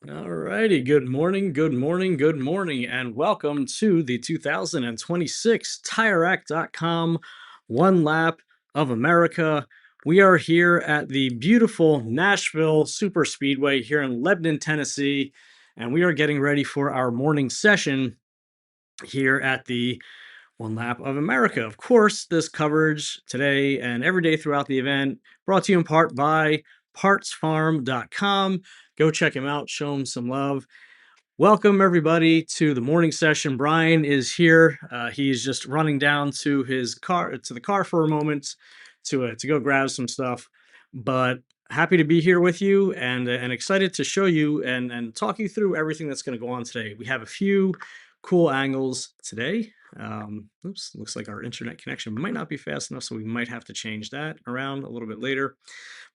All righty. Good morning, good morning, good morning, and welcome to the 2026 TireRack.com One Lap of America. We are here at the beautiful Nashville Super Speedway here in Lebanon, Tennessee, and we are getting ready for our morning session here at the One Lap of America. Of course, this coverage today and every day throughout the event brought to you in part by partsfarm.com. Go check him out, show him some love. Welcome everybody to the morning session. Brian is here. He's just running down to his car to the car for a moment to go grab some stuff. But happy to be here with you and excited to show you and talk you through everything that's going to go on today. We have a few cool angles today. Oops, looks like our internet connection might not be fast enough, so we might have to change that around a little bit later.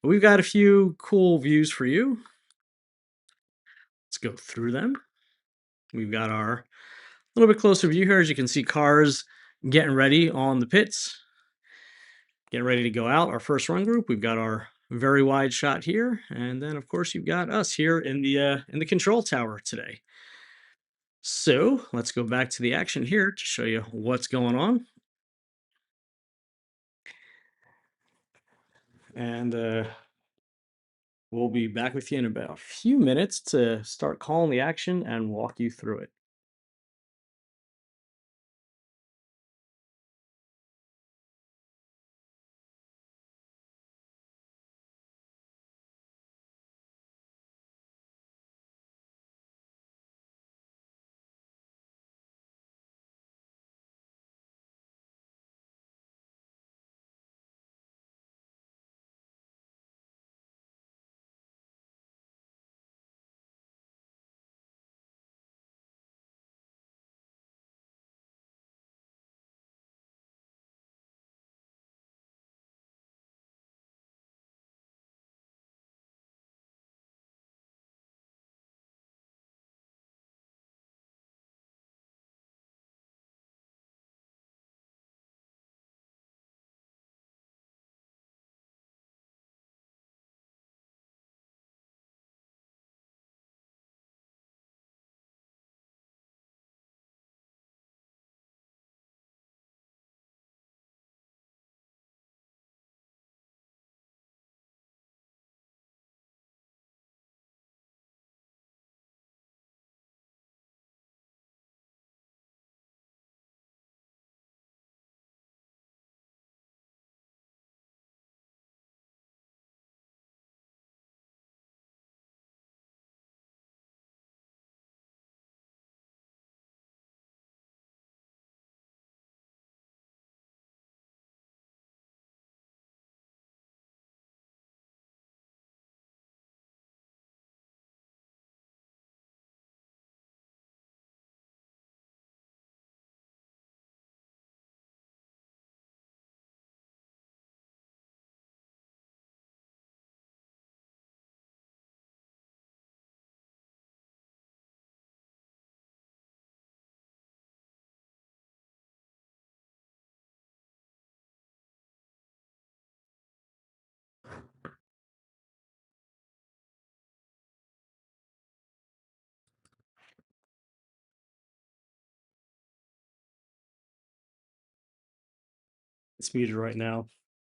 But we've got a few cool views for you. Let's go through them. We've got our little bit closer view here. As you can see, cars getting ready on the pits, getting ready to go out. Our first run group. We've got our very wide shot here, and then of course you've got us here in the control tower today. So let's go back to the action here to show you what's going on. And we'll be back with you in about a few minutes to start calling the action and walk you through it. It's muted right now.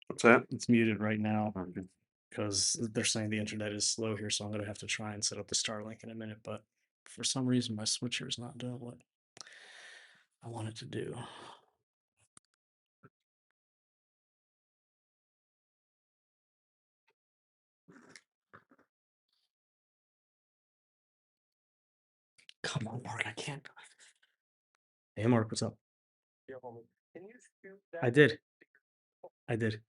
What's that? It's muted right now Okay. because they're saying the internet is slow here, so I'm gonna have to try and set up the Starlink in a minute. But for some reason, my switcher is not doing what I want it to do. Come on, Mark, I can't. Hey, Mark, what's up? Can you shoot I that? did. I did.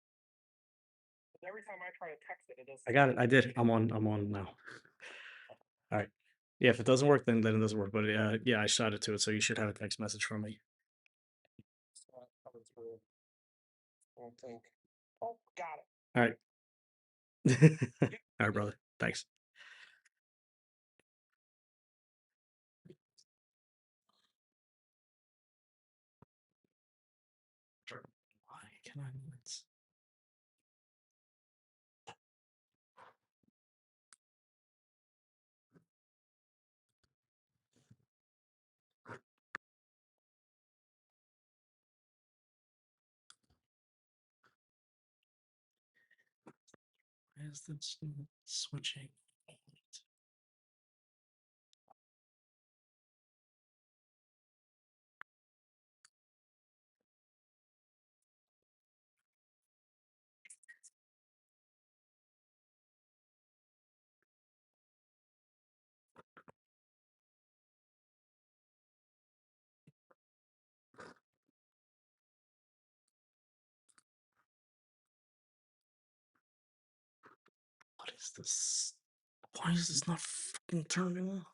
Every time I try to text it, it does. I got it. I did. I'm on now. All right. Yeah, if it doesn't work, then it doesn't work. But yeah, I shot it to it, so you should have a text message from me. Coming through. I don't think. Oh, got it. All right. All right, brother. Thanks. Why can I not? is this not switching? What is this? Why is this not fucking turning off?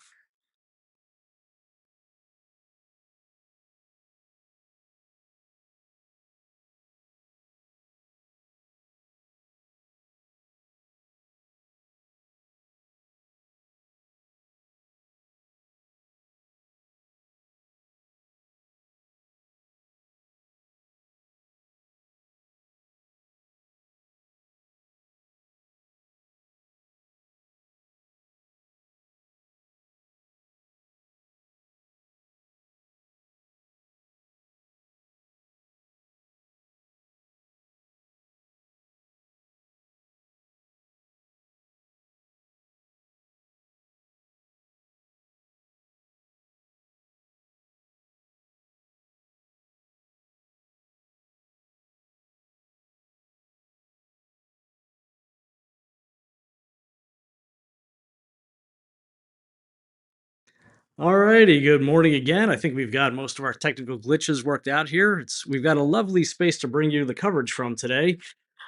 Alrighty, good morning again. I think we've got most of our technical glitches worked out here. We've got a lovely space to bring you the coverage from today.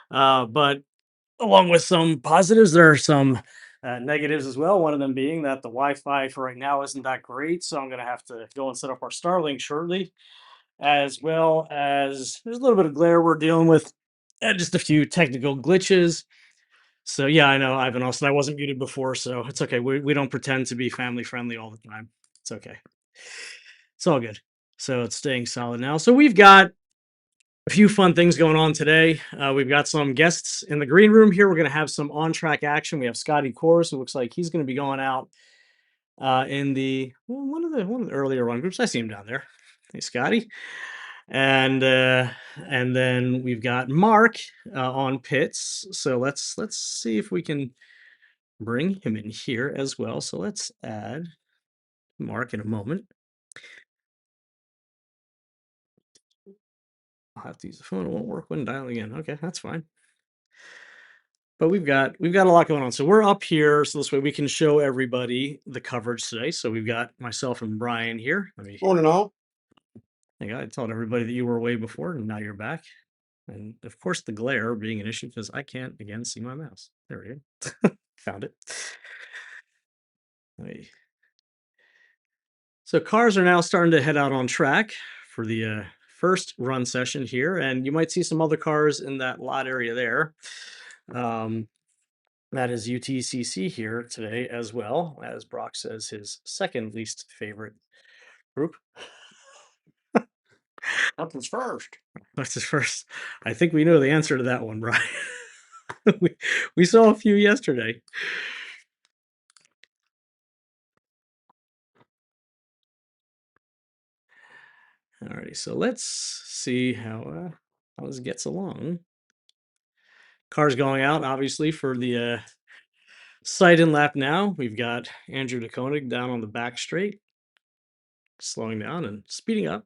But along with some positives, there are some negatives as well. One of them being that the Wi-Fi for right now isn't that great, so I'm going to have to go and set up our Starlink shortly, as well as there's a little bit of glare we're dealing with, just a few technical glitches. So yeah, I know, Ivan Austin. I wasn't muted before, so it's okay. We don't pretend to be family friendly all the time. It's okay. It's all good. So it's staying solid now. So we've got a few fun things going on today. We've got some guests in the green room here. We're going to have some on track action. We have Scotty Kors, who looks like he's going to be going out in the one of the earlier run groups. I see him down there. Hey, Scotty. And and then we've got Mark on pits. So let's see if we can bring him in here as well. So let's add Mark in a moment. I'll have to use the phone. It won't work when dialing in. Okay, that's fine. But we've got a lot going on. So we're up here, so this way we can show everybody the coverage today. So we've got myself and Brian here. Let me Morning, all. I told everybody that you were away before, and now you're back. And of course, the glare being an issue because I can't again see my mouse. There we go. Found it. Let me- So cars are now starting to head out on track for the first run session here, and you might see some other cars in that lot area there. Um, That is UTCC here today as well, as Brock says his second least favorite group. Nothing's first. What's his first? I think we know the answer to that one, Brian. we, we saw a few yesterday. Alrighty, so let's see how this gets along. Cars going out, obviously, for the sight and lap now. We've got Andrew DeKonig down on the back straight, slowing down and speeding up,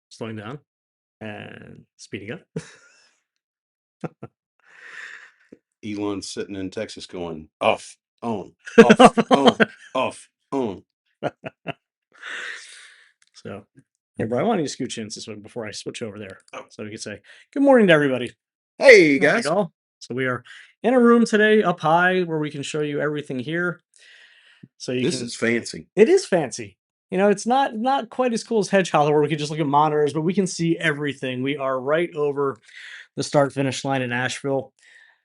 slowing down and speeding up. Elon's sitting in Texas going off, on, off, on, off, on. So, hey, bro, I want you to scooch in this way before I switch over there. Oh. So we can say, good morning to everybody. Hey, Morning, guys. all. So we are in a room today up high where we can show you everything here. So you This can, is fancy. it is fancy. You know, it's not quite as cool as Hedge Hollow where we can just look at monitors, but we can see everything. We are right over the start finish line in Nashville,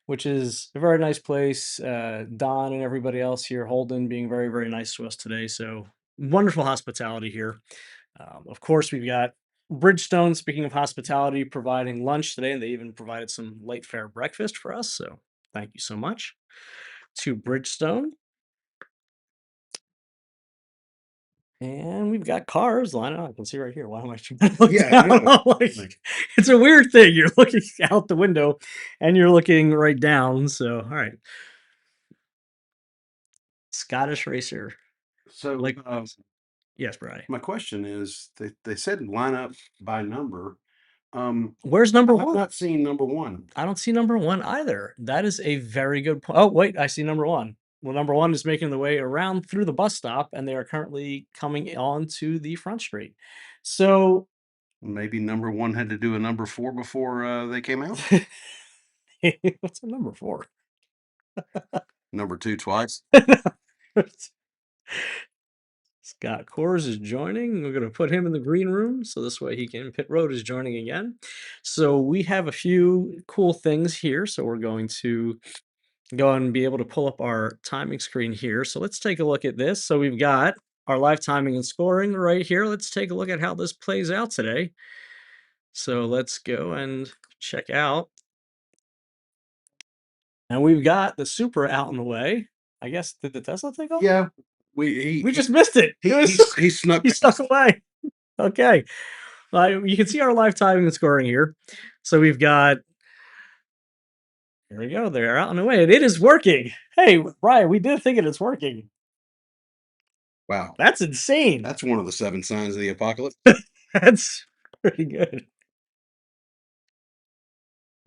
which is a very nice place. Don and everybody else here, Holden, being very, very nice to us today. So wonderful hospitality here. Of course, we've got Bridgestone, speaking of hospitality, providing lunch today, and they even provided some late fare breakfast for us. So thank you so much to Bridgestone. And we've got cars lining up. I can see right here. Why am I trying to look Yeah, I down? know. Like, it's a weird thing. You're looking out the window and you're looking right down. So, all right. Scottish racer. So, Like, yes, Brian. my question is, they said line up by number. Where's number I've one? not seen number one. I don't see number one either. That is a very good point. Oh, wait, I see number one. Well, number one is making the way around through the bus stop, and they are currently coming on to the front street. So, Maybe number one had to do a number four before they came out. what's a number four? Number two twice. Scott Kors is joining. We're going to put him in the green room so this way he can. Pit Road is joining again. So we have a few cool things here. So we're going to go and be able to pull up our timing screen here. So let's take a look at this. So we've got our live timing and scoring right here. Let's take a look at how this plays out today. So let's go and check out. And we've got the Supra out in the way. I guess, did the Tesla take off? Yeah, we We just missed it. It was he snuck he stuck past. away. Okay. You can see our live timing and scoring here. So we've got, here we go. They're out and away. And it is working. Hey, Brian, we did think it's working. Wow, That's insane. that's one of the seven signs of the apocalypse. That's pretty good.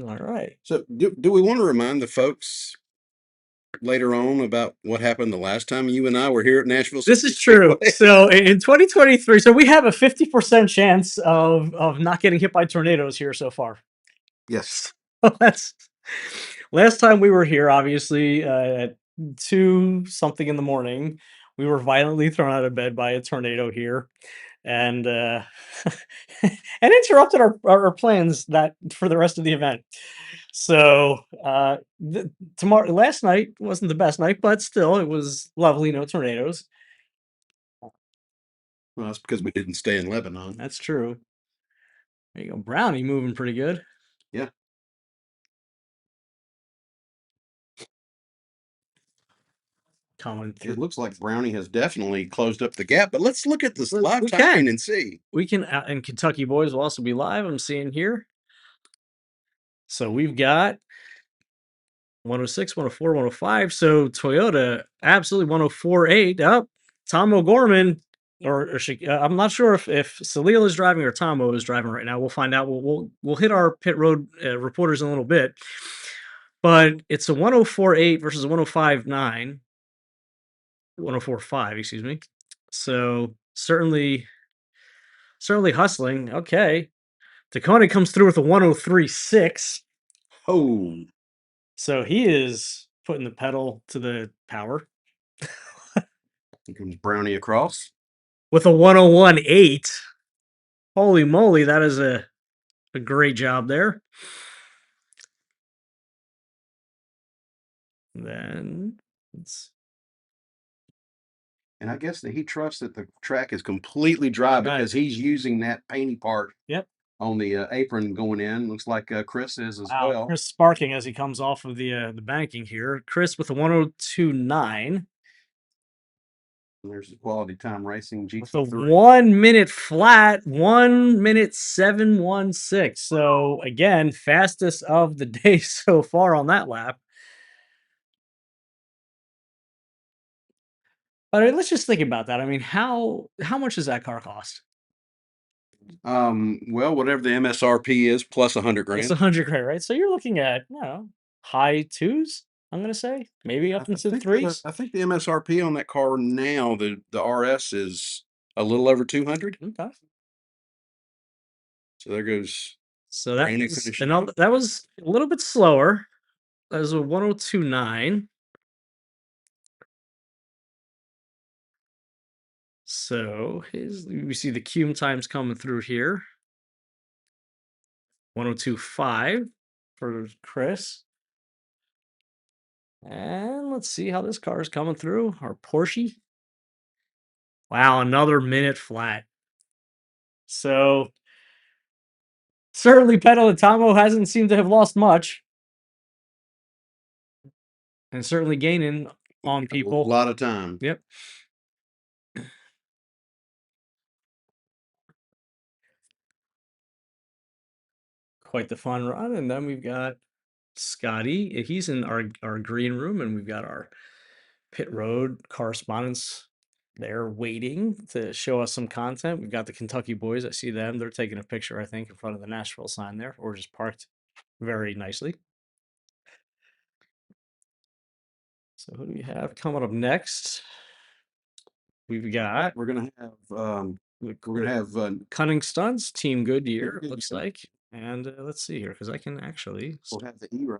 All right. So, do we want to remind the folks later on about what happened the last time you and I were here at Nashville This is Speedway? true. So in 2023, so we have a 50% chance of not getting hit by tornadoes here so far. Yes. That's last time we were here, obviously, at 2 something in the morning, we were violently thrown out of bed by a tornado here, and, and interrupted our plans that for the rest of the event. So, tomorrow last night wasn't the best night, but still, it was lovely, no tornadoes. Well, that's because we didn't stay in Lebanon. That's true. There you go. Brownie moving pretty good. Yeah. Coming It through. looks like Brownie has definitely closed up the gap, but let's look at this We live we can. timing and see. We can and Kentucky boys will also be live, I'm seeing here. So we've got 106, 104, 105. So Toyota, absolutely 104.8. Up. Tom O'Gorman, I'm not sure if Salil is driving or Tomo is driving right now. We'll find out. We'll hit our pit road reporters in a little bit. But it's a 104.8 versus a 105.9, 104.5, excuse me. So certainly hustling. Okay. Taconi comes through with a 103.6. Oh, So he is putting the pedal to the power here comes Brownie across. with a 101.8. Holy moly, that is a great job there. Then it's And I guess that he trusts that the track is completely dry right. because he's using that painty part Yep. on the apron going in. Looks like Chris is as Wow. well. Chris sparking as he comes off of the banking here. Chris with a 102.9 And there's the Quality Time Racing with a GT3. 1 minute flat, 1 minute 7:16. So again, fastest of the day so far on that lap. But let's just think about that. I mean, how much does that car cost? Well, whatever the MSRP is plus 100 It's grand. 100 grand, right? So you're looking at, high twos, I'm gonna say, maybe up into threes. I think the MSRP on that car now, the RS is a little over 200. Okay. So there goes So Brandon that's finishing another out. that was a little bit slower. That was a 102.9. So his we see the Cume times coming through here. 102.5 for Chris. And let's see how this car is coming through. Our Porsche. Wow, another minute flat. So certainly Pedal Atamo hasn't seemed to have lost much. And certainly gaining on A people. lot of time. Yep. quite the fun run. And then we've got Scotty. He's in our green room, and we've got our pit road correspondents there waiting to show us some content. We've got the Kentucky boys. I see them. They're taking a picture, I think, in front of the Nashville sign there, or just parked very nicely. So who do we have coming up next? We've got We're gonna have Cunning Stunts, Team Goodyear, it Goodyear. looks like. And let's see here, because I can actually we'll have the E-Ray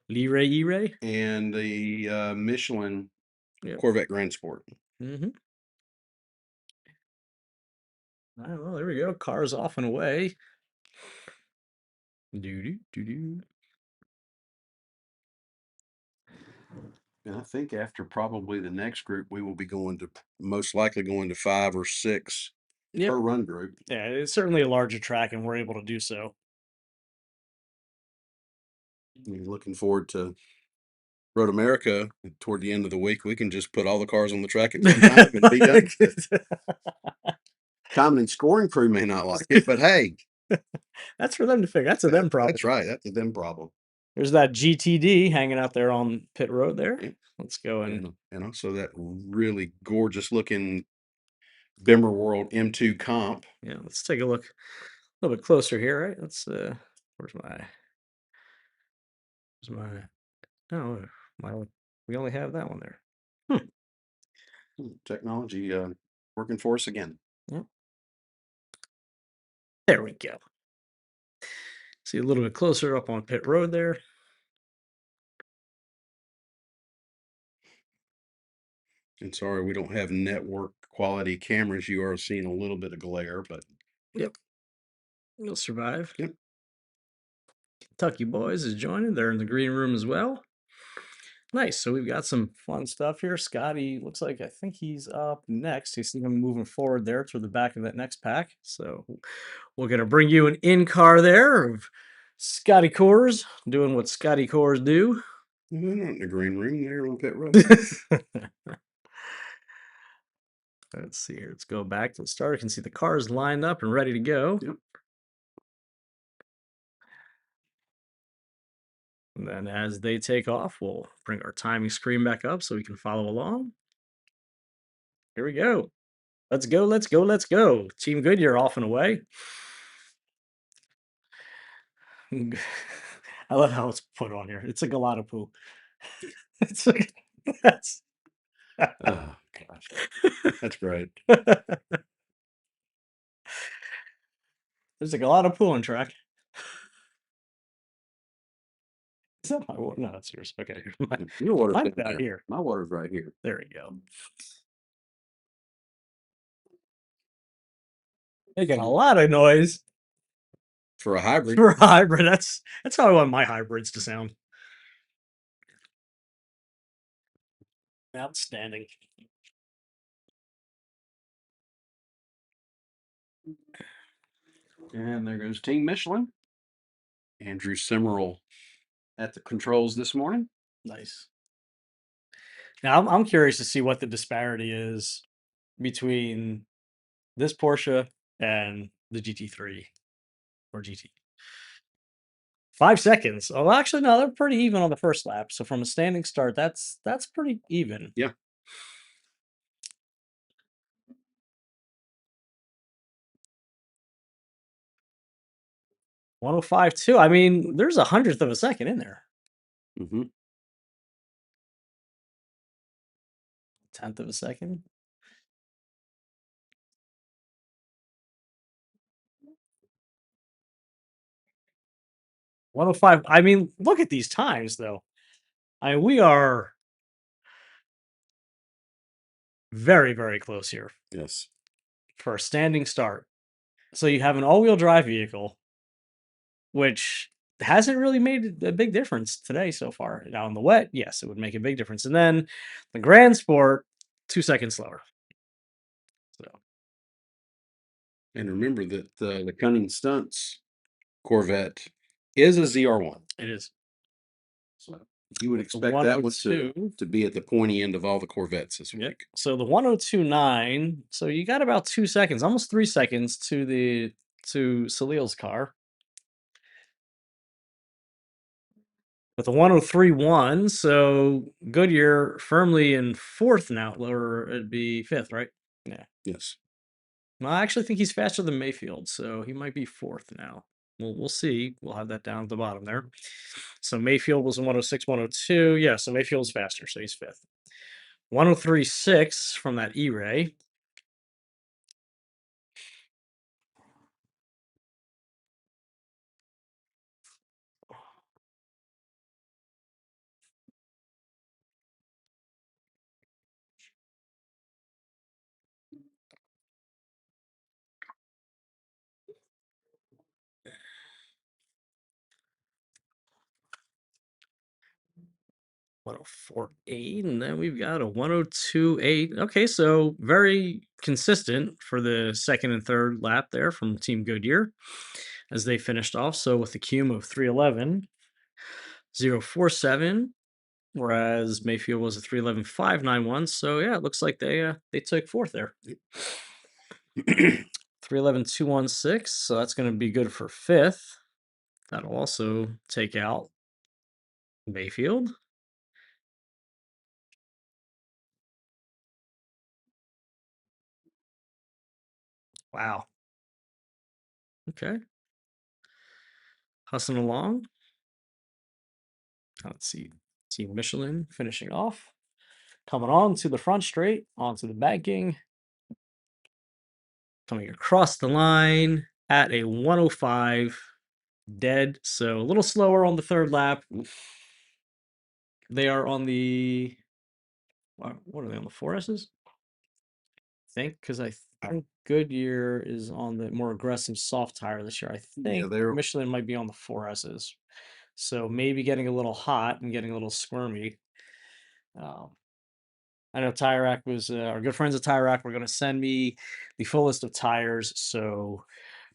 Lee-Ray. and the Michelin Yep. Corvette Grand Sport. Mm-hmm. All right, well, there we go. Car's off and away. Do. And I think after probably the next group, we will be most likely going to 5 or 6 Yep. per run group. Yeah, it's certainly a larger track, and we're able to do so. Looking forward to Road America. Toward the end of the week, we can just put all the cars on the track at one time and be done. Timing and scoring crew may not like it, but hey, That's for them to figure. That's a them problem. that's right. That's a them problem. There's that GTD hanging out there on pit road there. Yeah. Let's go and also that really gorgeous looking Bimmer World M2 comp. yeah, let's take a look a little bit closer here, right? Let's where's my oh we only have that one there. Technology working for us again. Yeah. There we go. See a little bit closer up on pit road there. And sorry, we don't have network quality cameras. You are seeing a little bit of glare, but Yep. You'll survive. Yep. Kentucky boys is joining. They're in the green room as well. Nice. So we've got some fun stuff here. Scotty looks like I think he's up next. He's thinking moving forward there toward the back of that next pack. So we're gonna bring you an in-car there of Scotty Coors doing what Scotty Coors do. they're not in the green room. They're on pit road. Let's see here. Let's go back to the start. You can see the cars lined up and ready to go. Yep. And then as they take off, we'll bring our timing screen back up so we can follow along. Here we go. Let's go, let's go, let's go. Team Goodyear off and away. I love how it's put on here. It's a gelato poo. It's like that's Oh gosh, that's great. there's a gelato poo on track. Is that my water? No, that's yours. Okay. Your water's Mine's down out there. here. My water's right here. There we go. Making a lot of noise For a hybrid. for a hybrid. That's how I want my hybrids to sound. Outstanding. And there goes Team Michelin. Andrew Simmerl at the controls this morning. Nice. Now I'm curious to see what the disparity is between this Porsche and the GT3 or GT. 5 seconds. Oh, actually, no, they're pretty even on the first lap. So from a standing start, that's pretty even. Yeah. .105.2. I mean, there's 100th of a second in there. Mm-hmm. 10th of a second. .105. I mean, look at these times, though. I mean, we are very, very close here Yes. for a standing start. So you have an all-wheel drive vehicle, which hasn't really made a big difference today so far. Now in the wet, yes, it would make a big difference. And then the Grand Sport, 2 seconds slower. So And remember that the Cunning Stunts Corvette is a ZR1. it is. So you would With the expect that one 102. to be at the pointy end of all the Corvettes this Yep. week. So the 102.9. So you got about 2 seconds, almost 3 seconds to the to Salil's car with a 103.1. So Goodyear firmly in fourth now, or it'd be fifth, right? Yeah. Yes. Well, I actually think he's faster than Mayfield, so he might be fourth now. We'll see. We'll have that down at the bottom there. So Mayfield was in 106, 102. Yeah, so Mayfield's faster, so he's fifth. 103.6 from that E-Ray. One 104.8, and then we've got a 102.8. Okay, so very consistent for the second and third lap there from Team Goodyear as they finished off. So with the cum of 311, 047, whereas Mayfield was a 311.591. So yeah, it looks like they took fourth there. 311.216. So that's going to be good for fifth. That'll also take out Mayfield. Wow. Okay. Hustling along. Let's see. Team Michelin finishing off. Coming on to the front straight, onto the banking. Coming across the line at a 105 dead. So a little slower on the third lap. They are on the, what are they on the 4Ss? I think, because I think Goodyear is on the more aggressive soft tire this year. I think Michelin might be on the 4Ss. So maybe getting a little hot and getting a little squirmy. I know Tire Rack was our good friends at Tire Rack were going to send me the full list of tires, so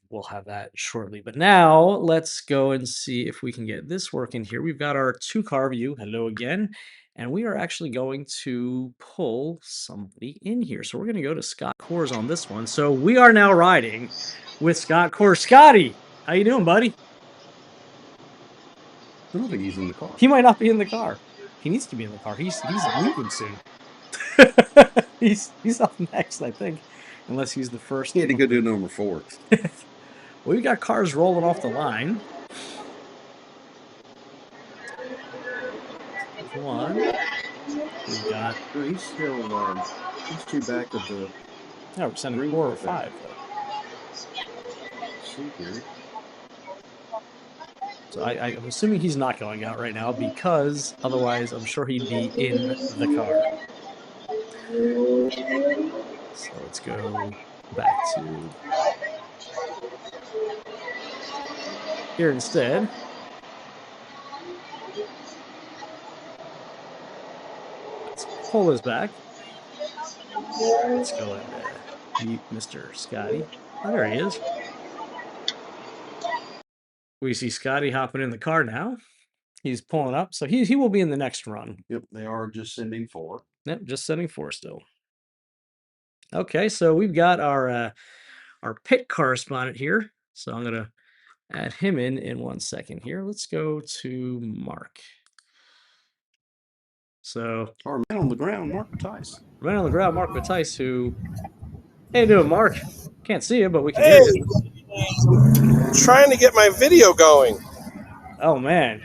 we'll have that shortly. But now let's go and see if we can get this working here. We've got our two-car view. Hello again. And we are actually going to pull somebody in here. So we're going to go to Scott Kors on this one. So we are now riding with Scott Kors. Scotty, how you doing, buddy? I don't think he's in the car. He might not be in the car. He needs to be in the car. He's leaving soon. he's up next, I think, unless he's the first. He had to go do number 4. Well, we got cars rolling off the line. There's one. We've got. No, he's still. He's too back of the. Yeah, we're sending 4 or 5 though. See here. So I'm assuming he's not going out right now because otherwise I'm sure he'd be in the car. So let's go back to here instead. Let's pull this back. Let's go and mute Mr. Scotty. Oh, there he is. We see Scotty hopping in the car now. He's pulling up, so he will be in the next run. Yep, they are just sending 4. Yep, just sending 4 still. Okay, so we've got our pit correspondent here. So I'm gonna add him in 1 second here. Let's go to Mark. So Our man on the ground, Mark Tice. man on the ground, Mark Mattice, who, hey, doing, Mark? Can't see you, but we can hear you. Trying to get my video going. Oh man,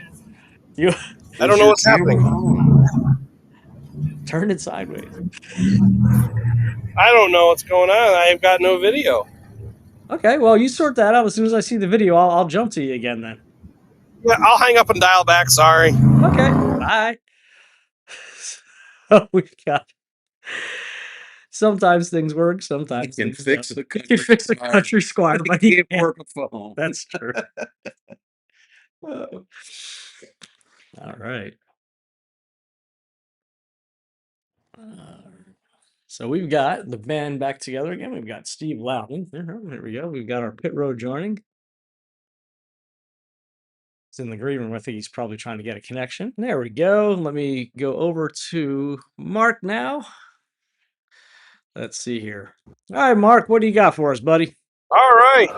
you I don't know what's happening. Turn it sideways. I don't know what's going on. I've got no video. Okay, well, you sort that out. As soon as I see the video, I'll jump to you again then. Yeah, I'll hang up and dial back. Sorry. Okay, bye. So we've got. Sometimes things work. Sometimes you can fix the country. You can fix a country squire, but he can't work a phone. That's true. All right. So we've got the band back together again. We've got Steve Loudon. Here we go. We've got our pit road joining. He's in the green room. I think he's probably trying to get a connection. There we go. Let me go over to Mark now. Let's see here. All right, Mark, what do you got for us, buddy? All right.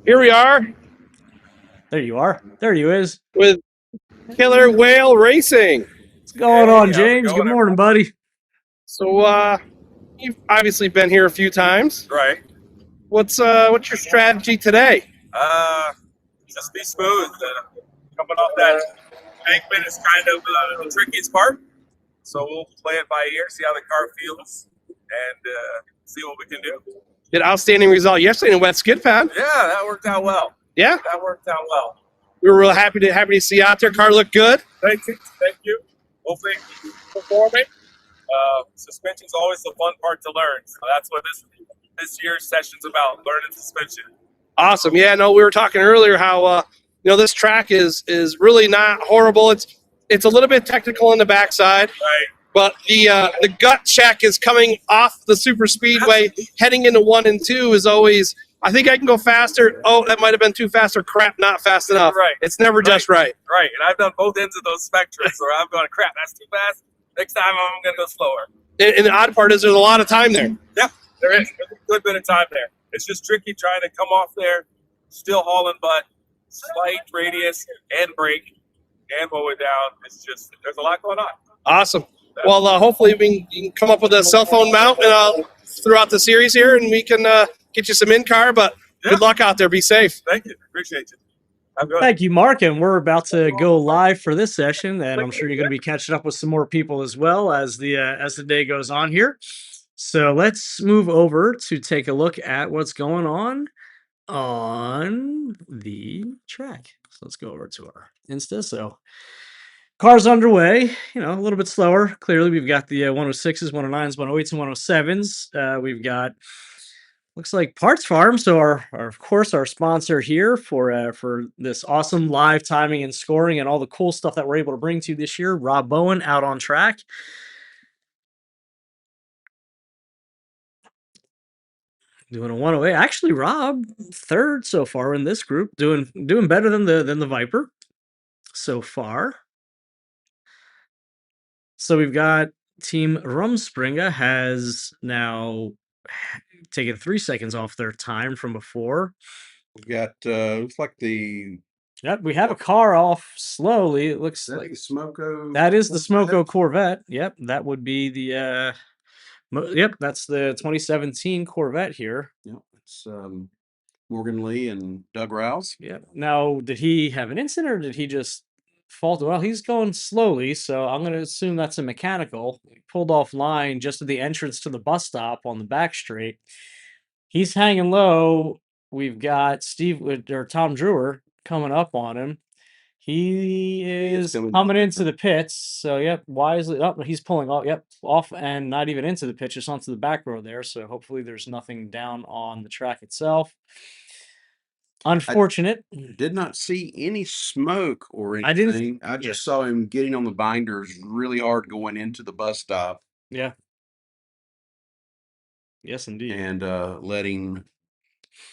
Here we are There you are. There you is. with Killer Whale Racing. What's going on, how's it James? going, Good morning, buddy. So, you've obviously been here a few times. Right. What's your strategy today? Just be smooth. Coming off that embankment is kind of the trickiest part. So we'll play it by ear, see how the car feels, and see what we can do. Did outstanding result yesterday in a wet skid pad. Yeah, that worked out well. Yeah, That worked out well. we were real happy to see you out there. Car looked good. Thank you. Thank you. Hopefully keep performing. Suspension's always the fun part to learn. So that's what this year's session's about, learning suspension. Awesome. Yeah, no, we were talking earlier how this track is really not horrible. It's a little bit technical on the backside, Right. but the gut check is coming off the super speedway, heading into 1 and 2 is always. I think I can go faster. Oh, that might have been too fast, or crap, not fast enough. Right. It's never just right. Right. And I've done both ends of those spectrums where I'm going, crap, that's too fast. Next time I'm going to go slower. And the odd part is there's a lot of time there. Yeah, there is. There's a good bit of time there. It's just tricky trying to come off there, still hauling butt, slight radius, and brake, and mow it down. It's just, there's a lot going on. Awesome. Well, hopefully you can come up with a cell phone mount throughout the series here, and we can get you some in-car, but good luck out there. Be safe. Thank you. Appreciate you. I'm good. Thank you, Mark. And we're about to go live for this session, and I'm sure you're going to be catching up with some more people as well as the day goes on here. So let's move over to take a look at what's going on the track. So let's go over to our Insta. So cars underway, a little bit slower. Clearly, we've got the 106s, 109s, 108s, and 107s. We've got looks like Parts Farm. So our of course our sponsor here for this awesome live timing and scoring and all the cool stuff that we're able to bring to you this year. Rob Bowen out on track. Doing a 108. Actually, Rob, third so far in this group, doing better than the Viper so far. So we've got Team Rumspringa has now taken 3 seconds off their time from before. We got looks like the Yep, we have a car off slowly. It looks like Smoko. that is the Smoko Corvette. Yep, that would be the yep, that's the 2017 Corvette here. Yep, it's Morgan Lee and Doug Rouse. Yep. Now, did he have an incident or did he just fall? Well, he's going slowly, so I'm going to assume that's a mechanical. He pulled off line just at the entrance to the bus stop on the back straight. He's hanging low. We've got Tom Drewer coming up on him. He is coming into the pits. So, yep, wisely. Oh, he's pulling off. Yep, off and not even into the pit, just onto the back row there. So, hopefully, there's nothing down on the track itself. Unfortunate. Did not see any smoke or I didn't- anything. I just saw him getting on the binders really hard going into the bus stop Yeah. Yes, indeed. and letting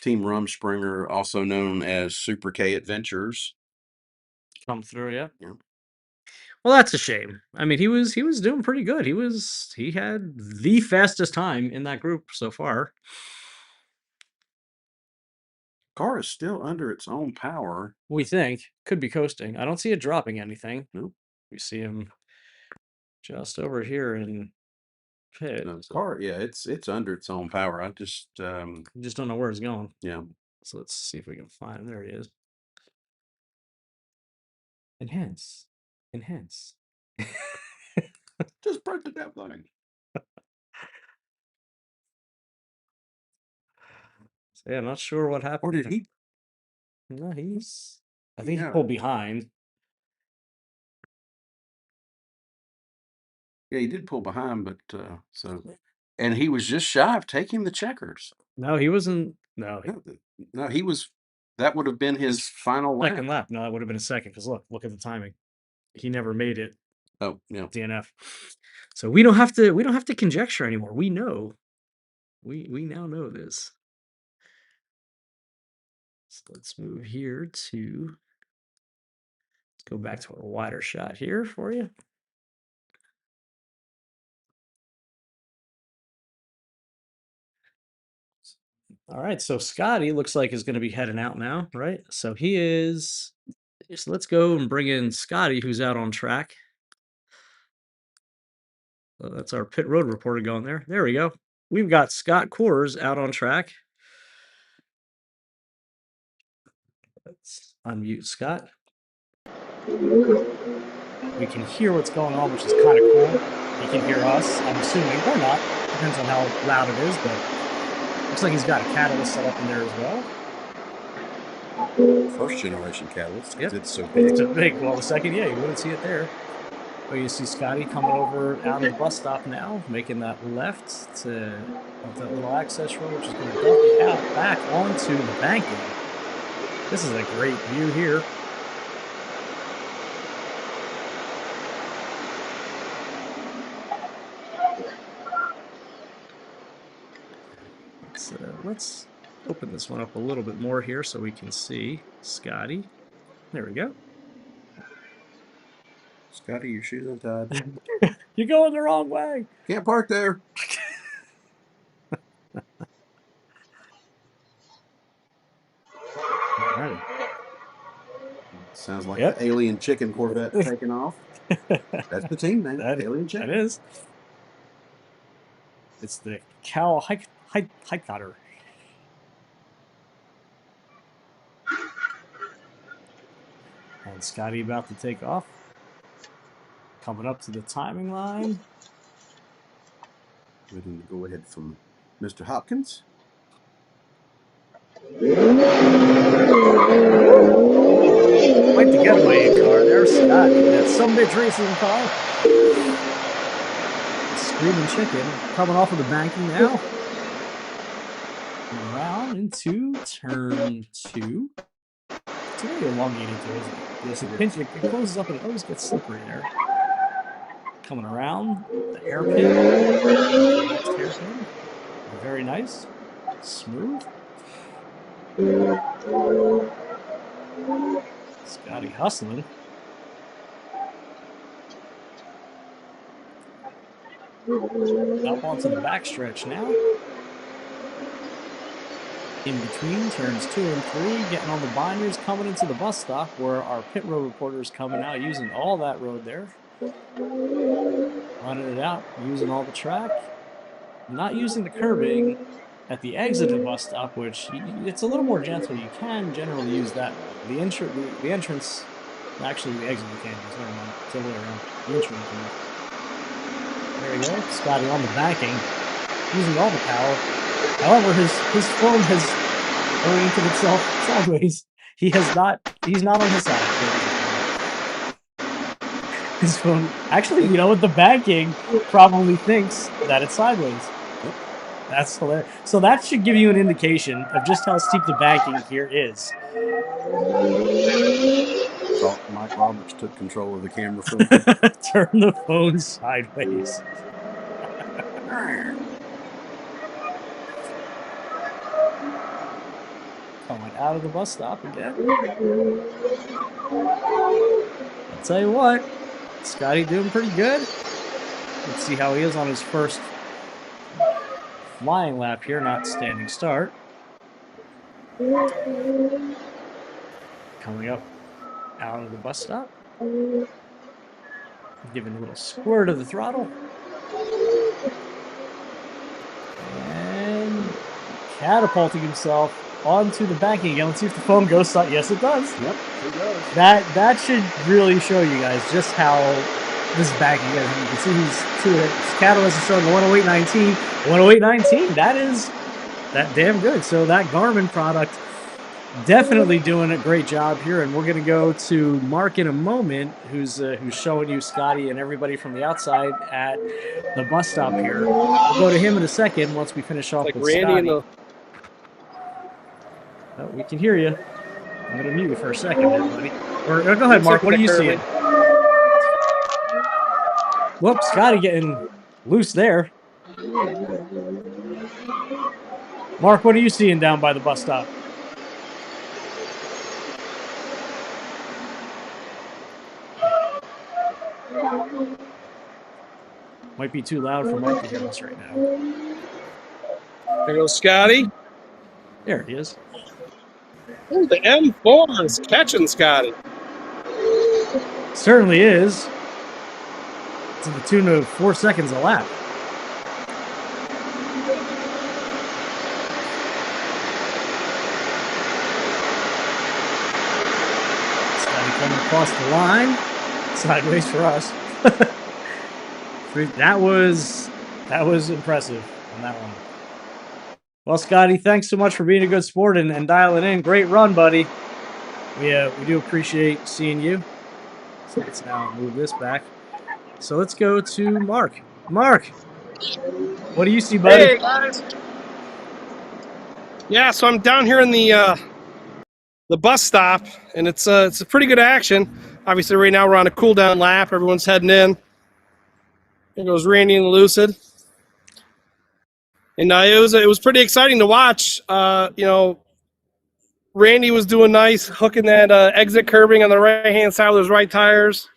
Team Rumspringer, also known as Super K Adventures, Come through, yeah. Yeah. Well, that's a shame. I mean, he was doing pretty good. He had the fastest time in that group so far. car is still under its own power. We think could be coasting. I don't see it dropping anything. Nope. We see him just over here in pit. No, the car, yeah, it's under its own power. I just Just don't know where it's going. yeah. So let's see if we can find him. There he is. Enhance. Just press the damn thing. So yeah, not sure what happened. Or did he? No, I think he Yeah. pulled behind. Yeah, he did pull behind, but and he was just shy of taking the checkers. No, he wasn't. No, No, he was. That would have been his final lap. second lap. No, that would have been a second. Because look at the timing. He never made it. Oh, yeah. DNF. So we don't have to conjecture anymore. We know. We now know this. So let's move here to. Let's go back to a wider shot here for you. All right, so Scotty looks like is going to be heading out now, right? So he is. So let's go and bring in Scotty, who's out on track. That's our pit road reporter going there. There we go. We've got Scott Coors out on track. Let's unmute Scott. We can hear what's going on, which is kind of cool. He can hear us, I'm assuming, or not. Depends on how loud it is, but looks like he's got a catalyst set up in there as well. First generation catalyst. Yep. It's so big. It's a big. Well, the second, yeah, you wouldn't see it there. But you see Scotty coming over out of the bus stop now, making that left to that little access road, which is going to dump you out back onto the banking. This is a great view here. Let's open this one up a little bit more here so we can see Scotty. There we go. Scotty, your shoes untied. You're going the wrong way. Can't park there. All right. Sounds like Yep. the alien chicken Corvette taking off. That's the team name. Alien chicken. That is. It's the cow hike cutter. And Scotty about to take off. Coming up to the timing line. Waiting to go ahead from Mr. Hopkins. Quite the getaway car there, Scott. That some bitch racing car. Screaming chicken. Coming off of the banking now. Around into turn 2. It's very elongated too, isn't it? Yes, it closes up and it always gets slippery there. Coming around the hairpin. Next hairpin. Very nice. Smooth. Scotty hustling. Up onto the backstretch now. In between turns 2 and 3, getting on the binders, coming into the bus stop where our pit road reporter is coming out, using all that road there. Running it out, using all the track. Not using the curbing at the exit of the bus stop, which it's a little more gentle. You can generally use that. The entrance, actually the exit you can't use. Never mind. It's the other way around. The entrance you can use. There you go. Scotty on the banking, using all the power. However, his phone has oriented itself sideways. He's not on his side. His phone, actually, with the banking probably thinks that it's sideways. That's hilarious. So that should give you an indication of just how steep the banking here is. Thought Mike Roberts took control of the camera phone. Turn the phone sideways. Coming out of the bus stop again. I'll tell you what, Scotty doing pretty good. Let's see how he is on his first flying lap here, not standing start. Coming up out of the bus stop. Giving a little squirt of the throttle. And catapulting himself onto the banking again. Let's see if the phone goes. Yes, it does. Yep, it does. That should really show you guys just how this banking is. And you can see his catalyst is showing 108.19. 108.19. That is that damn good. So that Garmin product definitely doing a great job here. And we're going to go to Mark in a moment, who's showing you Scotty and everybody from the outside at the bus stop here. We'll go to him in a second once we finish off with Randy Scotty. Oh, we can hear you. I'm going to mute you for a second there, buddy. Or go ahead, Mark. What are you seeing? Whoops, Scotty getting loose there. Mark, what are you seeing down by the bus stop? Might be too loud for Mark to hear us right now. There goes Scotty. There he is. Oh, the M4 is catching Scotty. Certainly is. To the tune of 4 seconds a lap. Scotty coming across the line. Sideways for us. That was impressive on that one. Well, Scotty, thanks so much for being a good sport and dialing in. Great run, buddy. We do appreciate seeing you. So let's now move this back. So let's go to Mark. Mark, what do you see, buddy? Hey guys. Yeah, so I'm down here in the bus stop, and it's a pretty good action. Obviously, right now we're on a cool down lap. Everyone's heading in. There goes Randy and Lucid. And it was pretty exciting to watch. Randy was doing nice, hooking that exit curbing on the right-hand side with those right tires.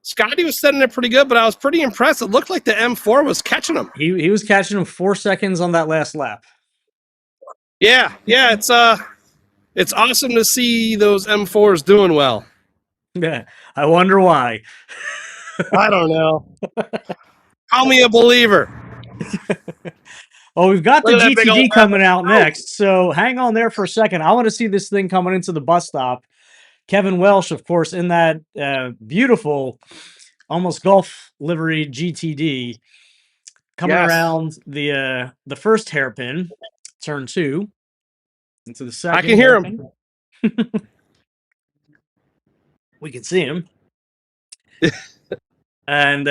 Scotty was setting it pretty good, but I was pretty impressed. It looked like the M4 was catching him. He was catching him 4 seconds on that last lap. Yeah, it's awesome to see those M4s doing well. Yeah, I wonder why. I don't know. Call me a believer. Well, we've got the Look at that big GTD old coming out next, so hang on there for a second. I want to see this thing coming into the bus stop. Kevin Welsh, of course, in that beautiful, almost golf livery GTD, coming around the first hairpin, turn 2, into the second. I can hear him. We can see him. And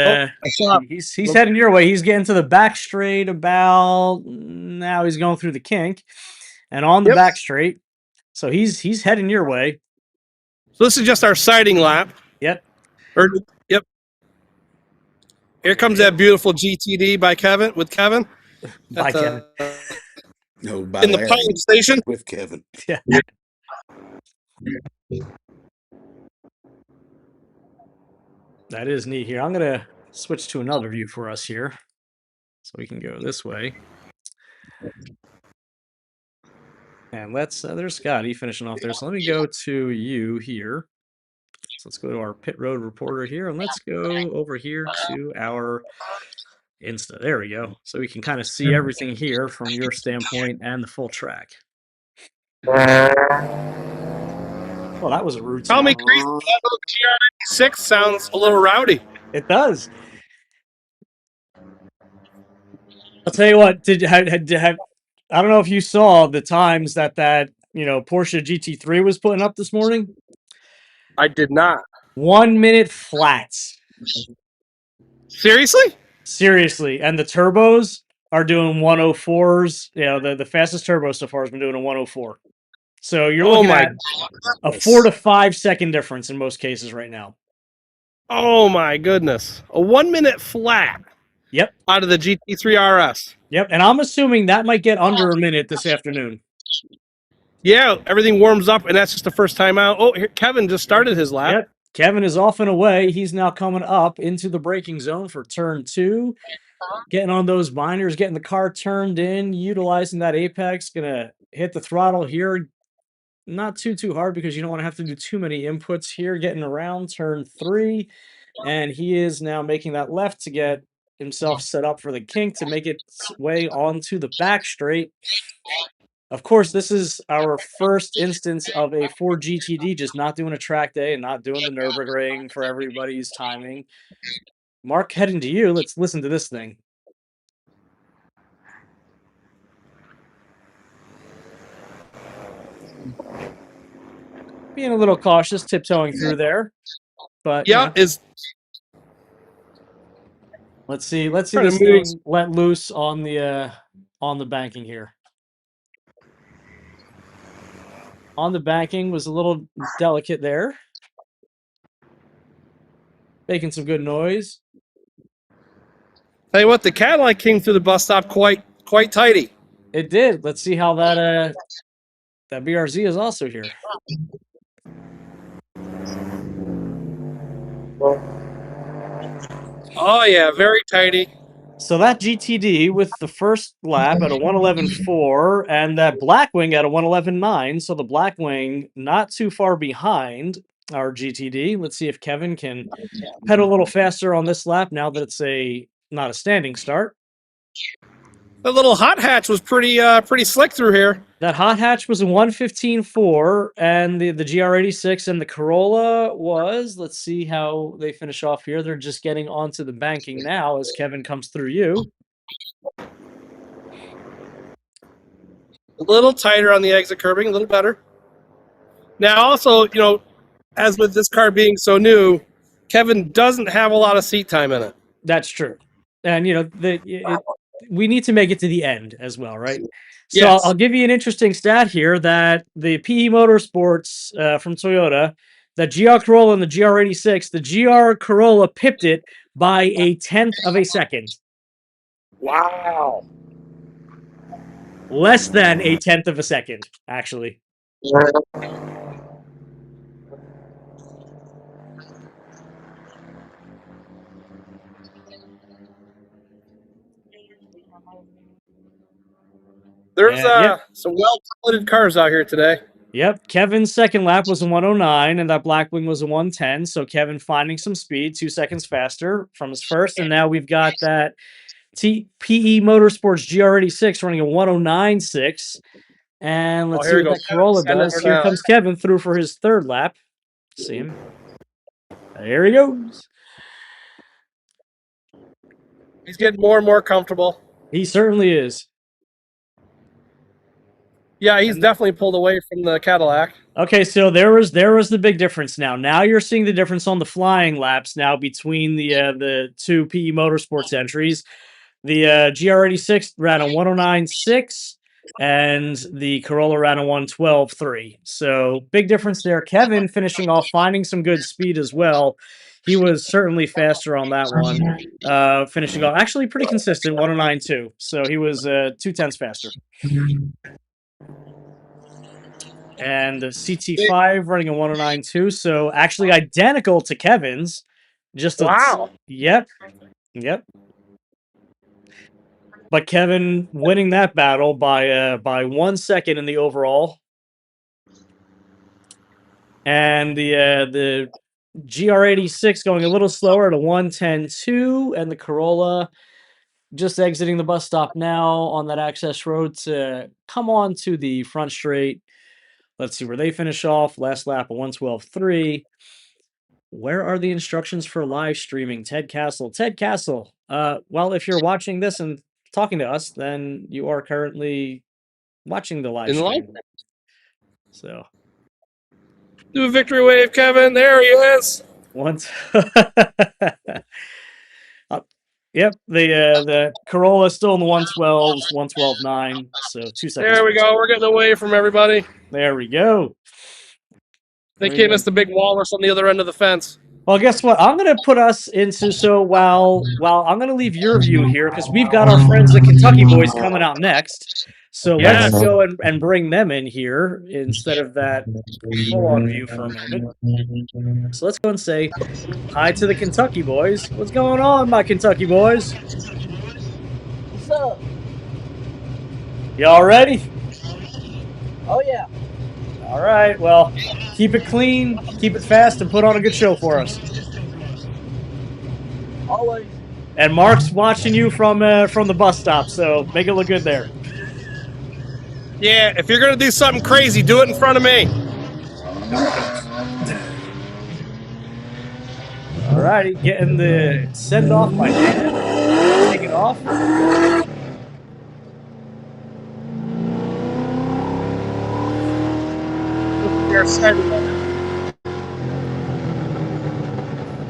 he's heading your way. He's getting to the back straight about now. He's going through the kink and on the back straight. So he's heading your way. So this is just our sighting lap. Yep. Yep. Here comes that beautiful GTD by Kevin with Kevin. By Kevin. No, by in the Larry pilot station with Kevin. Yeah. That is neat here. I'm going to switch to another view for us here so we can go this way. And there's Scotty finishing off there. So let me go to you here. So let's go to our pit road reporter here and let's go over here to our Insta. There we go. So we can kind of see everything here from your standpoint and the full track. Well, that was a rude Tell sound. me, crazy, that little GR6 sounds a little rowdy. It does. I'll tell you what. I don't know if you saw the times that Porsche GT3 was putting up this morning. I did not. 1 minute flats. Seriously? Seriously, and the turbos are doing 104s. The fastest turbo so far has been doing a 104. So you're looking at a 4 to 5 second difference in most cases right now. Oh my goodness. A 1 minute flat. Yep. Out of the GT3 RS. Yep, and I'm assuming that might get under a minute this afternoon. Yeah, everything warms up, and that's just the first time out. Oh, here, Kevin just started his lap. Yep. Kevin is off and away. He's now coming up into the braking zone for turn 2. Getting on those binders, getting the car turned in, utilizing that apex. Gonna hit the throttle here. Not too hard because you don't want to have to do too many inputs here. Getting around turn 3. And he is now making that left to get himself set up for the kink to make its way onto the back straight. Of course, this is our first instance of a Ford GTD just not doing a track day and not doing the Nürburgring for everybody's timing. Mark, heading to you. Let's listen to this thing. Being a little cautious, tiptoeing through there. But yeah, let's see this thing let loose on the banking here. On the banking was a little delicate there. Making some good noise. Tell you what, the Cadillac came through the bus stop quite tighty. It did. Let's see how that BRZ is also here. Oh yeah, very tighty. So that GTD with the first lap at a 111.4 and that Blackwing at a 111.9. So the Blackwing not too far behind our GTD. Let's see if Kevin can pedal a little faster on this lap now that it's not a standing start. That little hot hatch was pretty slick through here. That hot hatch was a 115.4, and the GR86 and the Corolla was, let's see how they finish off here. They're just getting onto the banking now as Kevin comes through you. A little tighter on the exit curbing, a little better. Now, also, as with this car being so new, Kevin doesn't have a lot of seat time in it. That's true. And, we need to make it to the end as well, right? So Yes. I'll give you an interesting stat here that the PE Motorsports from Toyota, the GR Corolla and the GR86, the GR Corolla pipped it by 1/10 of a second. Wow. Less than 1/10 of a second, actually. There's some well-piloted cars out here today. Yep, Kevin's second lap was a 109, and that Blackwing was a 110. So Kevin finding some speed, 2 seconds faster from his first, and now we've got that PE Motorsports GR86 running a 109.6. And let's see here we what go. that Corolla Send it does. for Here now. comes Kevin through for his third lap. See him. There he goes. He's getting more and more comfortable. He certainly is. Yeah, he's definitely pulled away from the Cadillac. Okay, so there was the big difference now. Now you're seeing the difference on the flying laps now between the two PE Motorsports entries. The GR86 ran a 109.6 and the Corolla ran a 112.3. So big difference there. Kevin finishing off, finding some good speed as well. He was certainly faster on that one. Finishing off actually pretty consistent, 109.2. So he was 0.2 faster. And the CT5 running a 109.2, so actually identical to Kevin's. Just wow. Yep. But Kevin winning that battle by 1 second in the overall. And the GR86 going a little slower at a 110.2, and the Corolla just exiting the bus stop now on that access road to come on to the front straight. Let's see where they finish off. Last lap, a 112.3. Where are the instructions for live streaming? Ted Castle. Well, if you're watching this and talking to us, then you are currently watching the live stream. So, do a victory wave, Kevin. There he is. Once. Yep, the Corolla is still in the 112s, 112.9, so 2 seconds. There we go. We're getting away from everybody. There we go. They gave us the big walrus on the other end of the fence. Well, guess what? I'm going to put us into, so while I'm going to leave your view here, because we've got our friends, the Kentucky boys, coming out next. So let's go and bring them in here instead of that full-on view for a moment. So let's go and say hi to the Kentucky boys. What's going on, my Kentucky boys? What's up? Y'all ready? Oh, yeah. All right, well, keep it clean, keep it fast, and put on a good show for us. Always. And Mark's watching you from the bus stop, so make it look good there. Yeah, if you're going to do something crazy, do it in front of me. All righty, getting the send-off by Dan. Take it off.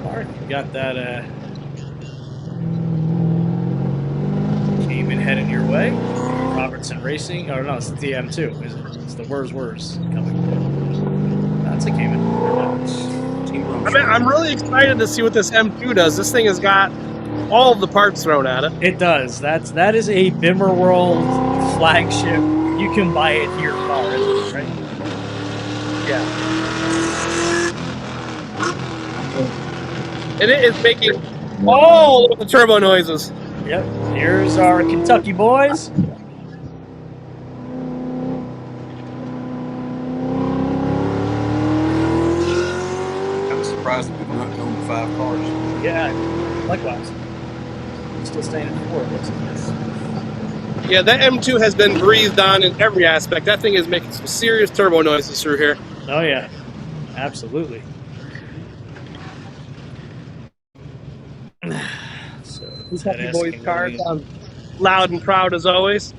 Mark, you got that Cayman heading your way. Robertson Racing. Oh, no, it's the M2, is it? It's the Words coming. That's a Cayman. I'm really excited to see what this M2 does. This thing has got all of the parts thrown at it. It does. That is a Bimmer World flagship. You can buy it here car, isn't it, right? Yeah. And it is making all of the turbo noises. Yep. Here's our Kentucky boys. I'm surprised that we've not gone to 5 cars. Yeah, likewise. Still staying at 4, it looks like this. Yeah, that M2 has been breathed on in every aspect. That thing is making some serious turbo noises through here. Oh, yeah. Absolutely. So, Kentucky boys car sounds loud and proud as always.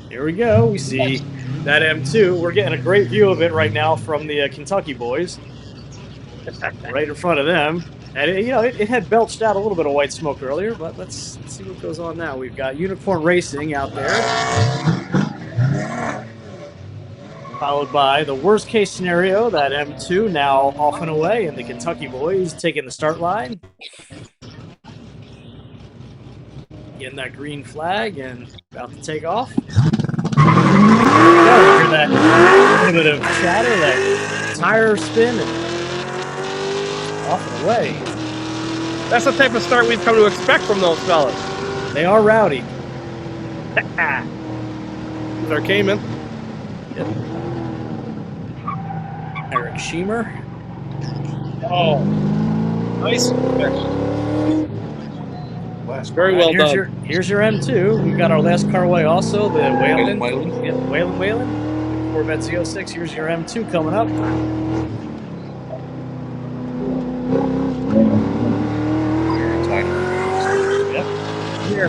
Here we go. We see that M2. We're getting a great view of it right now from the Kentucky boys. Right in front of them. And, it had belched out a little bit of white smoke earlier, but let's see what goes on now. We've got Unicorn Racing out there. Followed by the worst case scenario, that M2 now off and away, and the Kentucky boys taking the start line. Getting that green flag and about to take off. Hear that little bit of chatter, that tire spin, and off and away. That's the type of start we've come to expect from those fellas. They are rowdy. Here's our Cayman. Yep. Eric Schemer. Oh, nice. Very well done. Here's your M2. We've got our last car away also, the Whalen. Whalen. Yep, Whalen. Corvette Z06. Here's your M2 coming up. Yep. Here.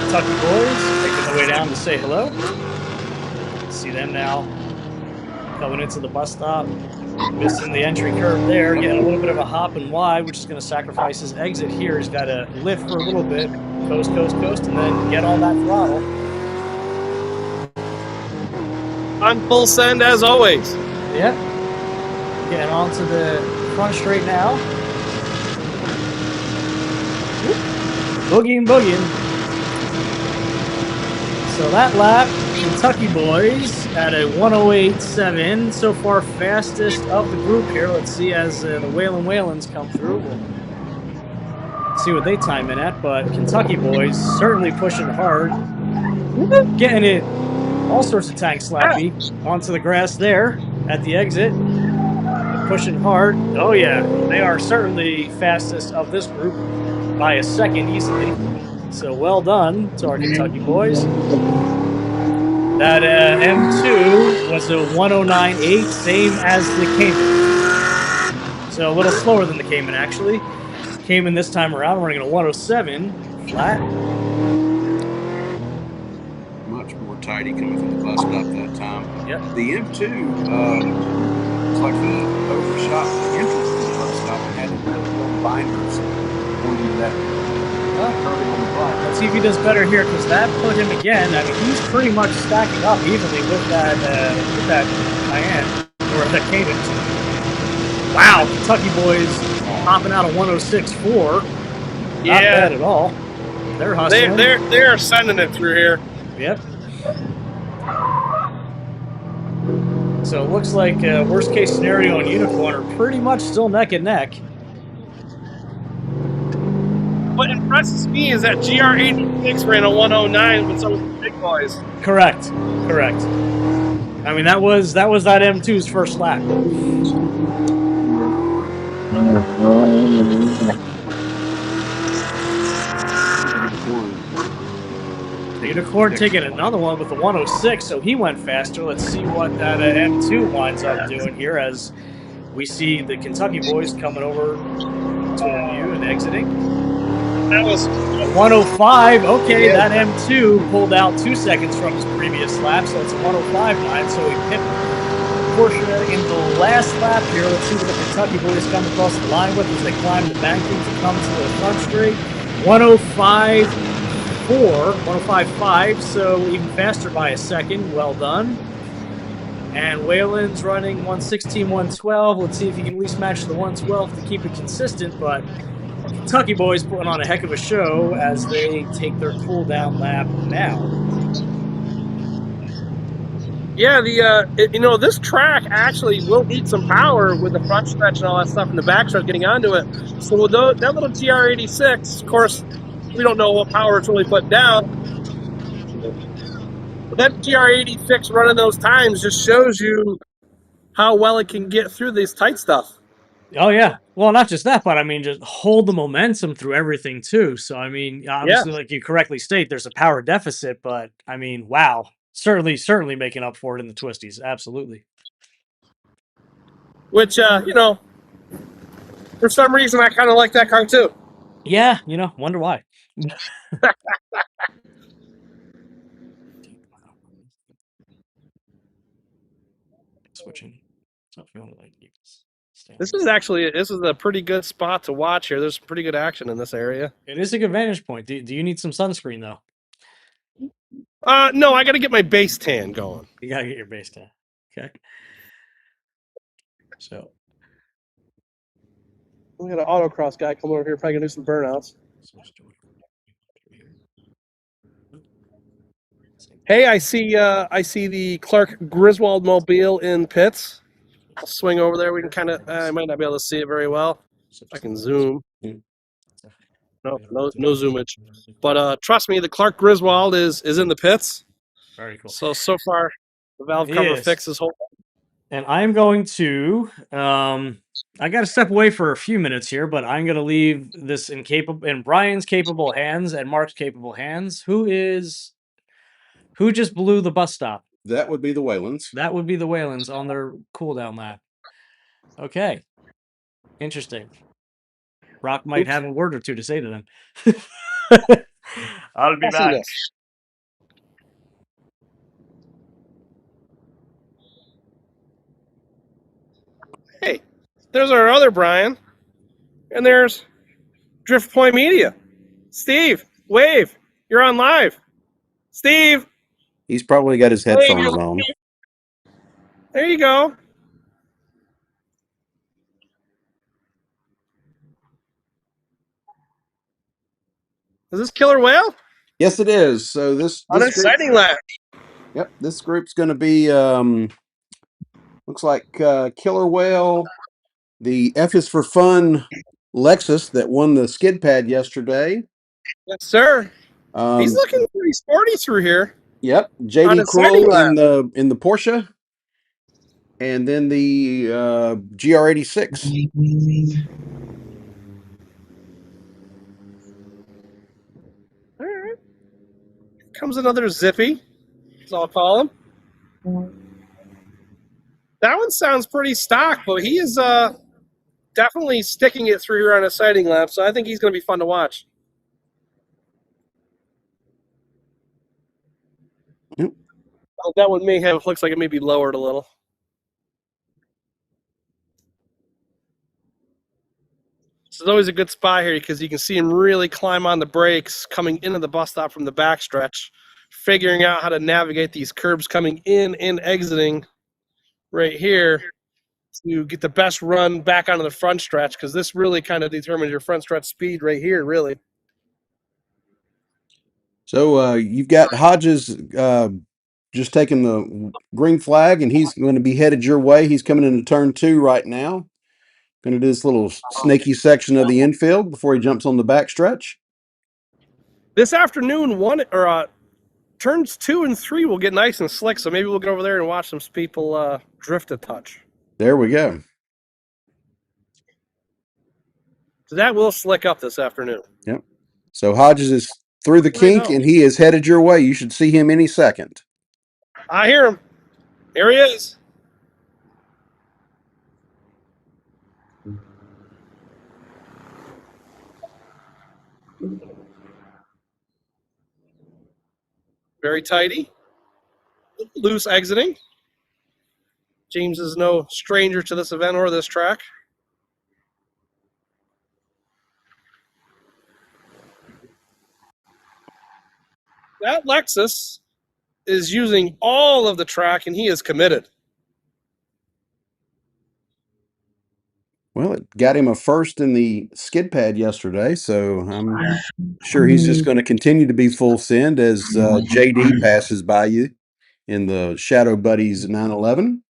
Kentucky boys making their way down to say hello. See them now coming into the bus stop. Missing the entry curve there, getting a little bit of a hop and wide, which is going to sacrifice his exit here. He's got to lift for a little bit, coast, and then get on that throttle. On full send as always. Yep. Getting onto the front straight now. Boogieing. So that lap, Kentucky boys at a 108.7. So far, fastest of the group here. Let's see as the Whalens come through. We'll see what they time in at. But Kentucky boys certainly pushing hard. Getting it all sorts of tank slappy onto the grass there at the exit. Pushing hard. Oh, yeah. They are certainly fastest of this group by a second easily. So well done to our Kentucky boys. That M2 was a 109.8, same as the Cayman. So a little slower than the Cayman, actually. Cayman this time around running a 107 flat. Much more tidy coming from the bus stop that time. Yep. The M2, it's like he overshot the entrance to the bus stop and had little binders pointing to that. Let's see if he does better here, because that put him again. I mean, he's pretty much stacking up evenly with that Cayenne, or that Cayman. Wow, Kentucky boys popping out a 106.4. Not bad at all. They're hustling. They're sending it through here. Yep. So it looks like worst case scenario and Unicorn are pretty much still neck and neck. What impresses me is that GR86 ran a 109 with some of the big boys. Correct. I mean, that was that M2's first lap. The Unicorn taking another one with the 106, so he went faster. Let's see what that M2 winds up doing here as we see the Kentucky boys coming over to a view and exiting. That was 105. Okay, that M2 pulled out 2 seconds from his previous lap, so it's a 105.9. So he pipped Porsche in the last lap here. Let's see what the Kentucky boys come across the line with as they climb the banking to come to the front straight. 105.5, so even faster by a second. Well done. And Whalen's running 116, 112. Let's see if he can at least match the 112 to keep it consistent, but Kentucky boys putting on a heck of a show as they take their cool down lap now. Yeah, this track actually will need some power with the front stretch and all that stuff, and the back stretch getting onto it. So with that little GR86, of course, we don't know what power it's really put down. But that GR86 running those times just shows you how well it can get through this tight stuff. Oh yeah. Well, not just that, but I mean, just hold the momentum through everything too. So I mean, Yeah, obviously, like you correctly state, there's a power deficit, but I mean, wow, certainly making up for it in the twisties. Absolutely. which for some reason I kind of like that car too. Yeah, wonder why. Switching. So if you want to like stay on This is a pretty good spot to watch here. There's some pretty good action in this area. it is a good vantage point. Do you need some sunscreen though? No, I got to get my base tan going. You gotta get your base down. Okay. So We got an autocross guy coming over here, probably gonna do some burnouts. switch to Hey, I see the Clark Griswold mobile in pits. I'll swing over there. We can kind of. I might not be able to see it very well. I can zoom. No zoomage. But trust me, the Clark Griswold is in the pits. Very cool. So far, the valve He cover is. fix is holding. And I'm going to I got to step away for a few minutes here, but I'm going to leave this in Brian's capable hands and Mark's capable hands. Who just blew the bus stop? That would be the Waylands. That would be the Whalens on their cooldown lap. Okay. Interesting. Rock might have a word or two to say to them. I'll be back. Hey, there's our other Brian, and there's Drift Point Media. Steve, wave. You're on live. Steve, He's probably got his headphones on. there you go. Is this Killer Whale? Yes, it is. So this On an exciting lap. Yep, this group's going to be looks like Killer Whale, the F is for Fun Lexus that won the skid pad yesterday. Yes, sir. He's looking pretty sporty through here. Yep, On JD a Crow exciting lap. in the Porsche, and then the GR86. All right. Comes another Zippy, as I'll call him. That one sounds pretty stock, but he is definitely sticking it through here on a sighting lap, so I think he's going to be fun to watch. Yep. Oh, that one looks like it may be lowered a little. This is always a good spot here because you can see him really climb on the brakes coming into the bus stop from the backstretch, figuring out how to navigate these curbs coming in and exiting right here to get the best run back onto the front stretch, because this really kind of determines your front stretch speed right here, really. So you've got Hodges just taking the green flag, and he's going to be headed your way. He's coming into turn 2 right now. Going to do this little snaky section of the infield before he jumps on the backstretch. This afternoon, turns 2 and 3 will get nice and slick, so maybe we'll get over there and watch some people drift a touch. There we go. So that will slick up this afternoon. Yep. So Hodges is through the kink, and he is headed your way. You should see him any second. I hear him. Here he is. Very tidy. Loose exiting. James is no stranger to this event or this track. That Lexus is using all of the track, and he is committed. Well, it got him a first in the skid pad yesterday, so I'm sure he's just going to continue to be full send as JD passes by you. in the Shadow Buddies 911.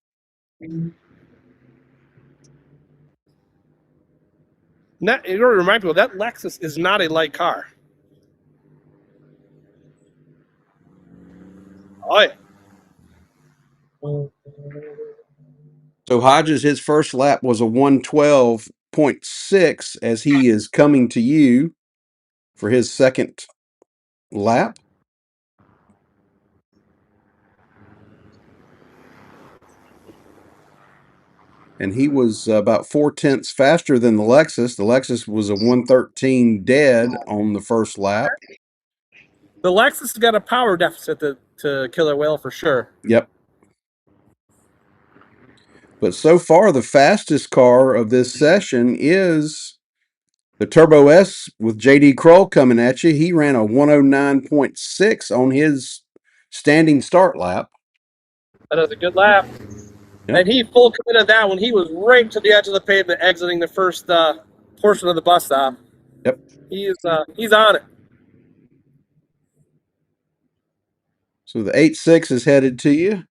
Now, you know, remind people that Lexus is not a light car. Oh yeah. So Hodges, his first lap was a 112.6 as he is coming to you for his second lap. And he was about 4/10 faster than the Lexus. The Lexus was a 113 dead on the first lap. The Lexus has got a power deficit to Killer Whale for sure. Yep. But so far, the fastest car of this session is the Turbo S with JD Kroll coming at you. He ran a 109.6 on his standing start lap. That is a good lap. Yep. And he full committed that when he was right to the edge of the pavement exiting the first portion of the bus stop. Yep. He's on it. So the 8.6 is headed to you.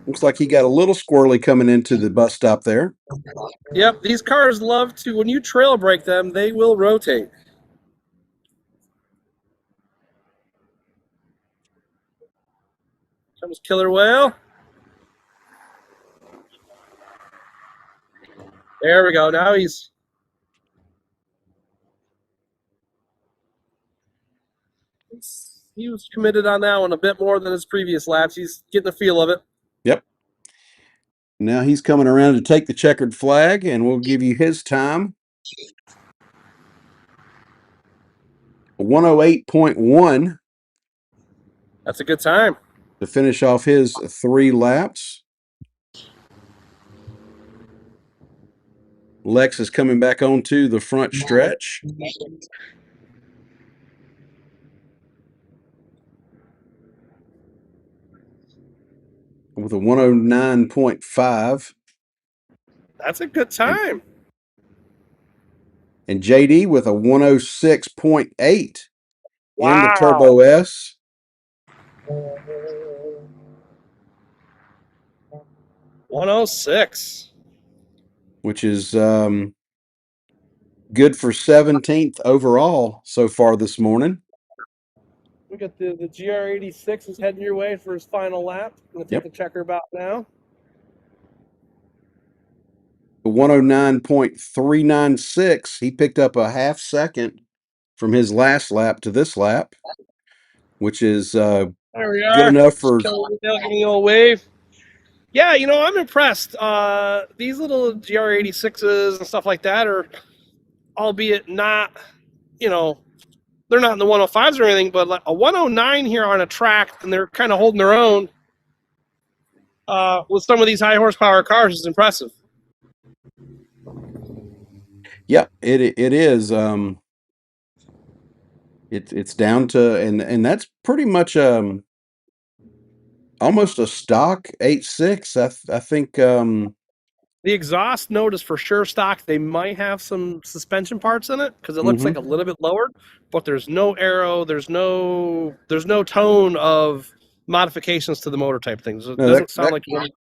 Looks like he got a little squirrely coming into the bus stop there. Yep, these cars love to, when you trail brake them, they will rotate. Comes Killer Whale. There we go. Now he was committed on that one a bit more than his previous laps. He's getting the feel of it. Yep. Now he's coming around to take the checkered flag, and we'll give you his time. 108.1. That's a good time. To finish off his 3 laps. Lex is coming back onto the front stretch. With a 109.5. That's a good time. And JD with a 106.8 Wow. in the Turbo S. .106. Which is good for 17th overall so far this morning. We got the GR86 is heading your way for his final lap. Going to take the checker back now. 109.396. He picked up a half second from his last lap to this lap, which is there we are. Good enough for giving the old wave. Yeah, you know, I'm impressed. These little GR86s and stuff like that are, albeit not, you know, they're not in the 105s or anything, but like a 109 here on a track, and they're kind of holding their own with some of these high horsepower cars is impressive. Yeah, it is. It's down to and that's pretty much almost a stock 8.6. I think the exhaust note is for sure stock. They might have some suspension parts in it because it looks like a little bit lowered, but there's no aero, there's no tone of modifications to the motor type things. It doesn't sound like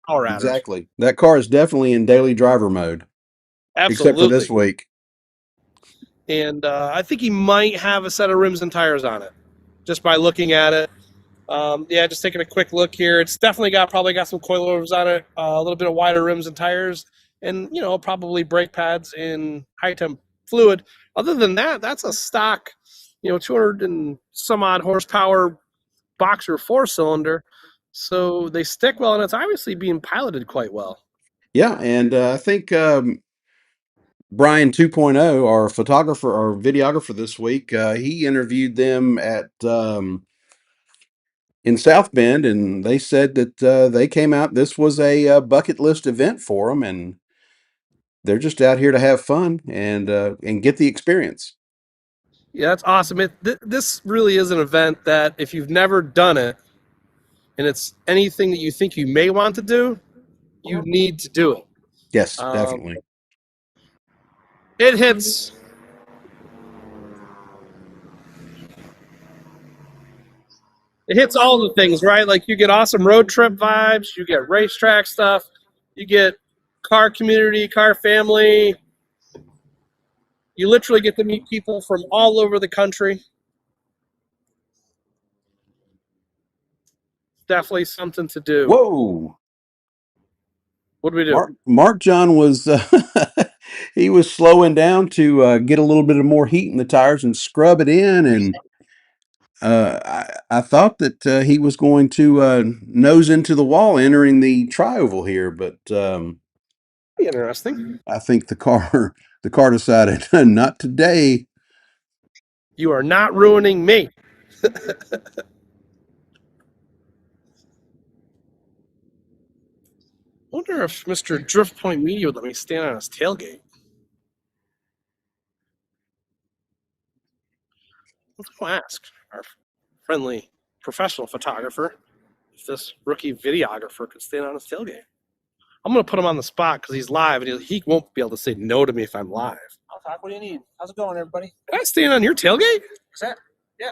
power adders. Exactly. That car is definitely in daily driver mode. Absolutely. Except for this week. And I think he might have a set of rims and tires on it, just by looking at it. Yeah, just taking a quick look here. It's definitely probably got some coilovers on it, a little bit of wider rims and tires, and you know, probably brake pads in high temp fluid. Other than that, that's a stock, you know, 200 and some odd horsepower boxer 4-cylinder. So they stick well, and it's obviously being piloted quite well. Yeah, and I think Brian 2.0, our photographer or videographer this week, he interviewed them at in South Bend, and they said that they came out. This was a bucket list event for them, and they're just out here to have fun and get the experience. Yeah, that's awesome. This really is an event that if you've never done it, and it's anything that you think you may want to do, you need to do it. Yes, definitely. It hits It hits all the things, right? Like you get awesome road trip vibes, you get racetrack stuff, you get car community, car family. You literally get to meet people from all over the country. Definitely something to do. Whoa. What do we do? Mark John was he was slowing down to get a little bit of more heat in the tires and scrub it in, and I thought that he was going to nose into the wall entering the tri-oval here, but Interesting. I think the car decided not today. You are not ruining me. I wonder if Mr. Drift Point Media would let me stand on his tailgate. Let's go ask our friendly professional photographer if this rookie videographer could stand on his tailgate. I'm going to put him on the spot because he's live and he won't be able to say no to me if I'm live. I'll talk. What do you need? How's it going, everybody? Can I stand on your tailgate? What's that? Yeah.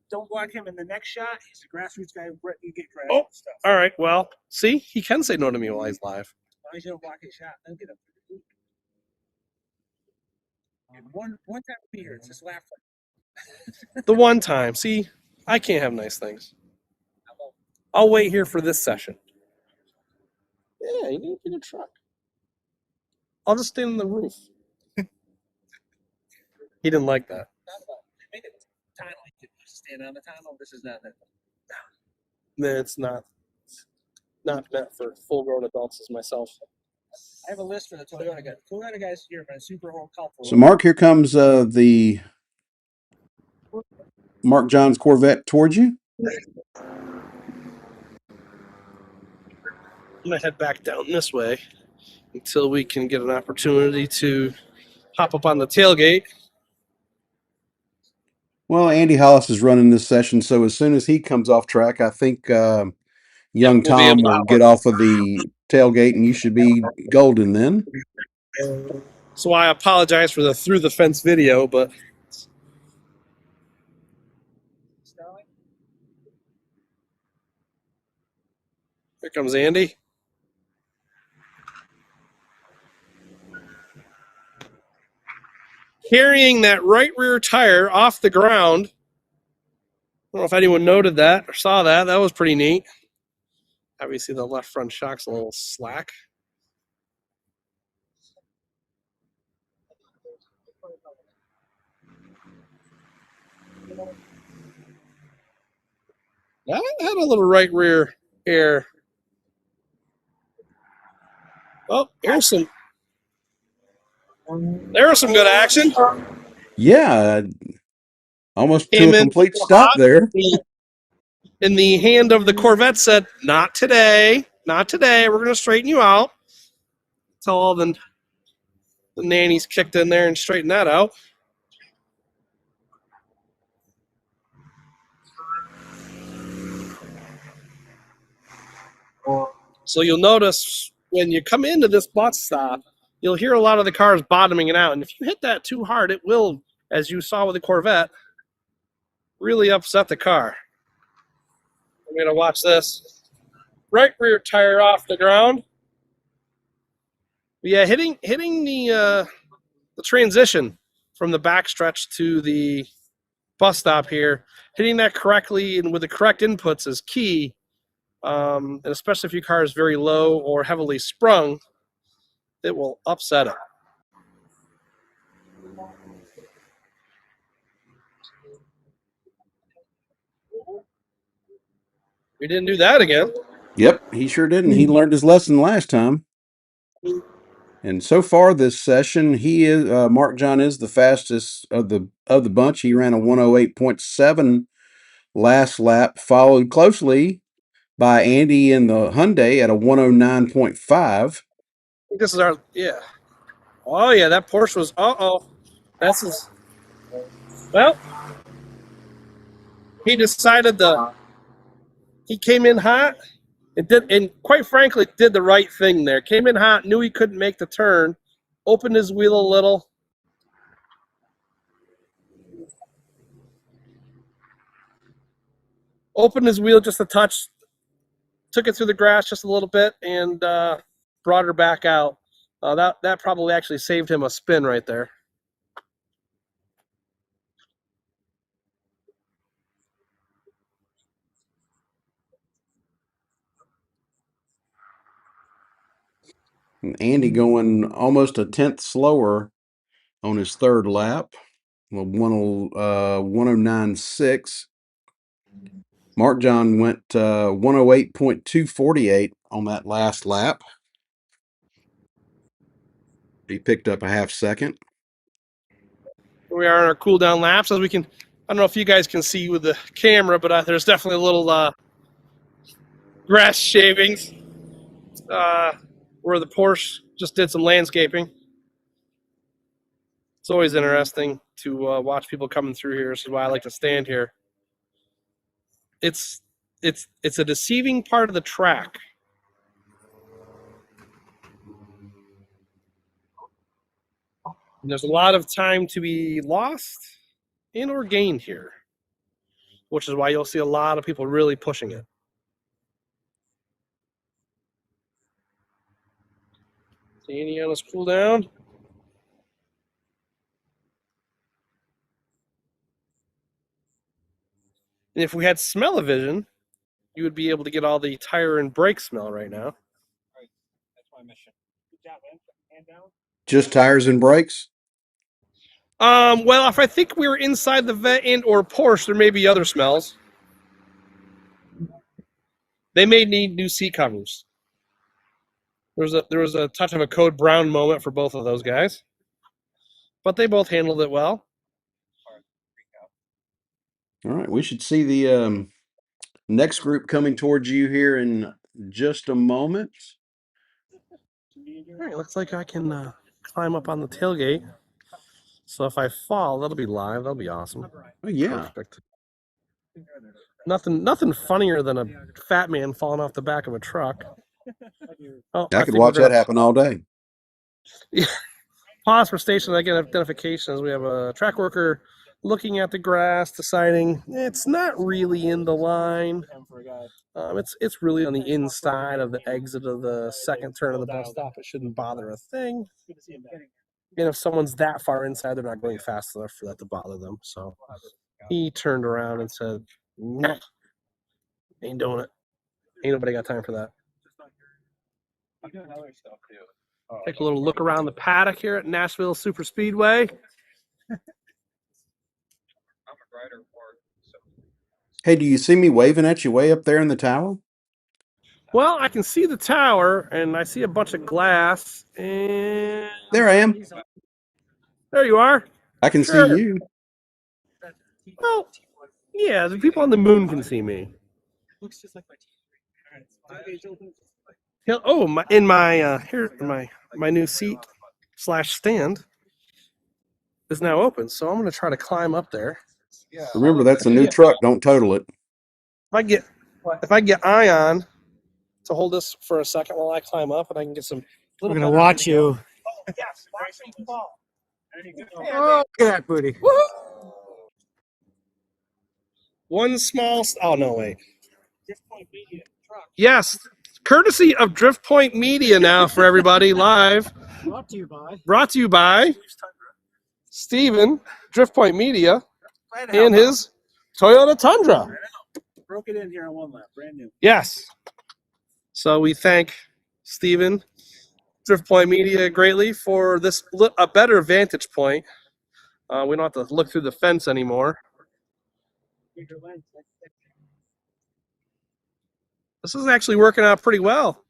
Don't block him in the next shot. He's a grassroots guy. You get credit. Oh, Stuff. all right. Well, see, he can say no to me while he's live. As long as you don't block his shot, then get up. And one time to be here. It's just laugh. The one time. See, I can't have nice things. I'll wait here for this session. Yeah, you need to get a truck. I'll just stand on the roof. He didn't like that. Make it time like you stand on the tunnel. This is not that. No, it's not meant for full-grown adults as myself. I have a list for the Toyota guys. Toyota guys here, man, super helpful. So, Mark, here comes the Mark John's Corvette towards you. I'm gonna head back down this way until we can get an opportunity to hop up on the tailgate. Well, Andy Hollis is running this session, so as soon as he comes off track, I think young we'll be Tom able to will hop get on. off of the tailgate, and you should be golden then. So I apologize for the through the fence video, but here comes Andy. Carrying that right rear tire off the ground. I don't know if anyone noted that or saw that. That was pretty neat. Obviously, the left front shock's a little slack. That had a little right rear air. Oh, there's some good action. Yeah, almost Came to a in complete stop hot. there. And the hand of the Corvette said, "Not today, not today. We're going to straighten you out." So all the nannies kicked in there and straightened that out. So you'll notice when you come into this bus stop, you'll hear a lot of the cars bottoming it out. And if you hit that too hard, it will, as you saw with the Corvette, really upset the car. I'm going to watch this. Right rear tire off the ground. Yeah, hitting the transition from the backstretch to the bus stop here, hitting that correctly and with the correct inputs is key. And especially if your car is very low or heavily sprung, it will upset it. We didn't do that again. Yep, he sure didn't. He learned his lesson last time. And so far this session, he is Mark John is the fastest of the bunch. He ran a 108.7 last lap, followed closely by Andy in the Hyundai at a 109.5. This is our Oh yeah, that Porsche was That's his. Well, he decided he came in hot. And quite frankly, did the right thing there. Came in hot, knew he couldn't make the turn, opened his wheel a little. opened his wheel just a touch, took it through the grass just a little bit, and brought her back out. That probably actually saved him a spin right there. And Andy going almost a tenth slower on his third lap. Well, 109.6. Mark John went 108.248 on that last lap. He picked up a half second. We are in our cool down laps. As we can, I don't know if you guys can see with the camera, but there's definitely a little grass shavings where the Porsche just did some landscaping. It's always interesting to watch people coming through here. This is why I like to stand here. It's a deceiving part of the track. And there's a lot of time to be lost and or gained here, which is why you'll see a lot of people really pushing it. Danny on his cool down. And if we had smell-o-vision, you would be able to get all the tire and brake smell right now. Right. That's my mission. Good job, man. Hand down. Just tires and brakes? Well, if I think we were inside the vet and or Porsche, there may be other smells. They may need new seat covers. There was a touch of a Code Brown moment for both of those guys, but they both handled it well. All right, we should see the next group coming towards you here in just a moment. All right, looks like I can climb up on the tailgate. So if I fall, that'll be live. That'll be awesome. Oh, yeah. Perfect. Nothing funnier than a fat man falling off the back of a truck. Oh, I could watch that happen all day. Yeah. Pause for station identifications. We have a track worker looking at the grass, deciding it's not really in the line. It's really on the inside of the exit of the second turn of the bus stop. It shouldn't bother a thing. And if someone's that far inside, they're not going fast enough for that to bother them. So he turned around and said, "Nah, ain't doing it. Ain't nobody got time for that." Take a little look around the paddock here at Nashville Super Speedway. Hey, do you see me waving at you way up there in the tower? Well, I can see the tower, and I see a bunch of glass, and There I am. there you are. I can Sure. see you. Well, yeah, the people on the moon can see me. Looks just like my TV. Yeah, oh, my new seat / stand is now open, so I'm going to try to climb up there. Remember, that's a new truck. Don't total it. If I get Ion to hold this for a second while I climb up, and I can get some. We're gonna watch you. Yes, oh, look at that booty. One small. Oh no, wait. Yes, courtesy of Drift Point Media now for everybody live. Brought to you by Steven, Drift Point Media, and his Toyota Tundra. Broke it in here on one lap, brand new. Yes. So we thank Steven, Drift Point Media, greatly for this a better vantage point. We don't have to look through the fence anymore. This is actually working out pretty well,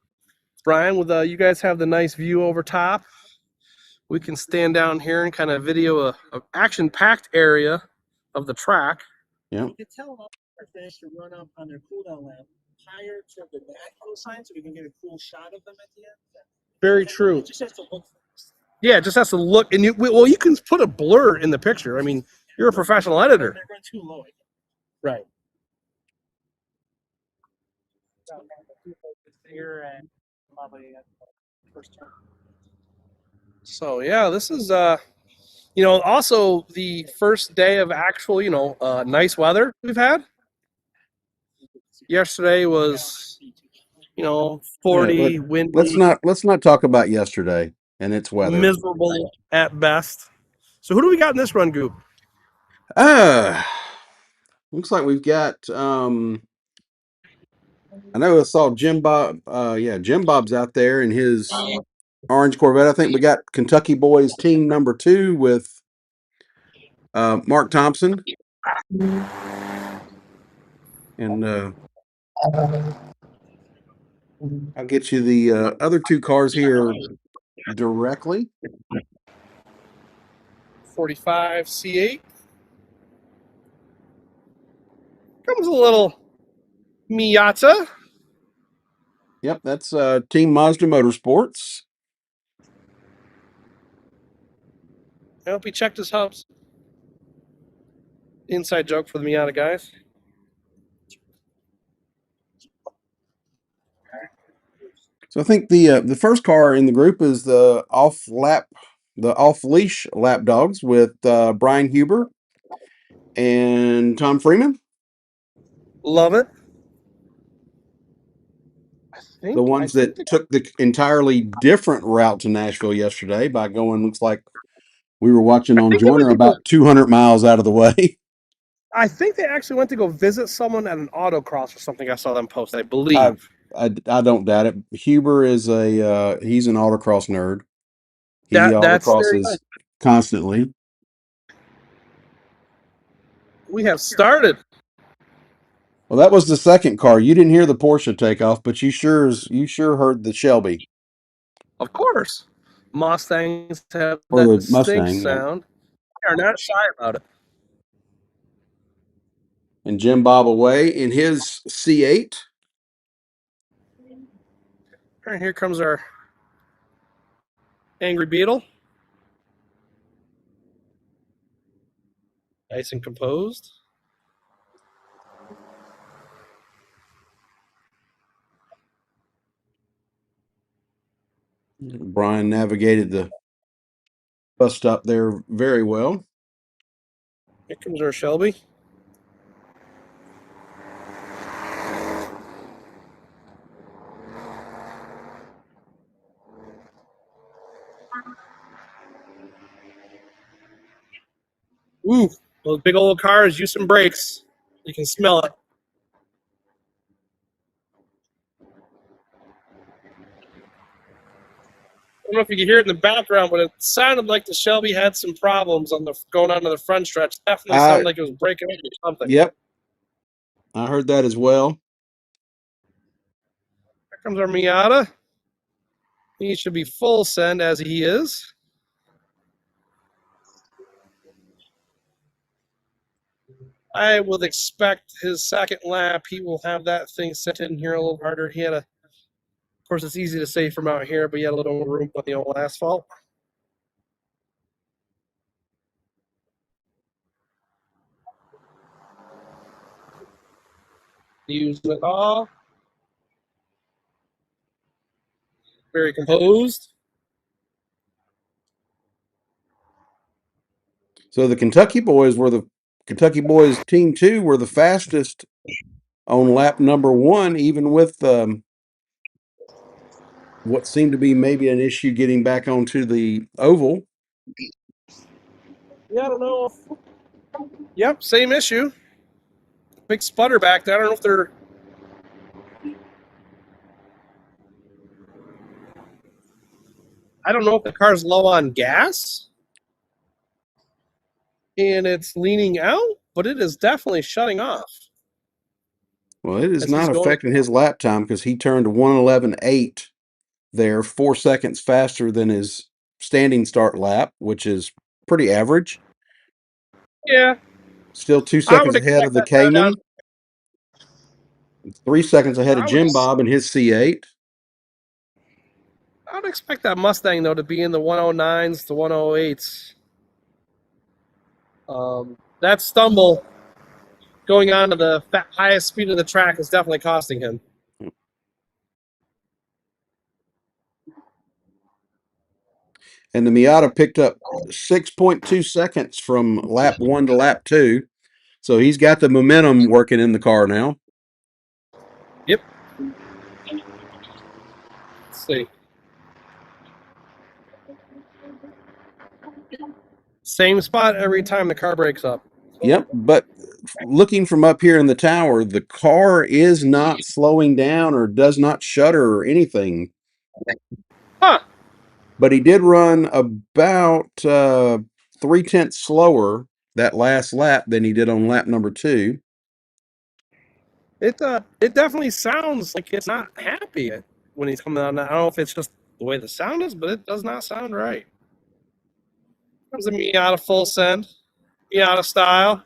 Brian. With you guys have the nice view over top. We can stand down here and kind of video a action-packed area of the track. Yeah. You could tell them they're finished to run up on their cooldown lap higher to the Nashville sign, so we can get a cool shot of them at the end. Very true. It just has to look. Yeah, it just has to look, and you can put a blur in the picture. I mean, you're a professional editor. They're going too low. Right. So yeah, this is also the first day of actual nice weather we've had. Yesterday was, 40, let's windy, not talk about yesterday and its weather. miserable at best. So who do we got in this run, Goop? Looks like we've got I know I saw Jim Bob. Jim Bob's out there in his orange Corvette. I think we got Kentucky Boys team number 2 with Mark Thompson, and I'll get you the other 2 cars here directly. 45 C8. Comes a little Miata. Yep, that's Team Mazda Motorsports. I hope he checked his hubs. Inside joke for the Miata guys. So I think the first car in the group is the off leash lap dogs with Brian Huber and Tom Freeman. Love it. The ones that took the entirely different route to Nashville yesterday by going, looks like we were watching on Joyner, about 200 miles out of the way. I think they actually went to go visit someone at an autocross or something. I saw them post, I believe. I don't doubt it. Huber is he's an autocross nerd. He That's autocrosses constantly. We have started. Well, that was the second car. You didn't hear the Porsche take off, but you sure heard the Shelby. Of course. Mustangs have Or that the distinct Mustang, sound. They are not shy about it. And Jim Bob away in his C8. All right, here comes our Angry Beetle. Nice and composed. Brian navigated the bus stop there very well. Here comes our Shelby. Ooh, those big old cars use some brakes. You can smell it. I don't know if you can hear it in the background, but it sounded like the Shelby had some problems on the going onto the front stretch. Definitely sounded like it was breaking up or something. Yep, I heard that as well. Here comes our Miata. He should be full send as he is. I would expect his second lap, he will have that thing set in here a little harder. Of course, it's easy to say from out here, but he had a little room on the old asphalt. Using it all. Very composed. So the Kentucky Boys team 2 were the fastest on lap number 1, even with what seemed to be maybe an issue getting back onto the oval. Yeah, I don't know. Yep, same issue. Big sputter back there. I don't know if they're. I don't know if the car's low on gas and it's leaning out, but it is definitely shutting off. Well, it is not affecting his lap time because he turned 1:11.8 there, 4 seconds faster than his standing start lap, which is pretty average. Yeah. Still 2 seconds ahead of the Cayman. 3 seconds ahead of Jim Bob in his C8. I would expect that Mustang, though, to be in the 109s to 108s. That stumble going on to the highest speed of the track is definitely costing him. And the Miata picked up 6.2 seconds from lap 1 to lap 2. So he's got the momentum working in the car now. see. Same spot every time the car breaks up. Yep, but looking from up here in the tower, the car is not slowing down or does not shudder or anything. Huh. But he did run about 3/10 slower that last lap than he did on lap number 2. It definitely sounds like it's not happy when he's coming out. I don't know if it's just the way the sound is, but it does not sound right. Comes a Miata full send, Miata style.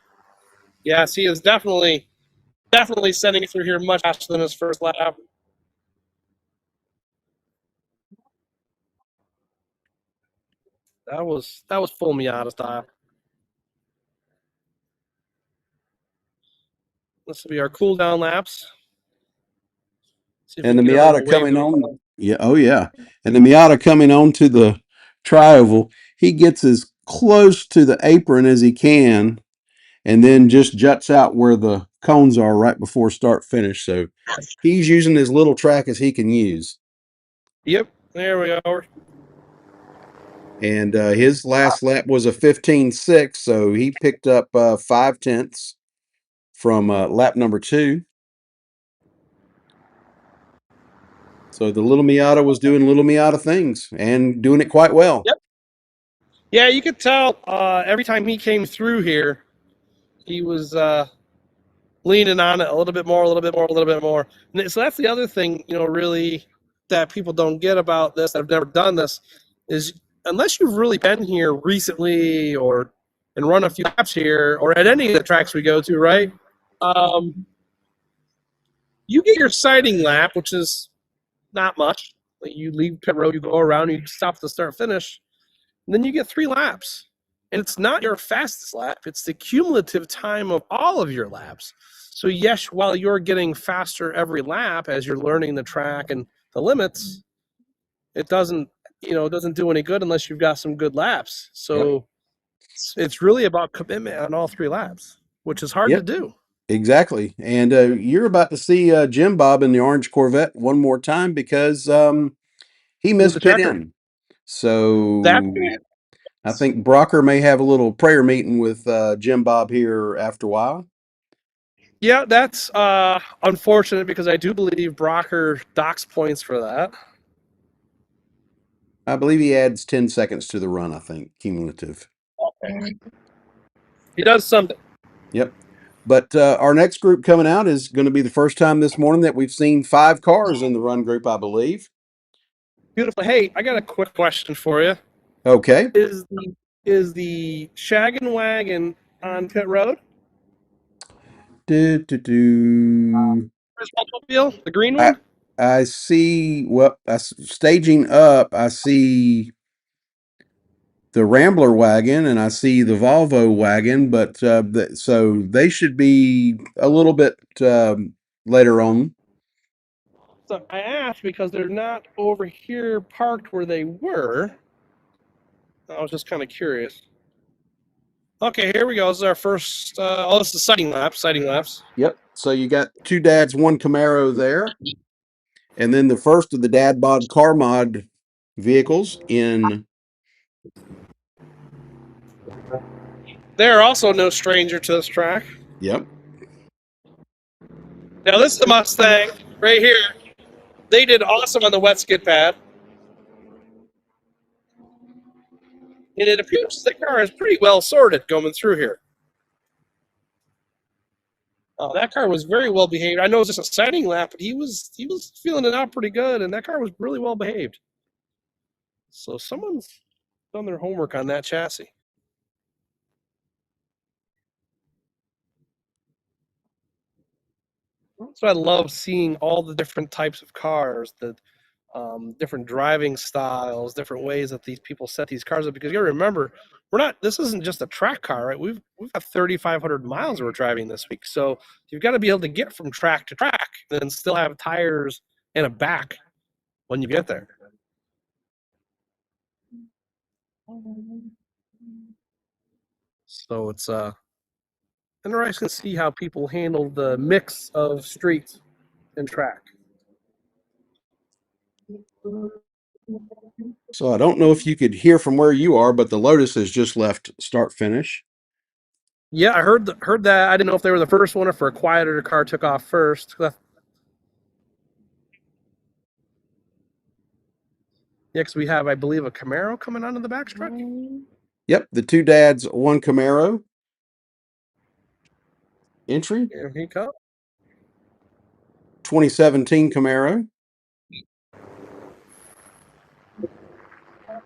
Yes, he is definitely sending through here much faster than his first lap. That was full Miata style. This will be our cool down laps. See if we And the can get a little Miata wave coming going. on, yeah, oh yeah. And the Miata coming on to the tri-oval, he gets as close to the apron as he can and then just juts out where the cones are right before start finish. So he's using as little track as he can use. Yep, there we go. And his last lap was a 15.6, so he picked up 5/10 from lap number 2. So the little Miata was doing little Miata things and doing it quite well. Yep. Yeah, you could tell every time he came through here, he was leaning on it a little bit more, a little bit more, a little bit more. And so that's the other thing, really that people don't get about this, that have never done this, is unless you've really been here recently and run a few laps here or at any of the tracks we go to, right? You get your sighting lap, which is not much. You leave pit road, you go around, you stop the start finish, and then you get 3 laps. And it's not your fastest lap, it's the cumulative time of all of your laps. So yes, while you're getting faster every lap as you're learning the track and the limits, it doesn't do any good unless you've got some good laps. Yep. So it's really about commitment on all 3 laps, which is hard to Yep. do. Exactly. And you're about to see Jim Bob in the orange Corvette one more time because he With the missed pit checker. in. So That I think Brocker may have a little prayer meeting with Jim Bob here after a while. Yeah, that's unfortunate because I do believe Brocker docks points for that. I believe he adds 10 seconds to the run, I think, cumulative. He does something. Yep. But our next group coming out is going to be the first time this morning that we've seen 5 cars in the run group, I believe. Beautiful. Hey, I got a quick question for you. Okay. Is the Shaggin' Wagon on pit road? Do, do, do. Chris Oldsmobile, the green I, one? I see, well, staging up, I see the Rambler wagon and I see the Volvo wagon, but so they should be a little bit later on. So I asked because they're not over here parked where they were. I was just kind of curious. Okay, here we go. This is our first. This is sighting laps. Sighting laps. Yep. So you got 2 dads, 1 Camaro there. And then the first of the dad bod car mod vehicles in. They're also no stranger to this track. Yep. Now this is the Mustang right here. They did awesome on the wet skid pad. And it appears the car is pretty well sorted going through here. That car was very well behaved. I know it was just a sighting lap, but he was feeling it out pretty good, and that car was really well behaved. So someone's done their homework on that chassis. So I love seeing all the different types of cars, the different driving styles, different ways that these people set these cars up. Because you got to remember, we're not. This isn't just a track car, right? We've got 3,500 miles we're driving this week, so you've got to be able to get from track to track, and still have tires and a back when you get there. So it's interesting to see how people handle the mix of street and track. So I don't know if you could hear from where you are, but the Lotus has just left start finish. Yeah, I heard that. I didn't know if they were the first one or if a quieter car took off first. Yeah, because we have, I believe, a Camaro coming onto the backstretch. Yep, the two dads, one Camaro entry, Here he comes. 2017 Camaro. That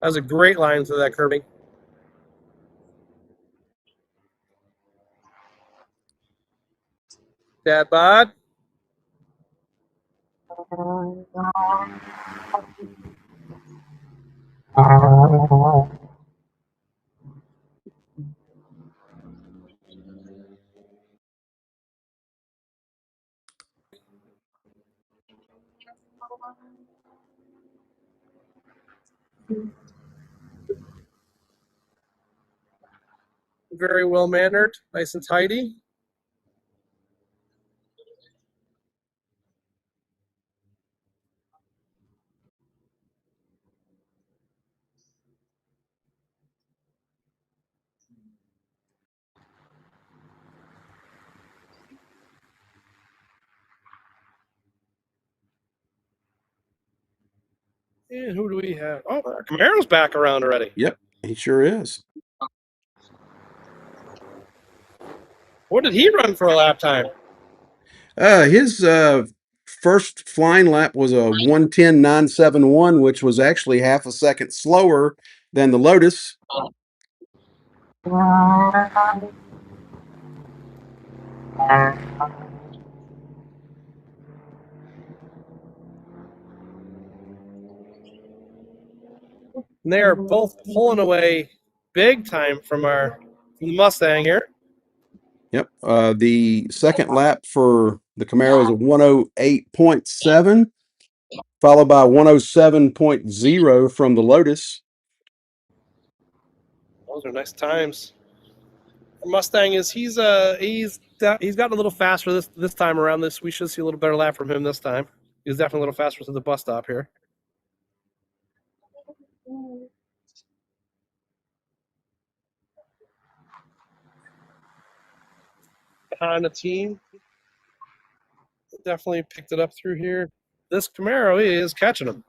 was a great line through that curving. Dad bod. Very well mannered, nice and tidy. And who do we have? Oh, Camaro's back around already. Yep, he sure is. What did he run for a lap time? His first flying lap was a 1:10.971, which was actually half a second slower than the Lotus. And they are both pulling away big time from the Mustang here. Yep. The second lap for the Camaro is a 108.7, followed by 107.0 from the Lotus. Those are nice times. The Mustang is he's gotten a little faster this time around. We should see a little better lap from him this time. He's definitely a little faster to the bus stop here. Behind the team, definitely picked it up through here. This Camaro is catching him.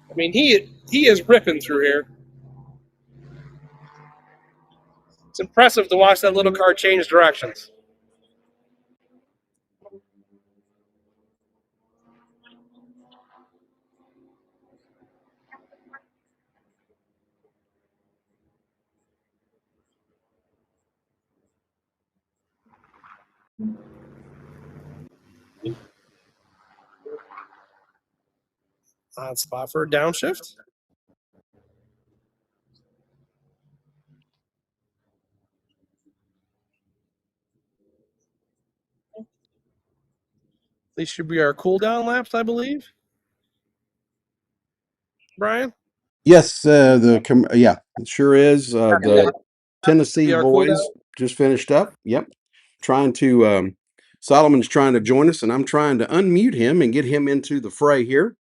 I mean, he is ripping through here. It's impressive to watch that little car change directions. Odd spot for a downshift. These should be our cool down laps, I believe. Brian? Yes, yeah, it sure is. The Tennessee Be our cool boys just finished up. Yep. Trying to Solomon's trying to join us, and I'm trying to unmute him and get him into the fray here.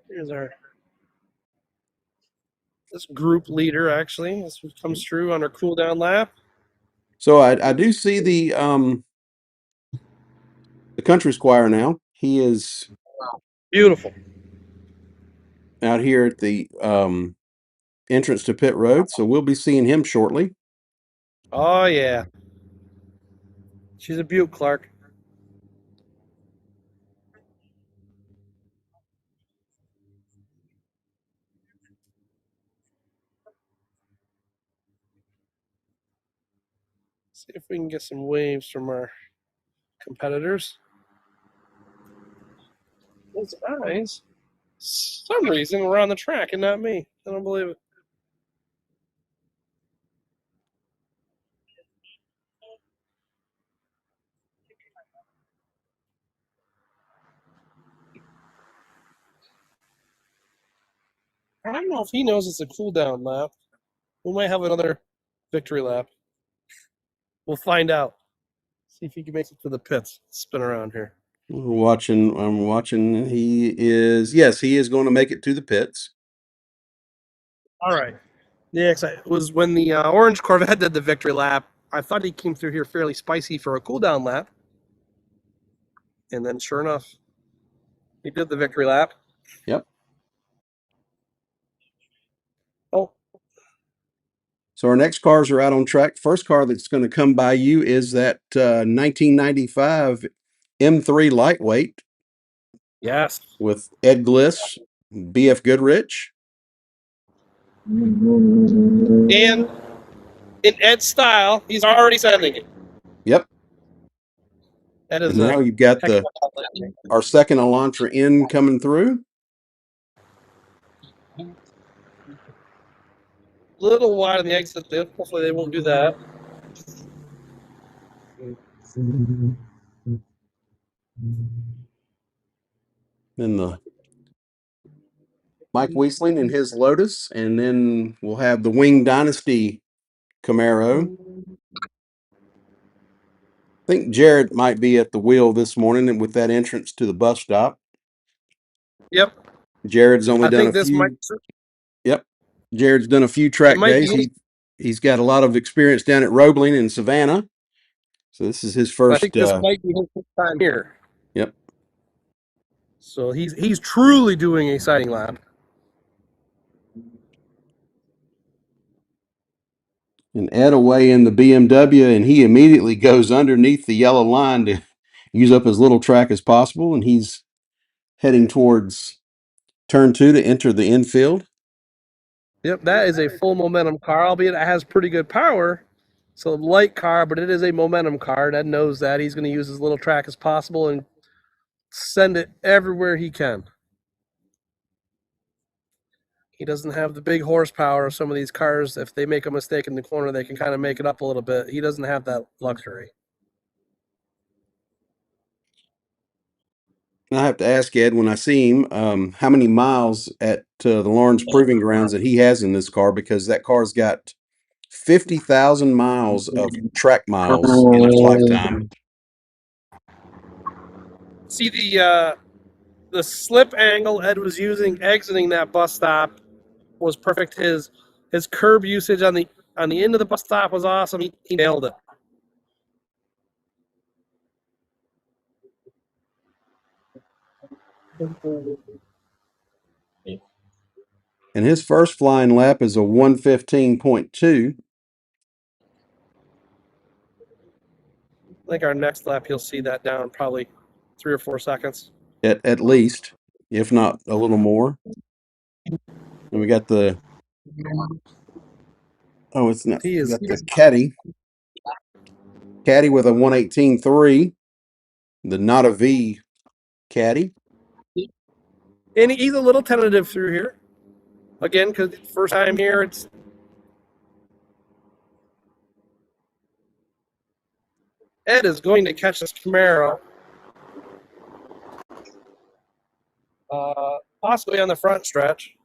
Here's this group leader, actually. This comes through on our cool down lap. So I do see the country squire now. He is Beautiful. out here at the entrance to pit road, so we'll be seeing him shortly. Oh, yeah. She's a beaut, Clark. See if we can get some waves from our competitors. Those eyes, some reason, were on the track and not me. I don't believe it. don't know if he knows it's a cool down lap. We might have another victory lap. We'll find out. See if he can make it to the pits. Spin around here. I'm watching. He is going to make it to the pits. All right. Yeah, it was when the orange Corvette did the victory lap. I thought he came through here fairly spicy for a cool down lap. And then sure enough, he did the victory lap. Yep. Oh. So our next cars are out on track. First car that's going to come by you is that 1995 M3 Lightweight. Yes. With Ed Gliss, BF Goodrich. And in Ed's style, he's already sending it. Yep. That is and now you've got our second Elantra in coming through. Little wide on the exit there. Hopefully they won't do that. Then the Mike Weisling and his Lotus, and then we'll have the Wing Dynasty Camaro. I think Jared might be at the wheel this morning with that entrance to the bus stop. Yep. Jared's only done a few. Yep. Jared's done a few track days. He's got a lot of experience down at Roebling in Savannah. So this is his first. I think this might be his first time here. Yep. So he's truly doing a sighting lap. And Ed away in the BMW, and he immediately goes underneath the yellow line to use up as little track as possible, and he's heading towards turn 2 to enter the infield. Yep, that is a full momentum car, albeit it has pretty good power. So a light car, but it is a momentum car. Ed knows that. He's going to use as little track as possible and send it everywhere he can. He doesn't have the big horsepower of some of these cars. If they make a mistake in the corner, they can kind of make it up a little bit. He doesn't have that luxury. I have to ask Ed when I see him how many miles at the Lawrence Proving Grounds that he has in this car, because that car's got 50,000 miles of track miles in its lifetime. See the slip angle Ed was using exiting that bus stop was perfect. His curb usage on the end of the bus stop was awesome. He nailed it. And his first flying lap is a 1:15.2. I think our next lap you'll see that down probably 3 or 4 seconds. At least, if not a little more. And we got the it's not. We got the Caddy with a 1:18.3. The not a V Caddy. And he's a little tentative through here. Again, because first time here, it's Ed is going to catch this Camaro. Possibly on the front stretch.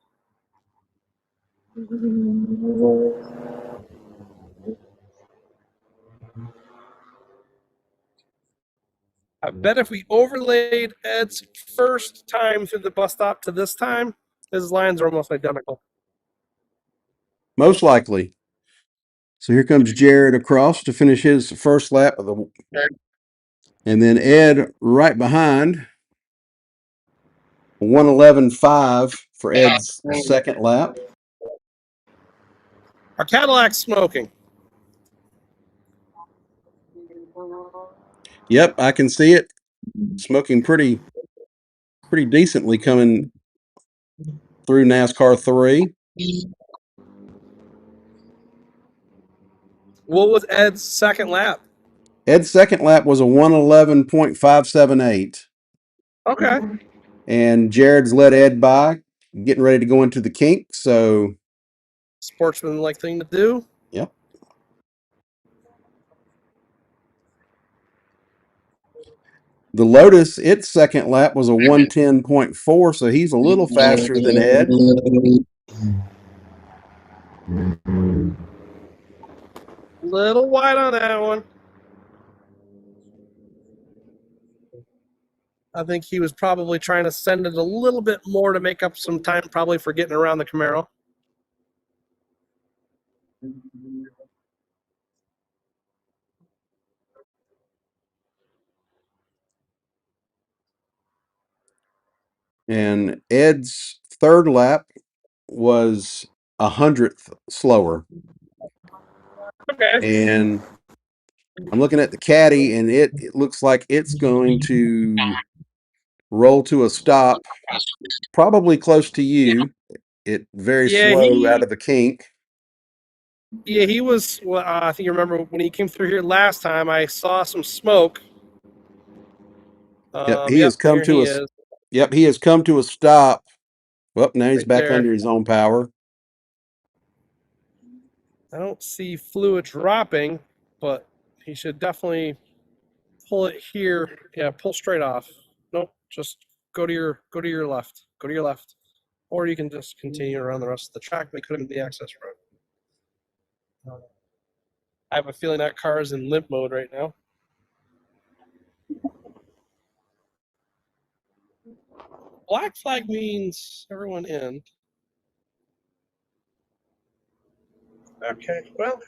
I bet if we overlaid Ed's first time through the bus stop to this time, his lines are almost identical. Most likely. So here comes Jared across to finish his first lap of the, and then Ed right behind. 1:11.5 for Ed's second lap. Our Cadillac's smoking. Yep, I can see it. Smoking pretty decently coming through NASCAR 3. What was Ed's second lap? Ed's second lap was a 1:11.578. Okay. And Jared's let Ed by, getting ready to go into the kink. So, sportsman-like thing to do. Yep. The Lotus, its second lap was a 1:10.4, so he's a little faster than Ed. Little wide on that one. I think he was probably trying to send it a little bit more to make up some time, probably for getting around the Camaro. And Ed's third lap was 100th slower. Okay. And I'm looking at the caddy, and it looks like it's going to roll to a stop, probably close to you. It very slow out of the kink. Yeah, he was. Well, I think you remember when he came through here last time. I saw some smoke. Yep, he has come Here to he a. is. Yep, he has come to a stop. Well, now he's Right back there. under his own power. I don't see fluid dropping, but he should definitely pull it here. Yeah, pull straight off. Nope, just go to your left. Go to your left, or you can just continue around the rest of the track. But couldn't the access road. I have a feeling that car is in limp mode right now. Black flag means everyone in. Okay, well,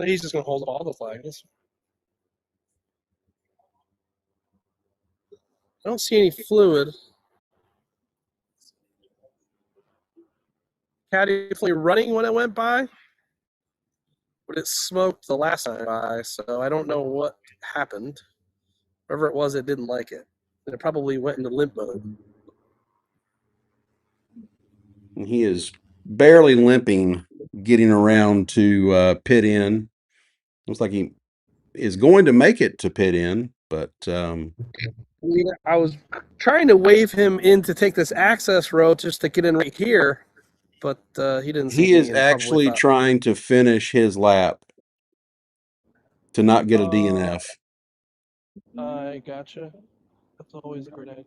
he's just going to hold all the flags. I don't see any fluid. Caddy definitely running when it went by, but it smoked the last time by, so I don't know what happened. Whatever it was, it didn't like it. And it probably went into limp mode. And he is barely limping, getting around to pit in. Looks like he is going to make it to pit in, but I was trying to wave him in to take this access road just to get in right here, but he didn't see he me is and probably actually thought, trying to finish his lap to not get a DNF. I gotcha. That's always a great idea.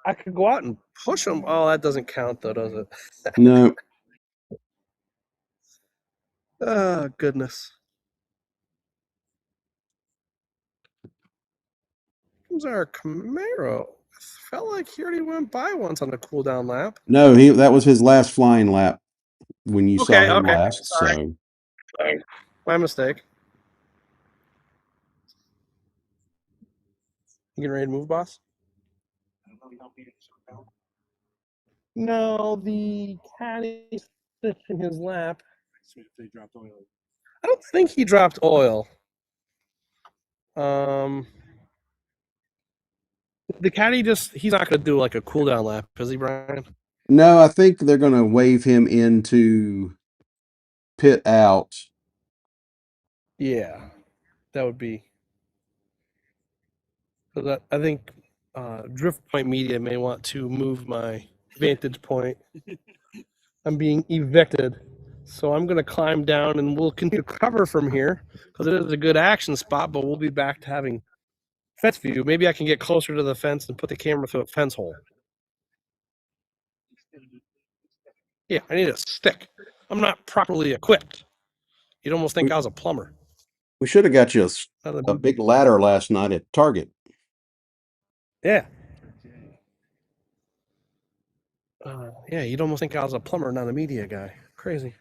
I could go out and push him. Oh, that doesn't count, though, does it? No, Oh, goodness. Comes our Camaro. I felt like he already went by once on the cool down lap. no, that was his last flying lap when you saw him last. Sorry. So My mistake. You getting ready to move, boss? No, the caddy stitching his lap. I don't think he dropped oil. The caddy he's not going to do like a cool down lap, is he, Brian? no, I think they're going to wave him into pit out. Yeah, that would be. I think Drift Point Media may want to move my vantage point. I'm being evicted. So I'm going to climb down and we'll continue to cover from here because it is a good action spot, but we'll be back to having fence view. Maybe I can get closer to the fence and put the camera through a fence hole. Yeah, I need a stick. I'm not properly equipped. You'd almost think I was a plumber. We should have got you a big ladder last night at Target. Yeah. Yeah, you'd almost think I was a plumber, not a media guy. Crazy.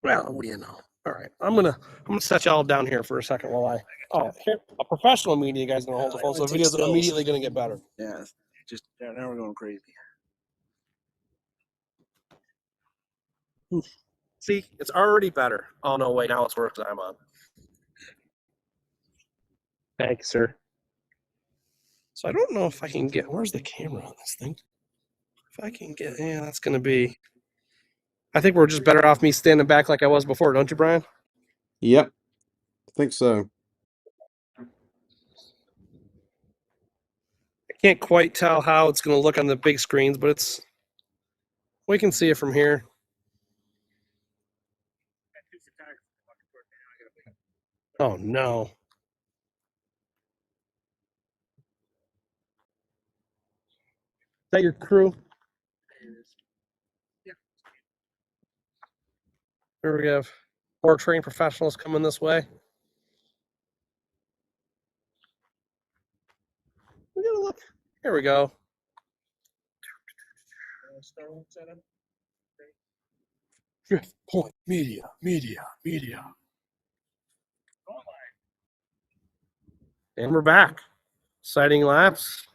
Well, what do you know? All right, I'm gonna set y'all down here for a second while a professional media guy's gonna hold the phone, so the video's immediately gonna get better. Yeah, just now we're going crazy. See, it's already better. Oh no, wait, now it's worse because I'm on. Thanks, sir. So I don't know if I can get. Where's the camera on this thing? If I can get, yeah, that's gonna be. I think we're just better off me standing back like I was before, don't you, Brian? Yep, I think so. Can't quite tell how it's going to look on the big screens, but we can see it from here. Oh no. Is that your crew? Here we have 4 trained professionals coming this way. We gotta look. Here we go. Drift Point Media. And we're back. Sighting laps.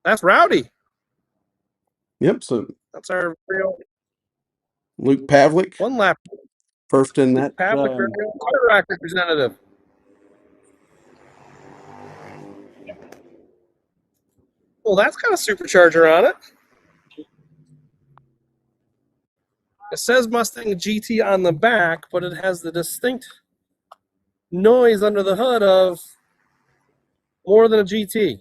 That's Rowdy. Yep. So That's our real Luke Pavlik, one lap. first in that. Pavlik, our real quarterback representative. Well, that's got a supercharger on it. It says Mustang GT on the back, but it has the distinct noise under the hood of more than a GT.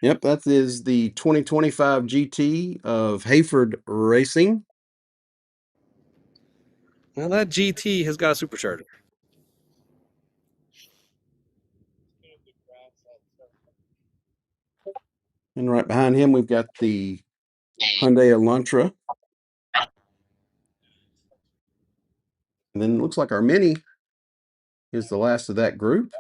Yep, that is the 2025 GT of Hayford Racing. Well, that GT has got a supercharger. And right behind him, we've got the Hyundai Elantra. And then it looks like our Mini is the last of that group.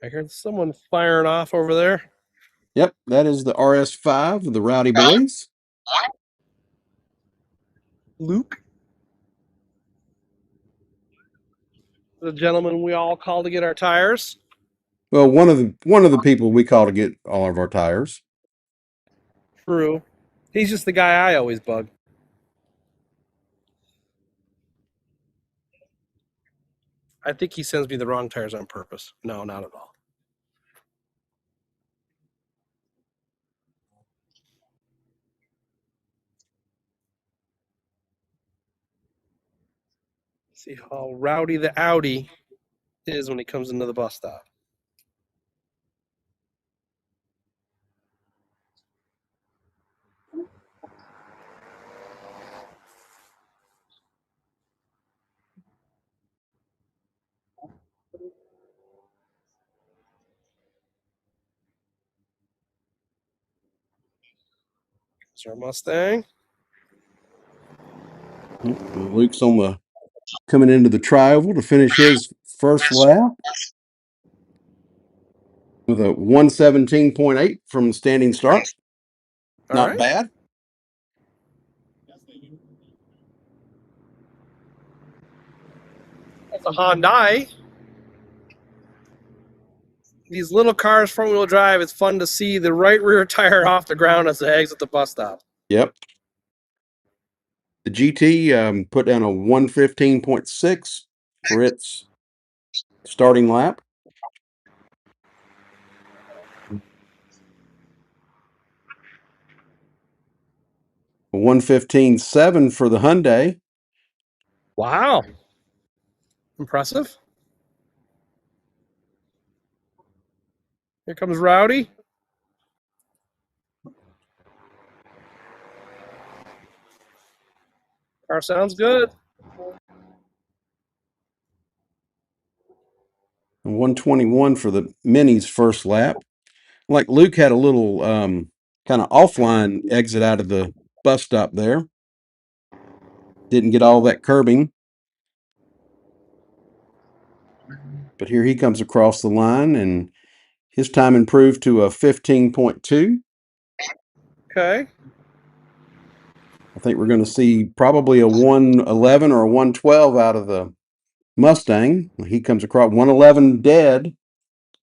I heard someone firing off over there. Yep, that is the RS5 of the Rowdy Boys. Luke, the gentleman we all call to get our tires. Well, one of the people we call to get all of our tires. True. He's just the guy I always bug. I think he sends me the wrong tires on purpose. No, not at all. See how rowdy the Audi is when he comes into the bus stop. It's our Mustang. Luke's coming into the tri-oval to finish his first lap with a 117.8 from standing start. Not bad. That's a Hyundai. These little cars, front-wheel drive, it's fun to see the right rear tire off the ground as it exits the bus stop. Yep. The GT put down a 115.6 for its starting lap. A 115.7 for the Hyundai. Wow. Impressive. Here comes Rowdy. Car sounds good. And 121 for the Mini's first lap. Like Luke had a little kind of offline exit out of the bus stop there. Didn't get all that curbing. But here he comes across the line, and his time improved to a 15.2. Okay. I think we're going to see probably a 111 or a 112 out of the Mustang. He comes across 111 dead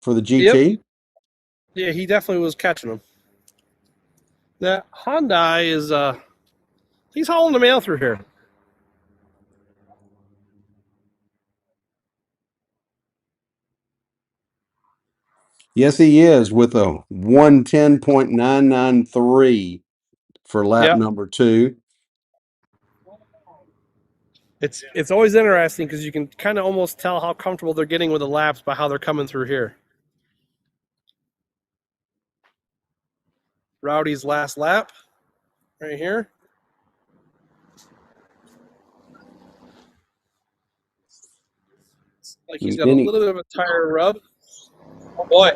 for the GT. Yep. Yeah, he definitely was catching them. That Hyundai is he's hauling the mail through here. Yes, he is with a 110.993 for lap Yep. number 2. It's always interesting because you can kind of almost tell how comfortable they're getting with the laps by how they're coming through here. Rowdy's last lap, right here. Like he's got a Then he, little bit of a tire rub. Oh boy.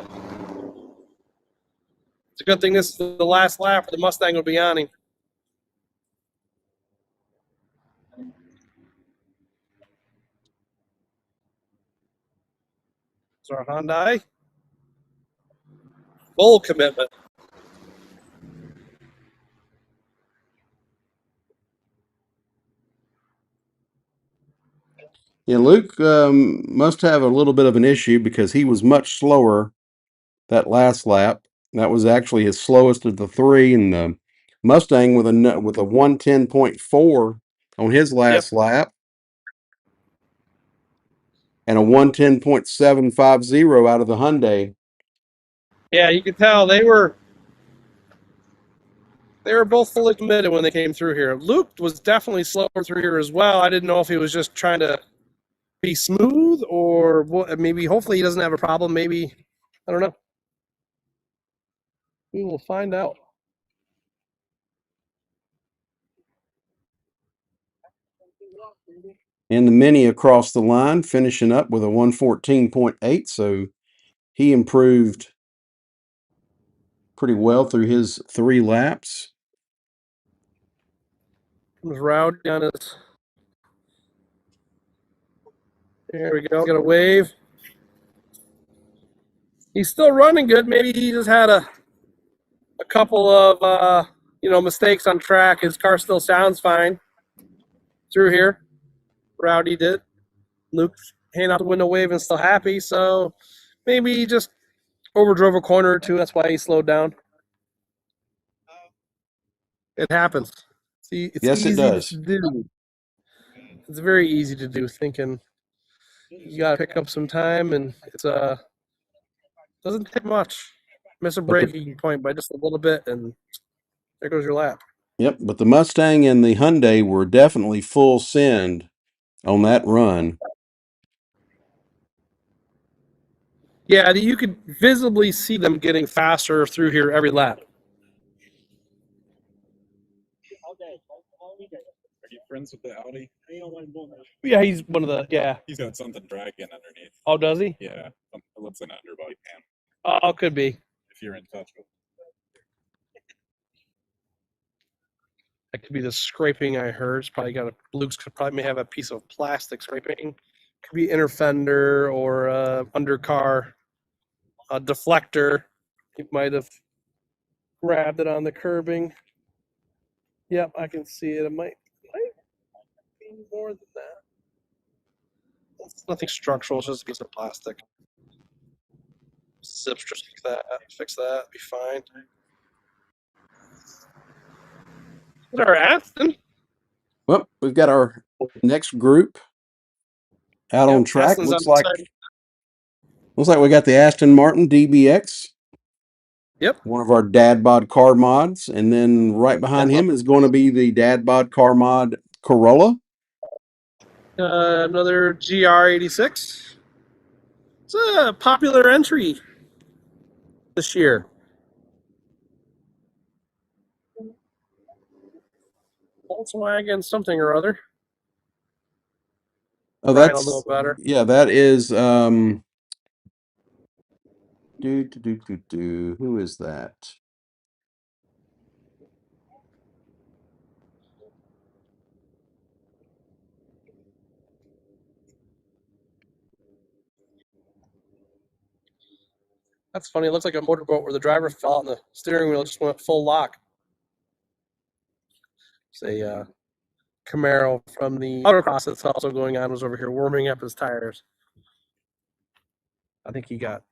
It's a good thing this is the last lap, or the Mustang will be on him. So our Hyundai. Full commitment. yeah, Luke must have a little bit of an issue because he was much slower that last lap. That was actually his slowest of the 3, and the Mustang with a 110.4 on his Yep. last lap and a 110.750 out of the Hyundai. Yeah, you could tell they were both fully committed when they came through here. Luke was definitely slower through here as well. I didn't know if he was just trying to be smooth or maybe hopefully he doesn't have a problem. Maybe I don't know. We will find out. And the Mini across the line, finishing up with a 114.8. So he improved pretty well through his 3 laps. Comes Rowdy on his. There we go. Got a wave. He's still running good. Maybe he just had a couple of mistakes on track. His car still sounds fine through here. Rowdy did. Luke's hand out the window waving, still happy. So maybe he just overdrove a corner or two. That's why he slowed down. It happens. See, it's Yes, it easy to does. do. It's very easy to do. Thinking you got to pick up some time, and it's doesn't take much. Miss a But the braking point by just a little bit, and there goes your lap. Yep, but the Mustang and the Hyundai were definitely full send on that run. Yeah, you could visibly see them getting faster through here every lap. Are you friends with the Audi? Yeah, he's one of the He's got something dragging underneath. Oh, does he? Yeah, it looks an underbody pan. Oh, could be. If you're in touch with. That could be the scraping I heard. It's probably got Luke's could probably may have a piece of plastic scraping. Could be inner fender or undercar, a deflector. He might have grabbed it on the curbing. Yep, I can see it. It might be more than that. It's nothing structural. It's just a piece of plastic. Zips just fix that, be fine. Is our Aston? Well, we've got our next group out on Yep, track. Aston's on the side. Looks like we got the Aston Martin DBX. Yep. One of our dad bod car mods, and then right behind him is going to be the dad bod car mod Corolla. Another GR86. It's a popular entry this year. Volkswagen something or other. Oh, Brian will know better. that is who is that? That's funny. It looks like a motorboat where the driver fell out and the steering wheel just went full lock. It's a Camaro from the autocross that's also going on was over here warming up his tires. I think he got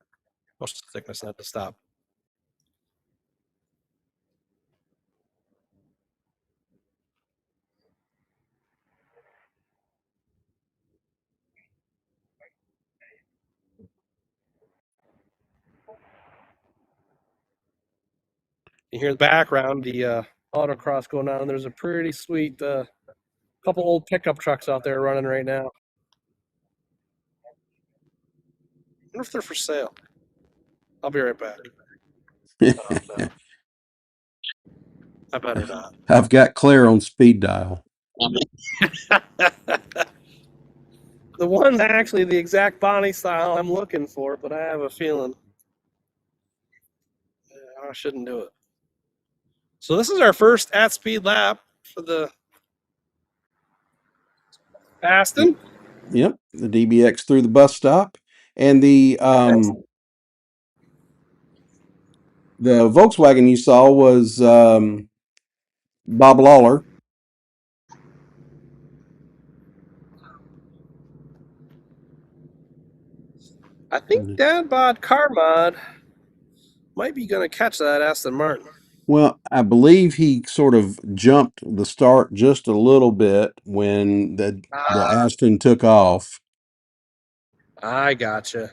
most thickness and had to stop. You hear the background, the autocross going on. And there's a pretty sweet couple old pickup trucks out there running right now. I wonder if they're for sale. I'll be right back. Oh, no. I better not. I've got Claire on speed dial. The one's actually the exact body style I'm looking for, but I have a feeling I shouldn't do it. So this is our first at speed lap for the Aston. Yep, the DBX through the bus stop, and the Volkswagen you saw was Bob Lawler. I think Dad Bod Car Mod might be going to catch that Aston Martin. Well, I believe he sort of jumped the start just a little bit when the Aston took off. I gotcha.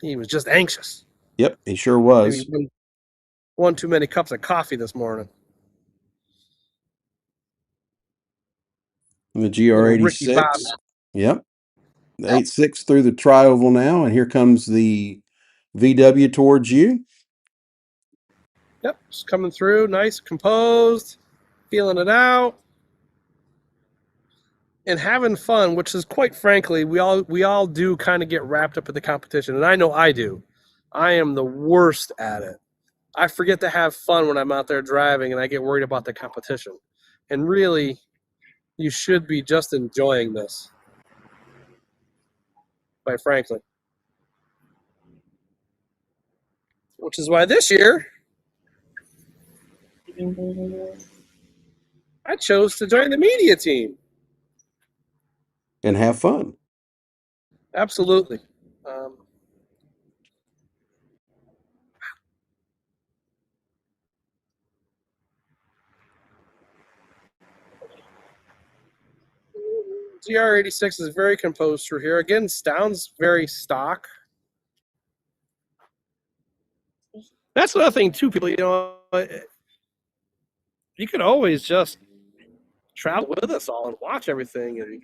He was just anxious. Yep, he sure was. Maybe one too many cups of coffee this morning. The Little Ricky Bob. GR86. Yep. The 86 through the tri-oval now, and here comes the VW towards you. Yep, just coming through, nice, composed, feeling it out, and having fun. Which is quite frankly, we all do kind of get wrapped up in the competition, and I know I do. I am the worst at it. I forget to have fun when I'm out there driving, and I get worried about the competition. And really, you should be just enjoying this. Quite frankly. Which is why this year I chose to join the media team. And have fun. Absolutely. GR86 is very composed through here. Again, sounds very stock. That's another thing too, people. You could always just travel with us all and watch everything, and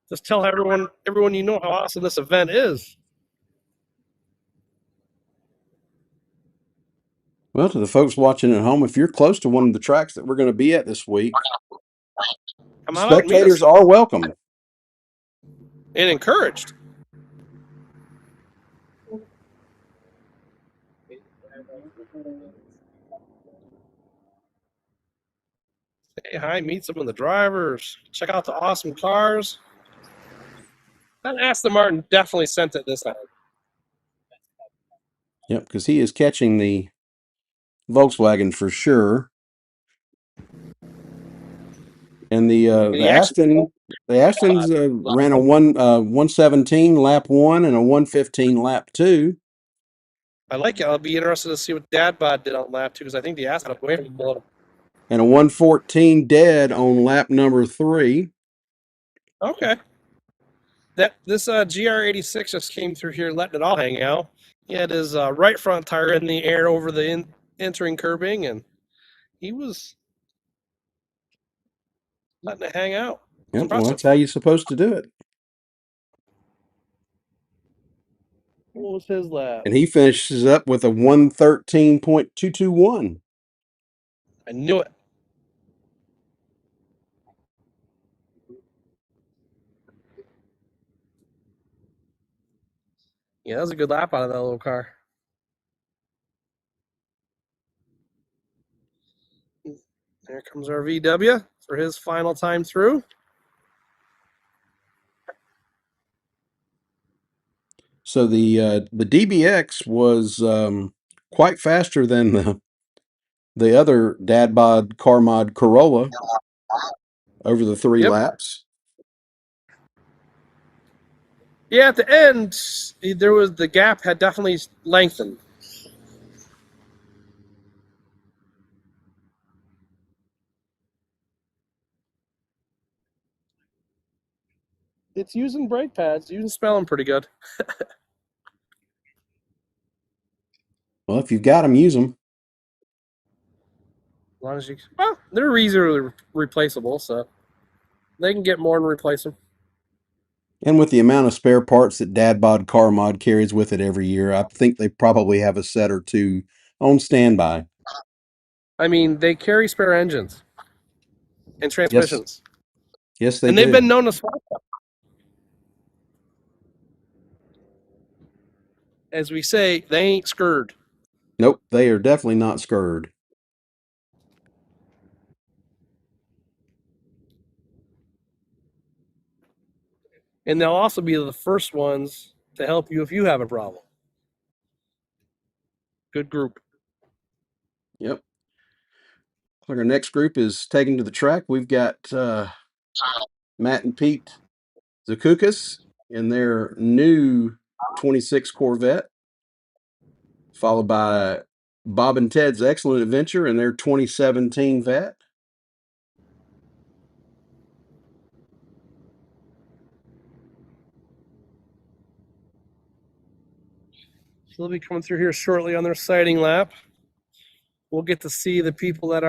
just tell everyone you know how awesome this event is. Well, to the folks watching at home, if you're close to one of the tracks that we're going to be at this week, spectators are welcome and encouraged. Say hi, meet some of the drivers, check out the awesome cars. That Aston Martin definitely sent it this time. Yep, because he is catching the Volkswagen for sure. And the Astons ran a 117 lap 1 and a 115 lap 2. I like it. I'll be interested to see what Dad Bod did on lap 2 because I think the Aston up way from below. And a 114 dead on lap number 3. Okay. This GR86 just came through here, letting it all hang out. He had his right front tire in the air over the entering curbing, and he was letting it hang out. Yep, well, that's how you're supposed to do it. What was his lap? And he finishes up with a 113.221. I knew it. Yeah, that was a good lap out of that little car. There comes our VW for his final time through. So the DBX was quite faster than the other Dad Bod Car Mod Corolla over the 3 laps. Yeah, at the end, the gap had definitely lengthened. It's using brake pads. You can smell them pretty good. Well, if you've got them, use them. long as they're easily replaceable, so they can get more and replace them. And with the amount of spare parts that Dad Bod Car Mod carries with it every year, I think they probably have a set or two on standby. I mean, they carry spare engines and Yes. transmissions. Yes, they And do. they've been known to swap them. As we say, they ain't scurred. Nope, they are definitely not scurred. And they'll also be the first ones to help you if you have a problem. Good group. Yep. Like our next group is taken to the track. We've got Matt and Pete Zakoukas in their new 26 Corvette, followed by Bob and Ted's Excellent Adventure in their 2017 Vet. So they'll be coming through here shortly on their sighting lap. We'll get to see the people that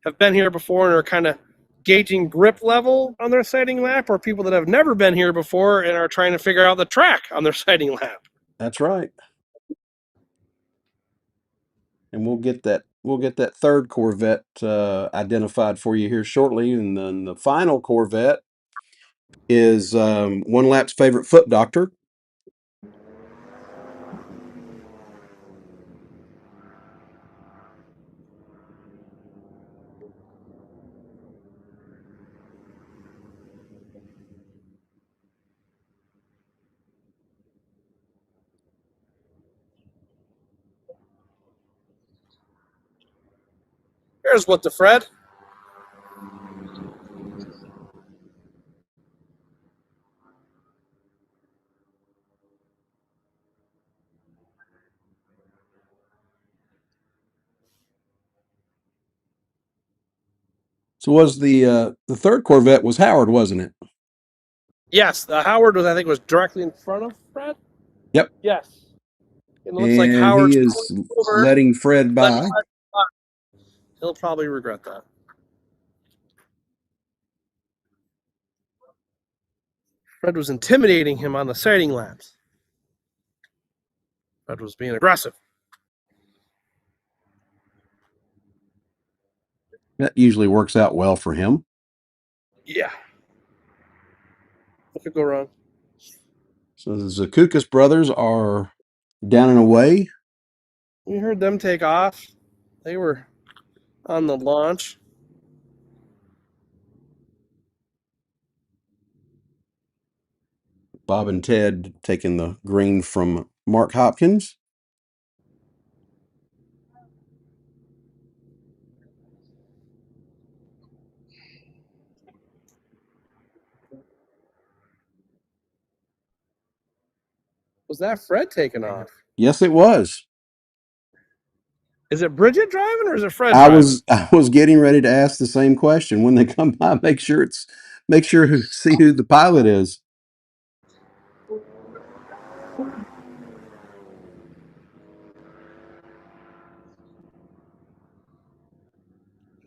have been here before and are kind of gauging grip level on their sighting lap, or people that have never been here before and are trying to figure out the track on their sighting lap. That's right. And we'll get that third Corvette identified for you here shortly. And then the final Corvette is One Lap's favorite foot doctor. Here's what the Fred. So was the third Corvette was Howard, wasn't it? Yes, the Howard was, I think, was directly in front of Fred. Yep. Yes. It looks like And Howard's he is letting Fred by. He'll probably regret that. Fred was intimidating him on the sighting laps. Fred was being aggressive. That usually works out well for him. Yeah. What could go wrong? So the Zakoukas brothers are down and away. We heard them take off. They were on the launch. Bob and Ted taking the green from Mark Hopkins. Was that Fred taking off? Yes, it was. Is it Bridget driving or is it Fred driving? I was getting ready to ask the same question. When they come by, make sure see who the pilot is.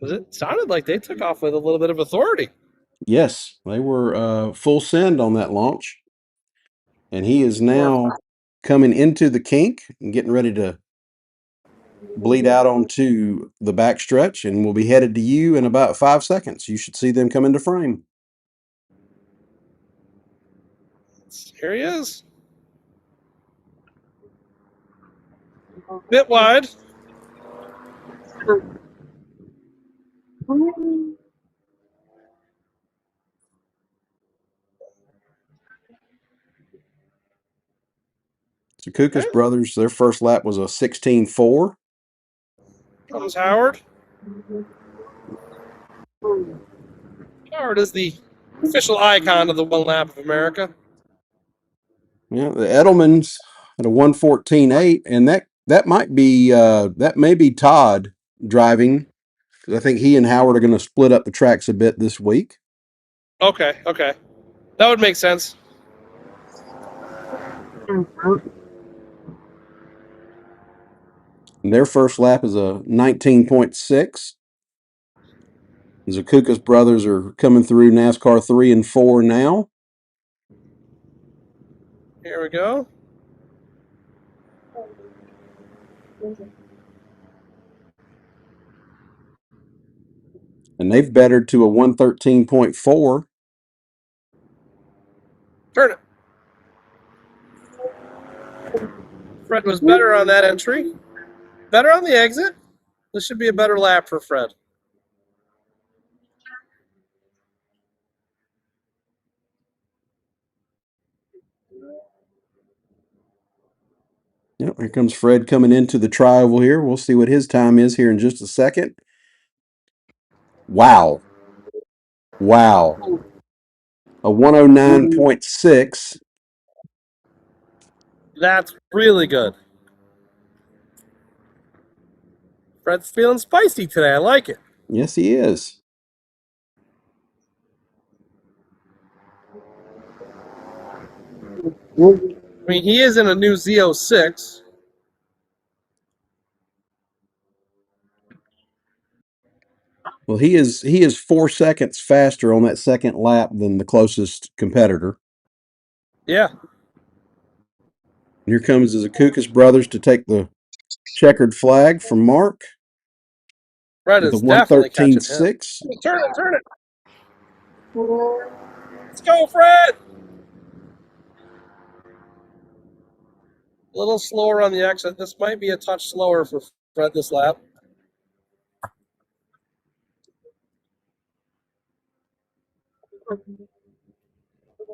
It sounded like they took off with a little bit of authority. Yes, they were full send on that launch. And he is now coming into the kink and getting ready to bleed out onto the backstretch, and we'll be headed to you in about 5 seconds. You should see them come into frame. Here he is. Bit wide. So Kukas brothers, their first lap was a 16.4. Comes Howard. Howard is the official icon of the One Lap of America. Yeah, the Edelmans at a 114.8, and that may be Todd driving, because I think he and Howard are going to split up the tracks a bit this week. Okay. That would make sense. And their first lap is a 19.6. Zakukas brothers are coming through NASCAR 3 and 4 now. Here we go. And they've bettered to a 113.4. Turn it. Fred was better on that entry. Better on the exit. This should be a better lap for Fred. Yep, here comes Fred coming into the tri-oval here. We'll see what his time is here in just a second. Wow. Wow. A 109.6. That's really good. Fred's feeling spicy today. I like it. Yes, he is. I mean, he is in a new Z06. Well, he is 4 seconds faster on that second lap than the closest competitor. Yeah. Here comes the Zakukas brothers to take the checkered flag from Mark Fred with a is definitely catching him. 113.6. Turn it, turn it. Let's go, Fred. A little slower on the exit. This might be a touch slower for Fred this lap.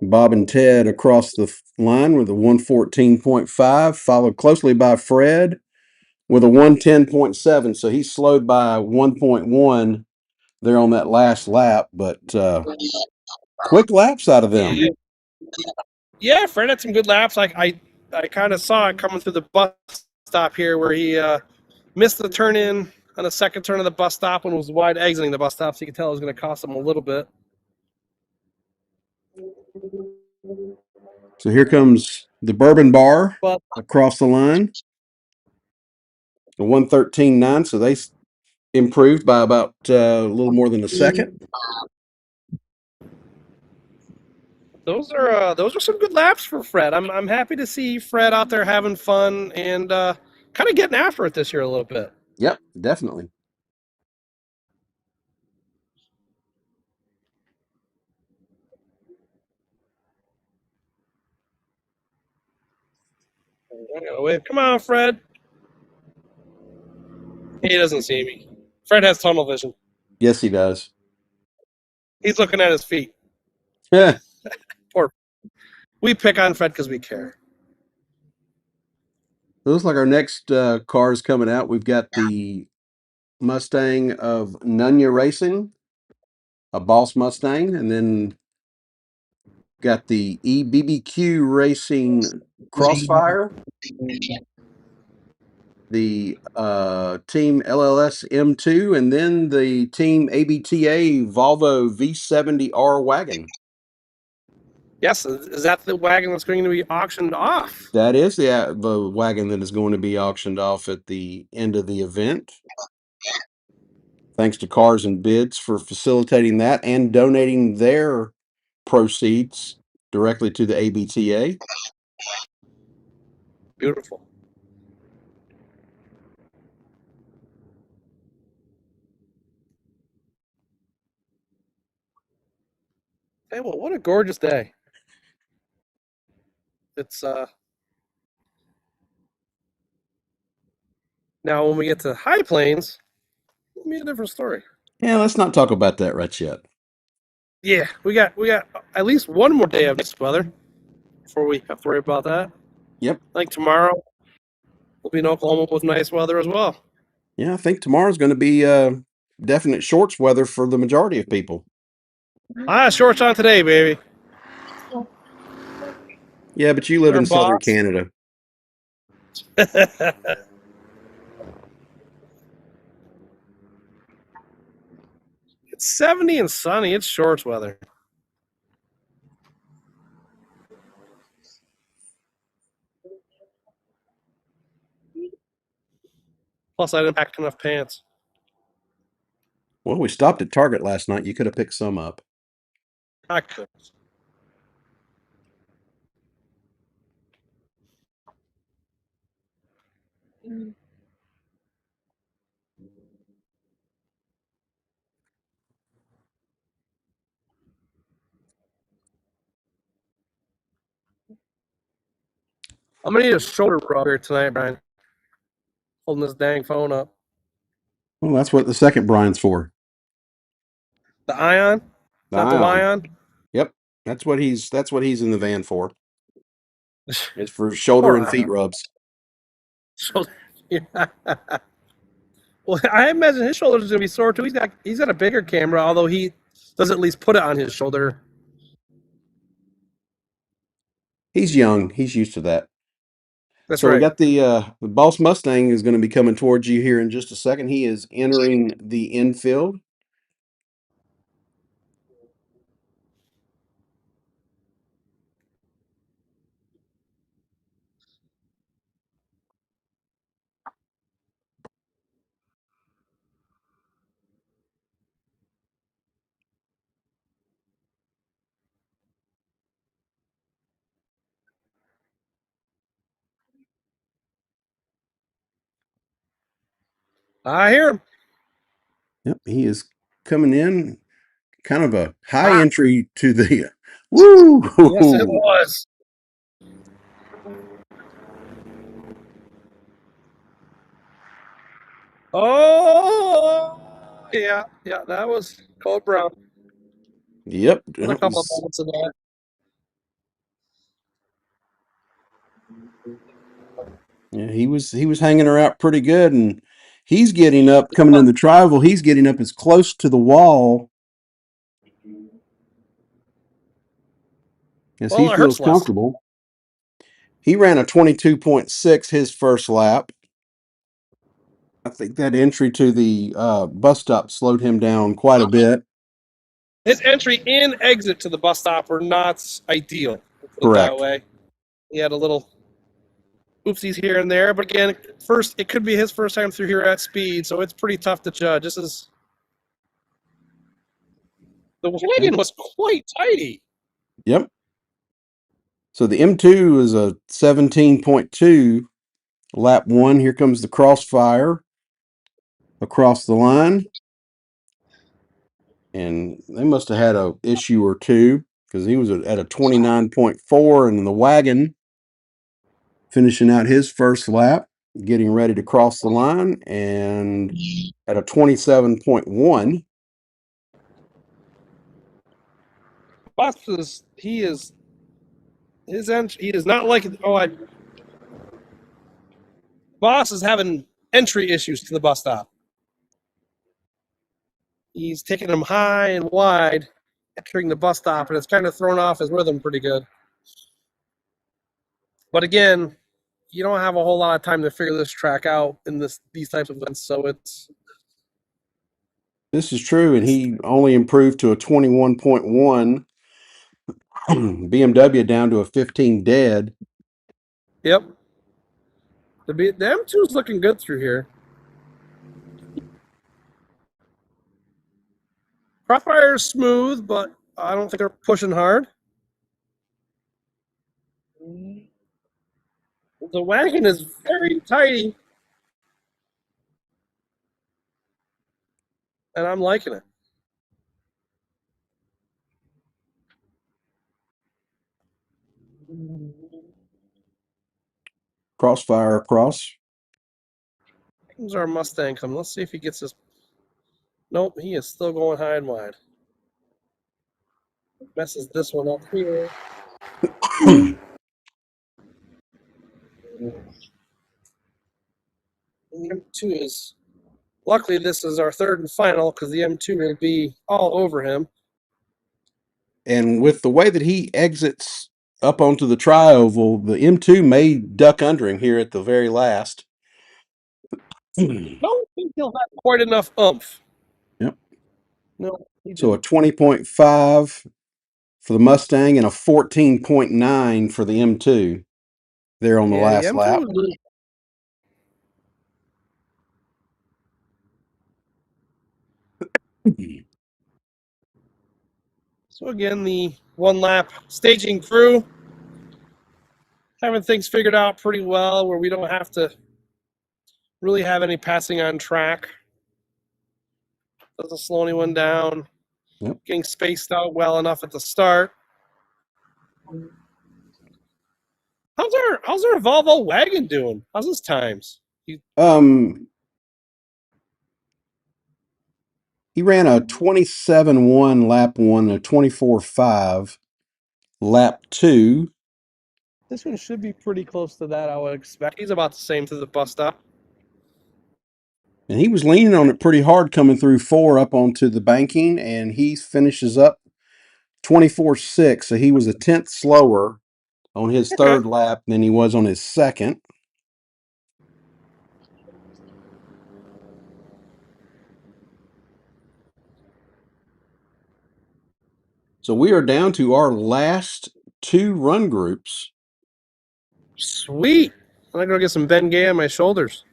Bob and Ted across the line with a 114.5, followed closely by Fred with a 110.7. So he slowed by 1.1 there on that last lap, but quick laps out of them. Yeah, Fred had some good laps. I kind of saw it coming through the bus stop here where he missed the turn in on the second turn of the bus stop and was wide exiting the bus stop, so you could tell it was going to cost him a little bit. So here comes the Bourbon Bar But across the line. The 113.9, so they improved by about a little more than a second. those are some good laps for Fred. I'm happy to see Fred out there having fun and kind of getting after it this year a little bit. Yep, definitely. Come on, Fred. He doesn't see me. Fred has tunnel vision. Yes, he does. He's looking at his feet. Yeah. Poor. We pick on Fred because we care. Looks like our next cars coming out. We've got the Mustang of Nunya Racing, a Boss Mustang, and then got the EBBQ Racing Crossfire, the Team LLS M2, and then the Team ABTA Volvo V70R wagon. Yes, is that the wagon that's going to be auctioned off? That is the wagon that is going to be auctioned off at the end of the event. Thanks to Cars and Bids for facilitating that and donating their proceeds directly to the ABTA. Beautiful. Hey, well, what a gorgeous day. It's now when we get to High Plains, it'll be a different story. Yeah, let's not talk about that right yet. Yeah, we got at least one more day of nice weather before we have to worry about that. Yep. Like tomorrow, we'll be in Oklahoma with nice weather as well. Yeah, I think tomorrow's going to be definite shorts weather for the majority of people. Shorts on today, baby. Yeah, but you live Our in southern boss. Canada. It's 70 and sunny. It's shorts weather. Plus, I didn't pack enough pants. Well, we stopped at Target last night. You could have picked some up. I could. I'm gonna need a shoulder rub here tonight, Brian. Holding this dang phone up. Well, that's what the second Brian's for. The Ion, The not the Ion. Lion. Yep, that's what he's in the van for. It's for shoulder Poor and feet Ion. rubs. So, yeah. Well, I imagine his shoulders gonna be sore too. He's got a bigger camera, although he does at least put it on his shoulder. He's young. He's used to that. That's So we right. got the Boss Mustang is going to be coming towards you here in just a second. He is entering the infield. I hear him. Yep, he is coming in. Kind of a high Ah, entry to the yes, it woo. was. Oh, yeah, that was Code Brown. Yep, With a that couple of was moments of that. yeah. He was hanging her out pretty good, and he's getting up coming in the travel. He's getting up as close to the wall as he Well, it feels hurts less. comfortable. He ran a 22.6 his first lap. I think that entry to the bus stop slowed him down quite a bit. His entry and exit to the bus stop were not ideal. Put it that Correct. way. He had a little oopsies here and there, but again, first it could be his first time through here at speed, so it's pretty tough to judge. The wagon was quite tidy. Yep. So the M2 is a 17.2 lap one. Here comes the crossfire across the line. And they must have had a issue or two because he was at a 29.4 and the wagon finishing out his first lap, getting ready to cross the line and at a 27.1. Boss is he is his entry. He does not like it. Boss is having entry issues to the bus stop. He's taking them high and wide, entering the bus stop, and it's kind of thrown off his rhythm pretty good. But again, you don't have a whole lot of time to figure this track out in these types of events, so This is true, and he only improved to a 21.1. BMW down to a 15 dead. yep. The M2 is looking good through here. Crossfire is smooth, but I don't think they're pushing hard. The wagon is very tidy, and I'm liking it. Crossfire across. Here's our Mustang coming. Let's see if he gets this. Nope, he is still going high and wide. Messes this one up here. And the M2 is. Luckily, this is our third and final because the M2 will be all over him. And with the way that he exits up onto the tri-oval, the M2 may duck under him here at the very last. Don't think he'll have quite enough oomph. Yep. No, he So a didn't. 20.5 for the Mustang and a 14.9 for the M2 there on the Yeah, the last lap. M2 is So again, the one lap staging crew having things figured out pretty well where we don't have to really have any passing on track. Doesn't slow anyone down. Yep. Getting spaced out well enough at the start. How's our Volvo wagon doing? How's his times? He ran a 27.1 lap one, a 24.5 lap two. This one should be pretty close to that, I would expect. He's about the same to the bus stop. And he was leaning on it pretty hard coming through four up onto the banking, and he finishes up 24.6. So he was a tenth slower on his Okay. third lap than he was on his second. So we are down to our last two run groups. Sweet. I'm gonna go get some Ben Gay on my shoulders.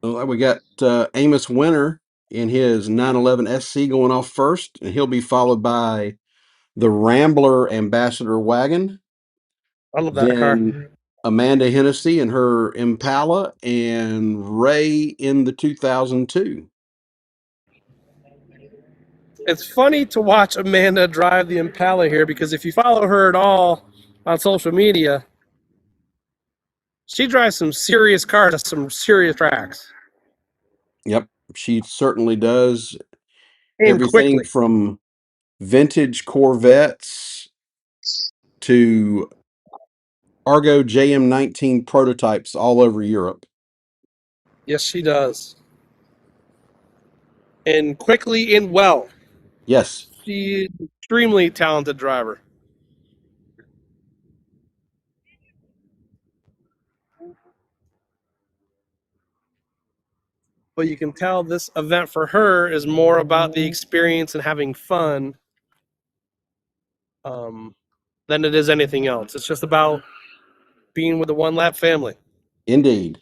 So we got Amos Winter in his 911 SC going off first, and he'll be followed by the Rambler Ambassador wagon. I love that car. Then Amanda Hennessy and her Impala, and Ray in the 2002. It's funny to watch Amanda drive the Impala here because if you follow her at all on social media, she drives some serious cars at some serious tracks. Yep, she certainly does. And Everything quickly. from vintage Corvettes to Argo JM19 prototypes all over Europe. Yes, she does. And quickly and well. Yes. She's an extremely talented driver. But you can tell this event for her is more about the experience and having fun than it is anything else. It's just about being with the one lap family. Indeed.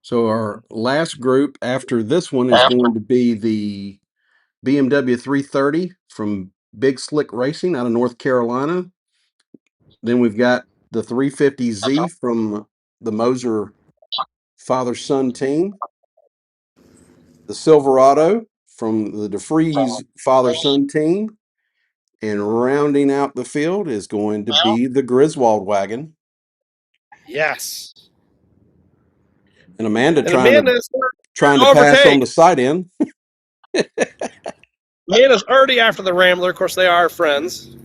So our last group after this one is going to be the BMW 330 from Big Slick Racing out of North Carolina. Then we've got the 350Z from the Moser father-son team. The Silverado from the DeFries father-son team. And rounding out the field is going to be the Griswold wagon. Yes. And Amanda And trying Amanda's to pass on the side end. Amanda's already after the Rambler. Of course, they are friends.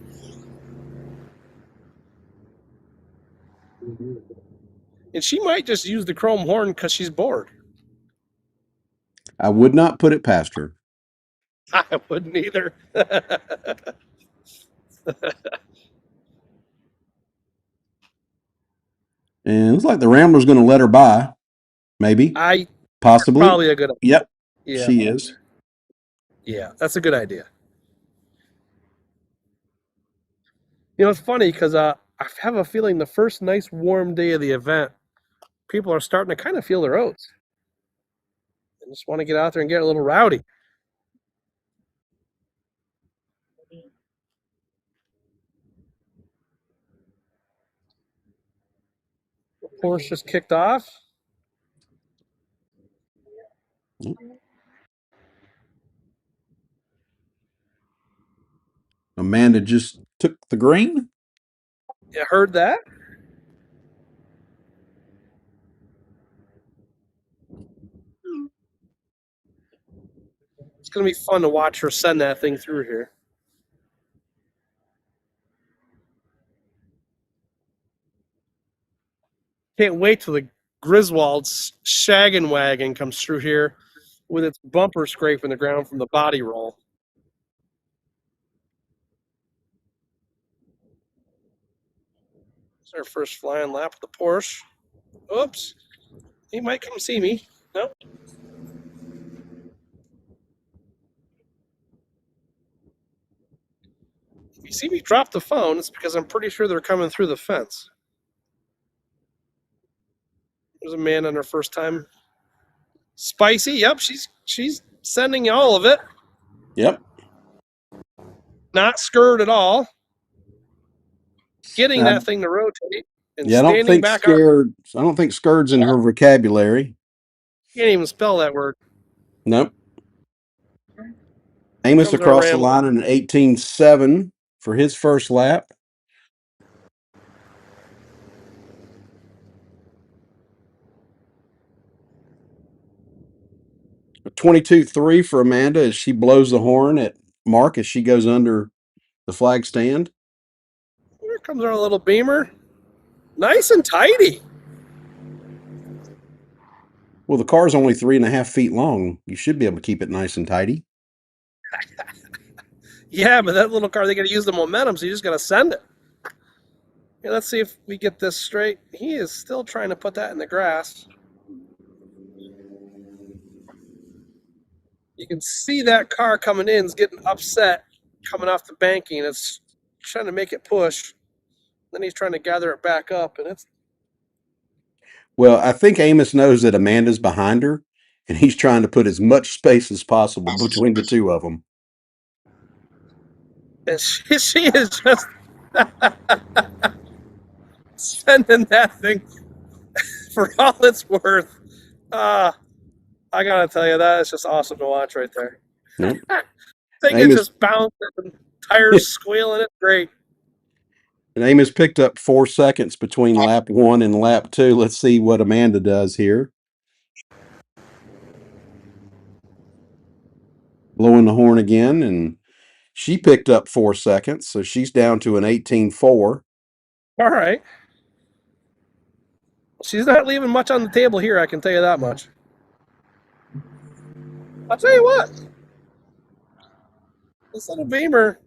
And she might just use the chrome horn because she's bored. I would not put it past her. I wouldn't either. And it looks like the Rambler's going to let her by. Maybe. Possibly. Probably a good idea. Yep. Yeah. She is. Yeah, that's a good idea. You know, it's funny because I have a feeling the first nice warm day of the event, people are starting to kind of feel their oats. They just want to get out there and get a little rowdy. The Porsche just kicked off. Amanda just took the green. You heard that? It's going to be fun to watch her send that thing through here. Can't wait till the Griswold's shaggin' wagon comes through here with its bumper scraping the ground from the body roll. It's our first flying lap of the Porsche. Oops. He might come see me. Nope. If you see me drop the phone, it's because I'm pretty sure they're coming through the fence. There's a man on her first time Spicy. Yep, she's sending all of it. Yep. Not scurred at all. Getting I, that thing to rotate and yeah, standing back on. I don't think scared's in her vocabulary. Can't even spell that word. Nope. Here Amos comes our across the Rambler. line in an 18.7 for his first lap. A 22.3 for Amanda as she blows the horn at Mark as she goes under the flag stand. Here comes our little Beamer. Nice and tidy. Well, the car's only 3.5 feet long. You should be able to keep it nice and tidy. Yeah, but that little car, they got to use the momentum, so you just got to send it. Okay, let's see if we get this straight. He is still trying to put that in the grass. You can see that car coming in is getting upset coming off the banking. It's trying to make it push. Then he's trying to gather it back up, and it's Well, I think Amos knows that Amanda's behind her, and he's trying to put as much space as possible between the two of them. and she is just sending that thing for all it's worth. I gotta tell you, that is just awesome to watch right there. Yep. Thing is Amos, just bouncing, tires squealing. It's great. and Amos picked up 4 seconds between lap 1 and lap 2. Let's see what Amanda does here. Blowing the horn again, and she picked up 4 seconds, so she's down to an 18.4. All right. She's not leaving much on the table here, I can tell you that much. I'll tell you what. This little Beamer,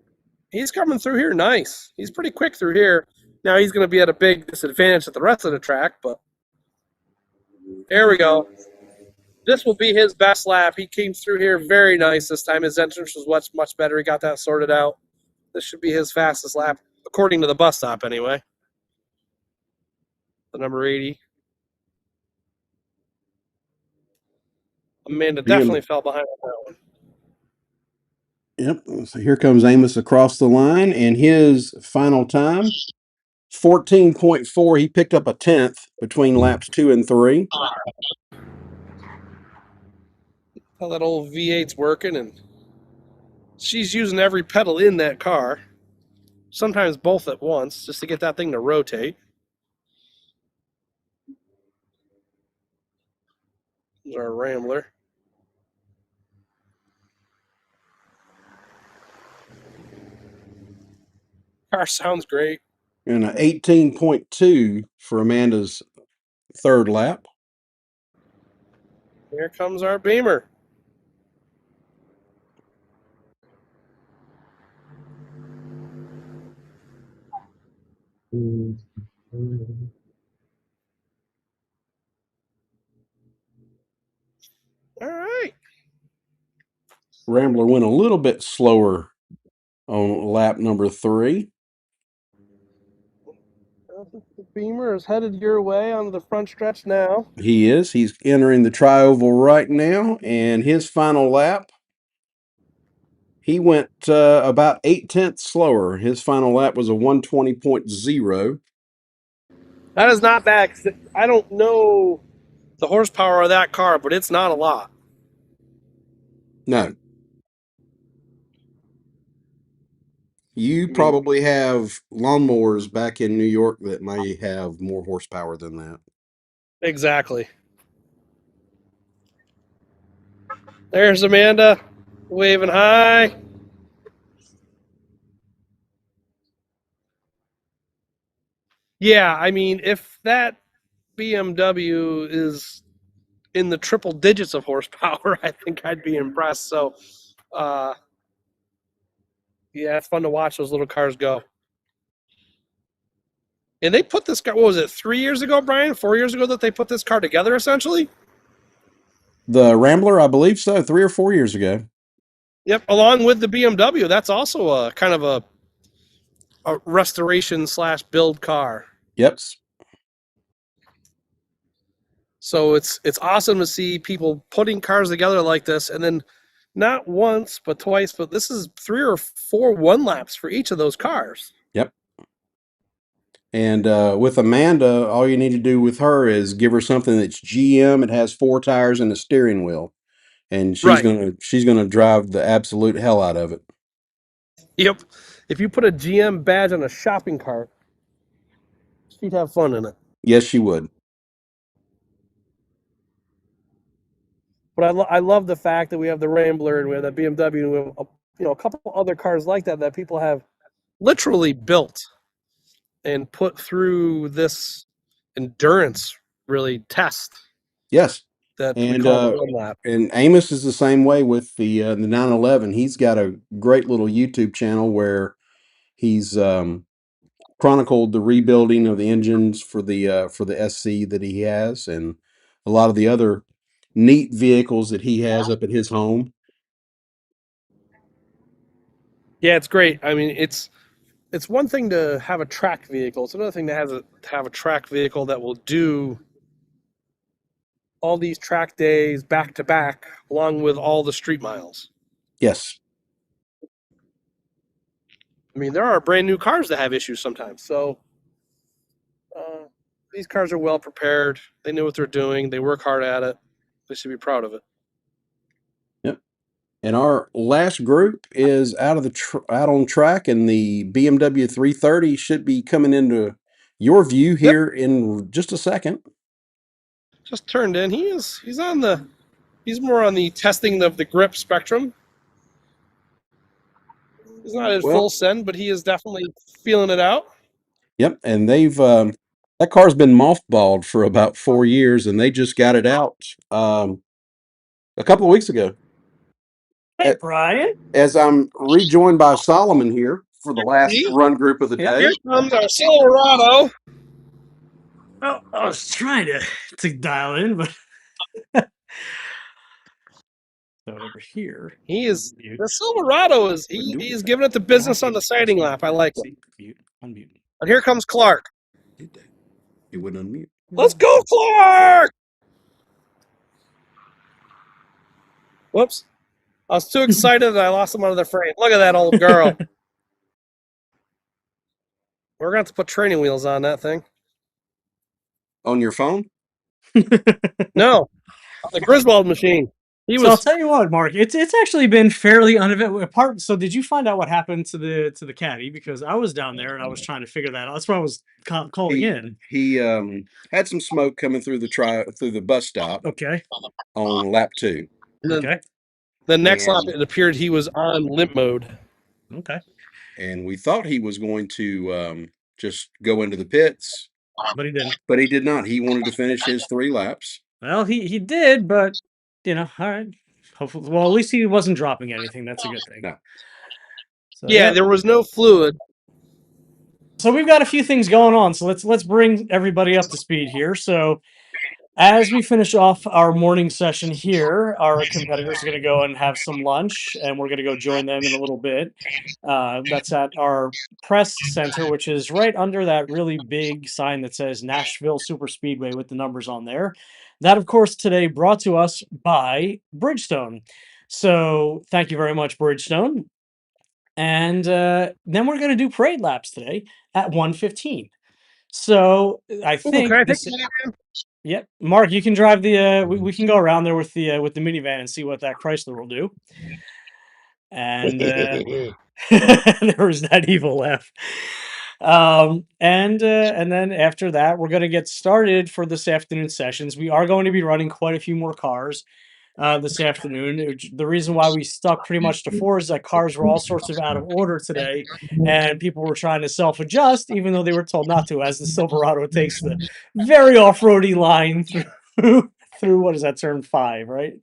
he's coming through here nice. He's pretty quick through here. Now he's going to be at a big disadvantage at the rest of the track, but there we go. This will be his best lap. He came through here very nice this time. His entrance was much better. He got that sorted out. This should be his fastest lap, according to the bus stop anyway. The number 80. Amanda definitely fell behind on that one. Yep. So here comes Amos across the line, and his final time, 14.4. He picked up a 10th between laps 2 and 3. How that old V8's working, and she's using every pedal in that car, sometimes both at once, just to get that thing to rotate. There's our Rambler. Car sounds great. And an 18.2 for Amanda's third lap. Here comes our Beamer. All right. Rambler went a little bit slower on lap number 3. The Beamer is headed your way on the front stretch now. He is. He's entering the tri-oval right now, and his final lap, he went about 0.8 slower. His final lap was a 120.0. That is not bad. I don't know the horsepower of that car, but it's not a lot. No. You probably have lawnmowers back in New York that may have more horsepower than that. Exactly. There's Amanda waving hi. Yeah, I mean, if that BMW is in the triple digits of horsepower, I think I'd be impressed. So, yeah, it's fun to watch those little cars go. And they put this car, what was it, 3 years ago, Brian? 4 years ago that they put this car together, essentially? The Rambler, I believe so, 3 or 4 years ago. Yep, along with the BMW. That's also a kind of a restoration / build car. Yep. So it's awesome to see people putting cars together like this, and then not once but twice, but this is 3 or 4 one laps for each of those cars. Yep. And with Amanda, all you need to do with her is give her something that's GM. It has 4 tires and a steering wheel, and she's Right. gonna drive the absolute hell out of it. Yep. If you put a GM badge on a shopping cart, she'd have fun in it. Yes, she would. But I love the fact that we have the Rambler and we have the BMW and we have a couple other cars like that people have literally built and put through this endurance really test Yes, that we and call the one lap. and Amos is the same way with the 911. He's got a great little YouTube channel where he's chronicled the rebuilding of the engines for the SC that he has, and a lot of the other neat vehicles that he has up at his home. Yeah, it's great. I mean, it's one thing to have a track vehicle. It's another thing to have a track vehicle that will do all these track days back to back, along with all the street miles. Yes. I mean, there are brand new cars that have issues sometimes. So these cars are well prepared. They know what they're doing. They work hard at it. They should be proud of it. Yep. And our last group is out on track, and the BMW 330 should be coming into your view here in just a second. Just turned in. He's more on the testing of the grip spectrum. He's not at full send, but he is definitely feeling it out. Yep, and they've that car's been mothballed for about 4 years, and they just got it out a couple of weeks ago. Hey, Brian. As I'm rejoined by Solomon here for the last run group of the day. Here comes our Silverado. Oh, I was trying to dial in, but so over here. He is the Silverado is he's giving it the business on the sighting lap. I like it. Mute, unmute. And here comes Clark. He wouldn't unmute. Let's go, Clark! Whoops. I was too excited that I lost him out of the frame. Look at that old girl. We're going to have to put training wheels on that thing. On your phone? No. The Griswold machine. I'll tell you what, Mark. It's actually been fairly uneventful. So, did you find out what happened to the caddy? Because I was down there and I was trying to figure that out. That's why I was calling in. He had some smoke coming through the bus stop. Okay. On lap 2. Okay. The next lap, it appeared he was on limp mode. Okay. And we thought he was going to just go into the pits, but he didn't. But he did not. He wanted to finish his 3 laps. Well, he did, but all right. Hopefully, well, at least he wasn't dropping anything. That's a good thing. No. So, yeah, there was no fluid. So we've got a few things going on. So let's bring everybody up to speed here. So as we finish off our morning session here, our competitors are going to go and have some lunch, and we're going to go join them in a little bit. That's at our press center, which is right under that really big sign that says Nashville Super Speedway with the numbers on there. That, of course, today brought to us by Bridgestone. So thank you very much, Bridgestone. And then we're going to do parade laps today at 1:15. So I think yep, Mark, you can drive the. We can go around there with the minivan and see what that Chrysler will do. And there was that evil laugh. And then after that, we're going to get started for this afternoon sessions. We are going to be running quite a few more cars this afternoon. The reason why we stuck pretty much to 4 is that cars were all sorts of out of order today, and people were trying to self-adjust, even though they were told not to, as the Silverado takes the very off-roady line through what is that, turn 5, right?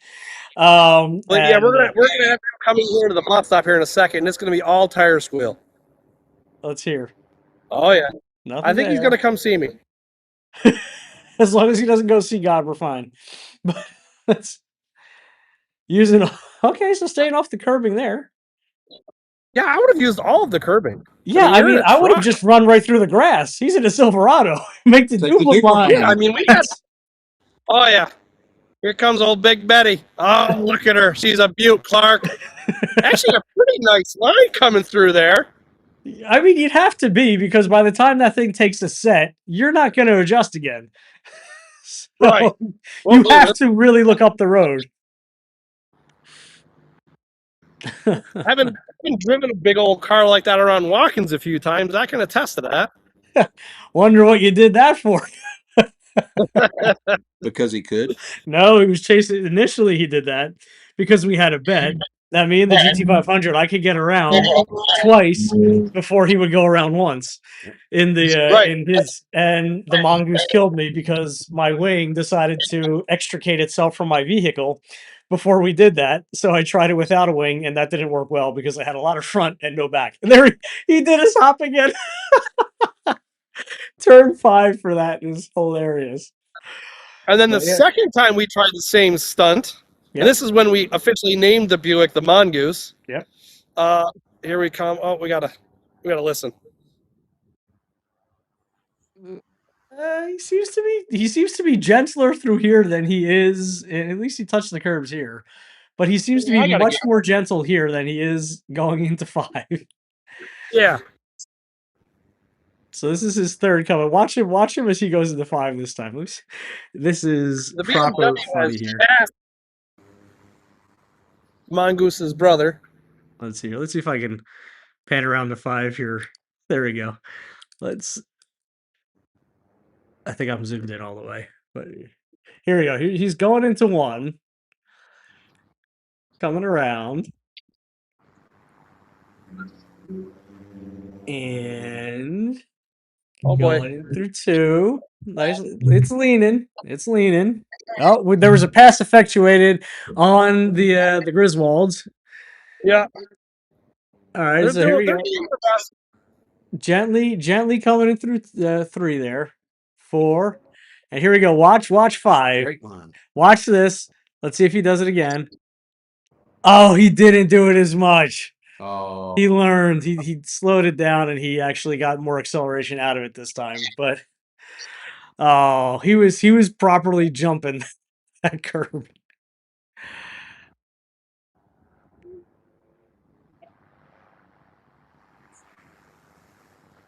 But yeah, we're gonna have him coming here to the bus stop here in a second, and it's gonna be all tire squeal. Let's hear. Oh yeah. Nothing I think he's gonna come see me. As long as he doesn't go see God, we're fine. But that's using okay, so staying off the curbing there. Yeah, I would have used all of the curbing. Yeah, I mean, I would have just run right through the grass. He's in a Silverado. Make the dual line. Yeah, I mean, Oh yeah. Here comes old Big Betty. Oh, look at her. She's a beaut, Clark. Actually, a pretty nice line coming through there. I mean, you'd have to be, because by the time that thing takes a set, you're not going to adjust again. Right. So Won't you believe have it. to really look up the road. I've been driven a big old car like that around Watkins a few times. I can attest to that. Wonder what you did that for. Because he could. No, he was chasing. Initially, he did that because we had a bet that me and the GT500, I could get around twice before he would go around once. In the Right. in his, and the mongoose killed me because my wing decided to extricate itself from my vehicle before we did that. So I tried it without a wing, and that didn't work well because I had a lot of front and no back. And there he did his hop again. Turn 5 for that is hilarious. And then the But yeah, second time we tried the same stunt, Yep. and this is when we officially named the Buick the Mongoose. Yep. Here we come. Oh, we gotta listen. He seems to be gentler through here than he is. At least he touched the curbs here, but he seems to be I gotta much more gentle here than he is going into 5. Yeah. So this is his third coming. Watch him as he goes into 5 this time. This is The proper BMW funny has here. passed Mongoose's brother. Let's see. Let's see if I can pan around to 5 here. There we go. I think I'm zoomed in all the way, but here we go. He's going into 1, coming around, and Oh boy. going through 2. Nice. It's leaning. It's leaning. Oh, there was a pass effectuated on the Griswolds. Yeah. All right, so here we go. doing their best. Gently coming in through 3 there. 4. And here we go. Watch 5. Great line. Watch this. Let's see if he does it again. Oh, he didn't do it as much. Oh, He learned. He slowed it down, and he actually got more acceleration out of it this time. But oh, he was properly jumping that curve.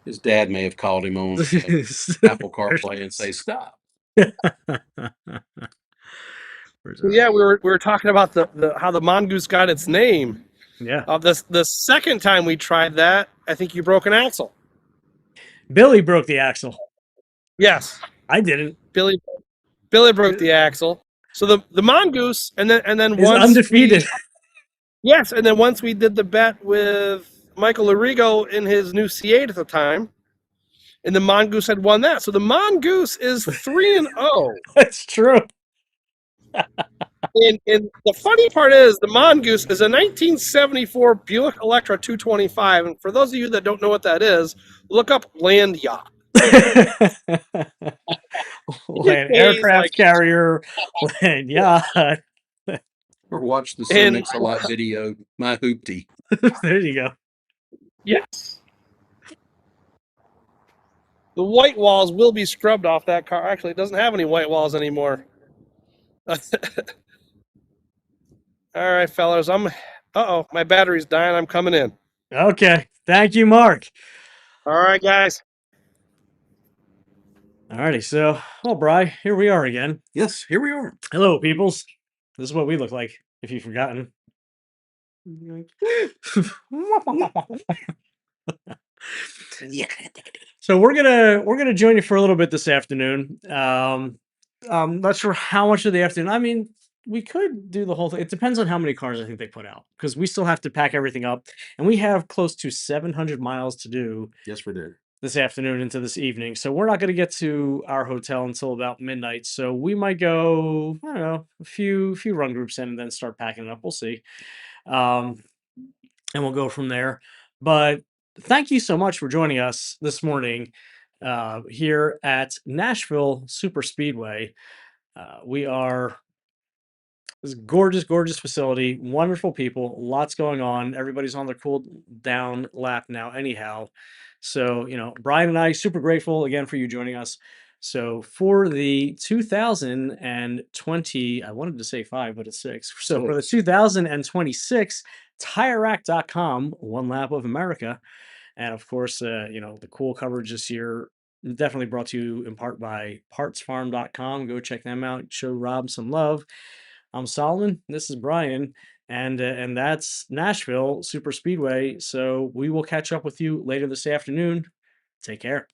his dad may have called him on Apple CarPlay and say, "Stop." Yeah, we were talking about the how the mongoose got its name. Yeah. The second time we tried that, I think you broke an axle. Billy broke the axle. Yes, I didn't. Billy broke the axle. So the mongoose, and then Is once undefeated. yes, and then once we did the bet with Michael Arrigo in his new C8 at the time, and the mongoose had won that. So the mongoose is 3-0. That's true. And the funny part is, the mongoose is a 1974 Buick Electra 225. And for those of you that don't know what that is, look up land yacht. Land aircraft carrier, land yacht. Or watch the Sir Mix-a-Lot video, My Hoopty. There you go. Yes. The white walls will be scrubbed off that car. Actually, it doesn't have any white walls anymore. All right, fellas. Uh-oh, my battery's dying. I'm coming in. Okay. Thank you, Mark. All right, guys. Alrighty, so, well, Bri, here we are again. Yes, here we are. Hello, peoples. This is what we look like, if you've forgotten. So we're gonna join you for a little bit this afternoon. Not sure how much of the afternoon. I mean, we could do the whole thing. It depends on how many cars I think they put out, because we still have to pack everything up, and we have close to 700 miles to do Yes, we do. this afternoon into this evening. So we're not going to get to our hotel until about midnight. So we might go, I don't know, a few run groups in and then start packing it up. We'll see. And we'll go from there. But thank you so much for joining us this morning here at Nashville Super Speedway. We are this gorgeous facility, wonderful people, lots going on. Everybody's on their cool down lap now, anyhow. So, Brian and I, super grateful again for you joining us. So for the 2020, I wanted to say 5, but it's 6. So for the 2026 TireRack.com, One Lap of America, and of course, the cool coverage this year definitely brought to you in part by PartsFarm.com. Go check them out. Show Rob some love. I'm Solomon. This is Brian, and that's Nashville Super Speedway. So we will catch up with you later this afternoon. Take care.